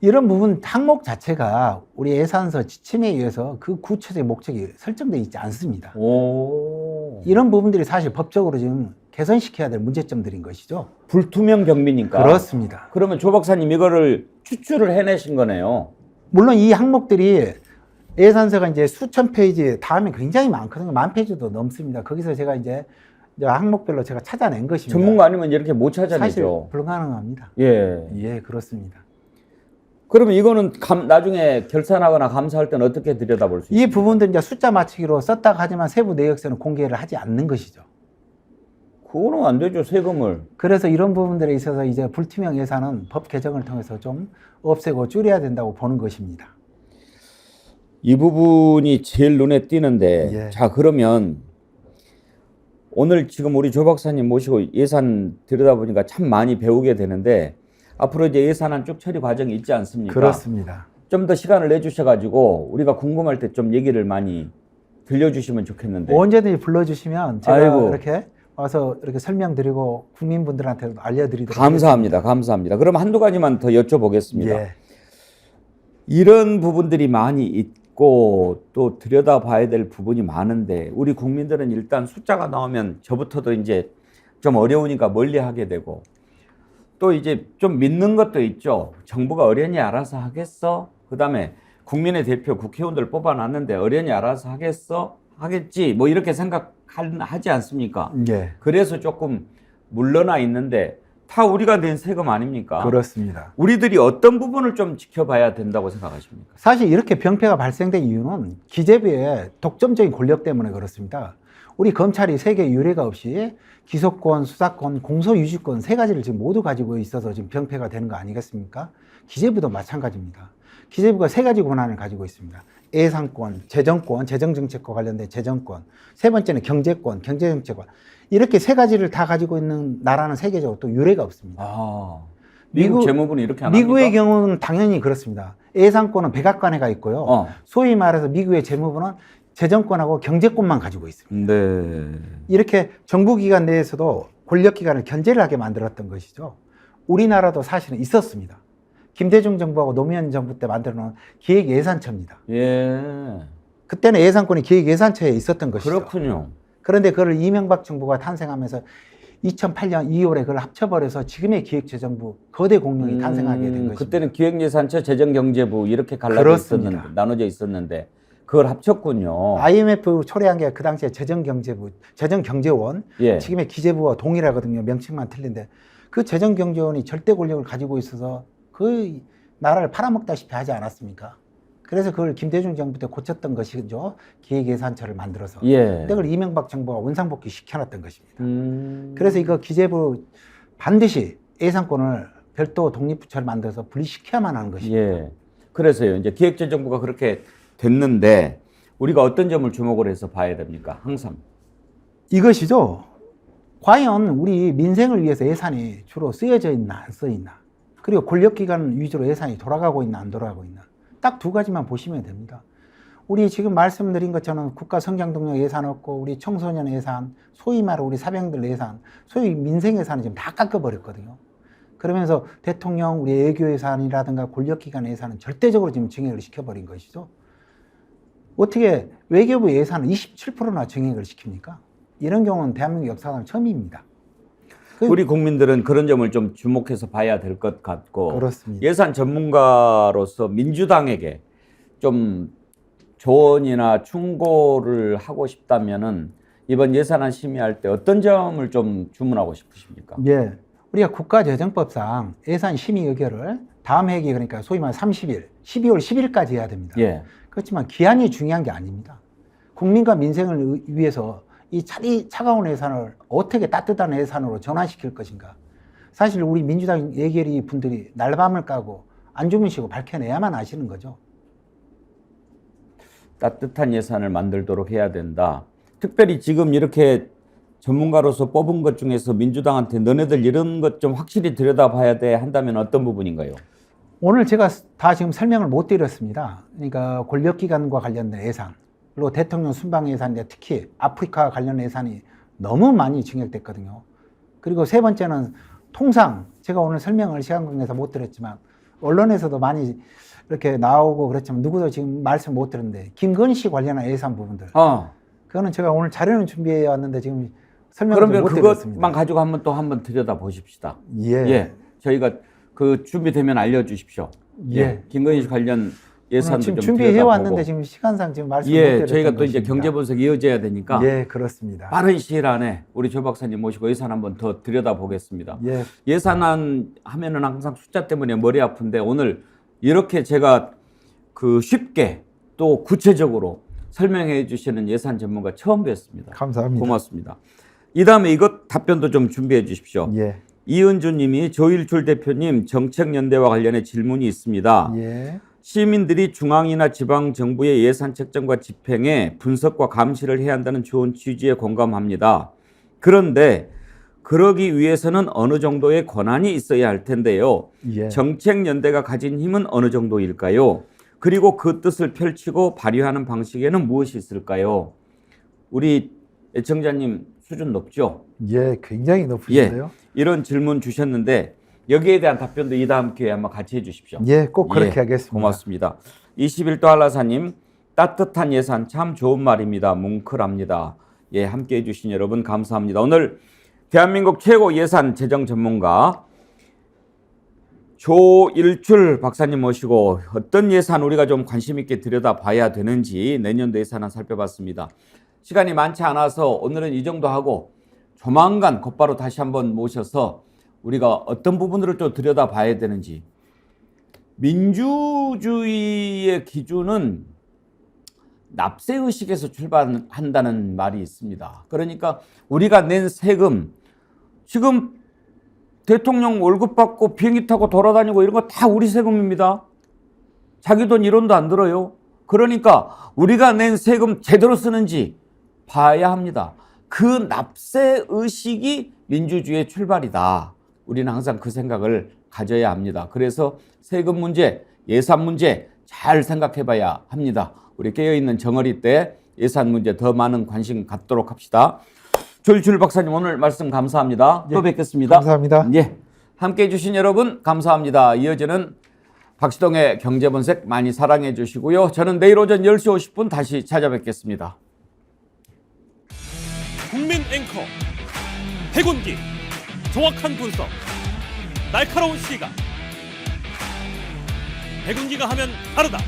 이런 부분 항목 자체가 우리 예산서 지침에 의해서 그 구체적인 목적이 설정되어 있지 않습니다. 이런 부분들이 사실 법적으로 지금 개선시켜야 될 문제점들인 것이죠. 불투명 경비니까. 그렇습니다. 그러면 조 박사님 이거를 추출을 해내신 거네요. 물론 이 항목들이 예산서가 이제 수천 페이지 다음에 굉장히 많거든요. 10,000페이지도 넘습니다. 거기서 제가 이제 항목별로 제가 찾아낸 것입니다. 전문가 아니면 이렇게 못 찾아내죠. 사실 불가능합니다. 예, 그렇습니다. 그러면 이거는 나중에 결산하거나 감사할 때는 어떻게 들여다볼 수 있습니까? 이 부분들 이제 숫자 맞추기로 썼다고 하지만 세부 내역서는 공개를 하지 않는 것이죠. 그거는 안 되죠, 세금을. 그래서 이런 부분들에 있어서 이제 불투명 예산은 법 개정을 통해서 좀 없애고 줄여야 된다고 보는 것입니다. 이 부분이 제일 눈에 띄는데, 예. 자, 그러면 오늘 지금 우리 조 박사님 모시고 예산 들여다보니까 참 많이 배우게 되는데, 앞으로 이제 예산안 쭉 처리 과정이 있지 않습니까? 그렇습니다. 좀 더 시간을 내주셔가지고 우리가 궁금할 때 좀 얘기를 많이 들려주시면 좋겠는데. 언제든지 불러주시면 제가 아이고. 이렇게 와서 이렇게 설명드리고 국민분들한테도 알려드리도록 감사합니다. 감사합니다. 그럼 한두 가지만 더 여쭤보겠습니다. 예. 이런 부분들이 많이 있고 또 들여다봐야 될 부분이 많은데 우리 국민들은 일단 숫자가 나오면 저부터도 이제 좀 어려우니까 멀리하게 되고 또 이제 좀 믿는 것도 있죠. 정부가 어련히 알아서 하겠어? 그다음에 국민의 대표 국회의원들 뽑아놨는데 어련히 알아서 하겠어? 하겠지? 뭐 이렇게 생각하지 않습니까? 예. 그래서 조금 물러나 있는데 다 우리가 낸 세금 아닙니까? 그렇습니다. 우리들이 어떤 부분을 좀 지켜봐야 된다고 생각하십니까? 사실 이렇게 병폐가 발생된 이유는 기재부의 독점적인 권력 때문에 그렇습니다. 우리 검찰이 세계 유례가 없이 기소권, 수사권, 공소유지권 세 가지를 지금 모두 가지고 있어서 지금 병폐가 되는 거 아니겠습니까? 기재부도 마찬가지입니다. 기재부가 세 가지 권한을 가지고 있습니다. 예산권, 재정권, 재정정책과 관련된 재정권, 세 번째는 경제권, 경제정책권. 이렇게 세 가지를 다 가지고 있는 나라는 세계적으로 또 유례가 없습니다. 아, 미국 재무부는 이렇게 안 미국의 합니까? 경우는 당연히 그렇습니다. 예산권은 백악관에가 있고요. 소위 말해서 미국의 재무부는 재정권하고 경제권만 가지고 있습니다. 네. 이렇게 정부기관 내에서도 권력기관을 견제를 하게 만들었던 것이죠. 우리나라도 사실은 있었습니다. 김대중 정부하고 노무현 정부 때 만들어 놓은 기획예산처입니다. 예. 그때는 예산권이 기획예산처에 있었던 것이죠. 그렇군요. 그런데 그걸 이명박 정부가 탄생하면서 2008년 2월에 그걸 합쳐버려서 지금의 기획재정부 거대 공룡이 탄생하게 된 것입니다. 그때는 기획예산처, 재정경제부 이렇게 갈라져 그렇습니다. 있었는데, 나눠져 있었는데 그걸 합쳤군요. IMF 초래한 게 그 당시에 재정경제부, 재정경제원, 예. 지금의 기재부와 동일하거든요. 명칭만 틀린데 그 재정경제원이 절대 권력을 가지고 있어서 그 나라를 팔아먹다시피 하지 않았습니까? 그래서 그걸 김대중 정부 때 고쳤던 것이죠. 기획예산처를 만들어서. 예. 그걸 이명박 정부가 원상복귀 시켜놨던 것입니다. 그래서 이거 기재부 반드시 예산권을 별도 독립부처를 만들어서 분리시켜야만 하는 것입니다. 예. 그래서요. 이제 기획재정부가 그렇게 됐는데 우리가 어떤 점을 주목을 해서 봐야 됩니까? 항상. 이것이죠. 과연 우리 민생을 위해서 예산이 주로 쓰여져 있나 안 쓰여있나, 그리고 권력기관 위주로 예산이 돌아가고 있나 안 돌아가고 있나, 딱 두 가지만 보시면 됩니다. 우리 지금 말씀드린 것처럼 국가성장동력 예산 없고 우리 청소년 예산, 소위 말해 우리 사병들 예산, 소위 민생 예산을 지금 다 깎아버렸거든요. 그러면서 대통령 우리 외교 예산이라든가 권력기관 예산은 절대적으로 지금 증액을 시켜버린 것이죠. 어떻게 외교부 예산은 27%나 증액을 시킵니까? 이런 경우는 대한민국 역사상 처음입니다. 우리 국민들은 그런 점을 좀 주목해서 봐야 될 것 같고, 그렇습니다. 예산 전문가로서 민주당에게 좀 조언이나 충고를 하고 싶다면은 이번 예산안 심의할 때 어떤 점을 좀 주문하고 싶으십니까? 예, 우리가 국가재정법상 예산 심의 의결을 다음 회기, 그러니까 소위 말해 30일, 12월 10일까지 해야 됩니다. 예. 그렇지만 기한이 중요한 게 아닙니다. 국민과 민생을 위해서 이 차가운 예산을 어떻게 따뜻한 예산으로 전환시킬 것인가. 사실 우리 민주당 예결위 분들이 날밤을 까고 안 주무시고 밝혀내야만 아시는 거죠. 따뜻한 예산을 만들도록 해야 된다. 특별히 지금 이렇게 전문가로서 뽑은 것 중에서 민주당한테 너네들 이런 것 좀 확실히 들여다봐야 돼 한다면 어떤 부분인가요? 오늘 제가 다 지금 설명을 못 드렸습니다. 그러니까 권력기관과 관련된 예산, 그리고 대통령 순방 예산인데 특히 아프리카 관련 예산이 너무 많이 증액됐거든요. 그리고 세 번째는 통상 제가 오늘 설명을 시간 관계에서 못 드렸지만 언론에서도 많이 이렇게 나오고 그렇지만 누구도 지금 말씀 못 드렸는데 김건희 관련한 예산 부분들. 그거는 제가 오늘 자료는 준비해 왔는데 지금 설명을 못 드렸습니다. 그러면 그것만 가지고 한번 들여다 보십시다. 예. 저희가 그 준비되면 알려주십시오. 예. 김건희 관련 예산도 지금 좀 준비해 들여다보고. 왔는데 지금 시간상 지금 말씀 못 드렸던 저희가 또 이제 것입니다. 경제 분석이 이어져야 되니까. 예, 그렇습니다. 빠른 시일 안에 우리 조 박사님 모시고 예산 한번 더 들여다보겠습니다. 예. 예산안 하면은 항상 숫자 때문에 머리 아픈데 오늘 이렇게 제가 그 쉽게 또 구체적으로 설명해 주시는 예산 전문가 처음 뵀습니다. 감사합니다. 고맙습니다. 이 다음에 이것 답변도 좀 준비해 주십시오. 예. 이은주 님이 조일출 대표님 정책연대와 관련해 질문이 있습니다. 예. 시민들이 중앙이나 지방정부의 예산 책정과 집행에 분석과 감시를 해야 한다는 좋은 취지에 공감합니다. 그런데 그러기 위해서는 어느 정도의 권한이 있어야 할 텐데요. 예. 정책연대가 가진 힘은 어느 정도일까요? 그리고 그 뜻을 펼치고 발휘하는 방식에는 무엇이 있을까요? 우리 애청자님 수준 높죠? 예, 굉장히 높으신데요. 예, 이런 질문 주셨는데 여기에 대한 답변도 이 다음 기회에 한번 같이 해주십시오. 예, 꼭 그렇게 하겠습니다. 고맙습니다. 21도 한라사님, 따뜻한 예산 참 좋은 말입니다. 뭉클합니다. 예, 함께 해주신 여러분 감사합니다. 오늘 대한민국 최고 예산 재정 전문가 조일출 박사님 모시고 어떤 예산 우리가 좀 관심 있게 들여다봐야 되는지 내년도 예산을 살펴봤습니다. 시간이 많지 않아서 오늘은 이 정도 하고 조만간 곧바로 다시 한번 모셔서 우리가 어떤 부분으로 좀 들여다봐야 되는지. 민주주의의 기준은 납세의식에서 출발한다는 말이 있습니다. 그러니까 우리가 낸 세금, 지금 대통령 월급 받고 비행기 타고 돌아다니고 이런 거 다 우리 세금입니다. 자기 돈 1원도 안 들어요. 그러니까 우리가 낸 세금 제대로 쓰는지 봐야 합니다. 그 납세의식이 민주주의의 출발이다. 우리는 항상 그 생각을 가져야 합니다. 그래서 세금 문제, 예산 문제 잘 생각해 봐야 합니다. 우리 깨어있는 정어리 때 예산 문제 더 많은 관심 갖도록 합시다. 조일출 박사님 오늘 말씀 감사합니다. 또 뵙겠습니다. 감사합니다. 예, 함께해 주신 여러분 감사합니다. 이어지는 박시동의 경제본색 많이 사랑해 주시고요. 저는 내일 오전 10시 50분 다시 찾아뵙겠습니다. 국민 앵커 해군기 정확한 분석 날카로운 시각 해군기가 하면 다르다.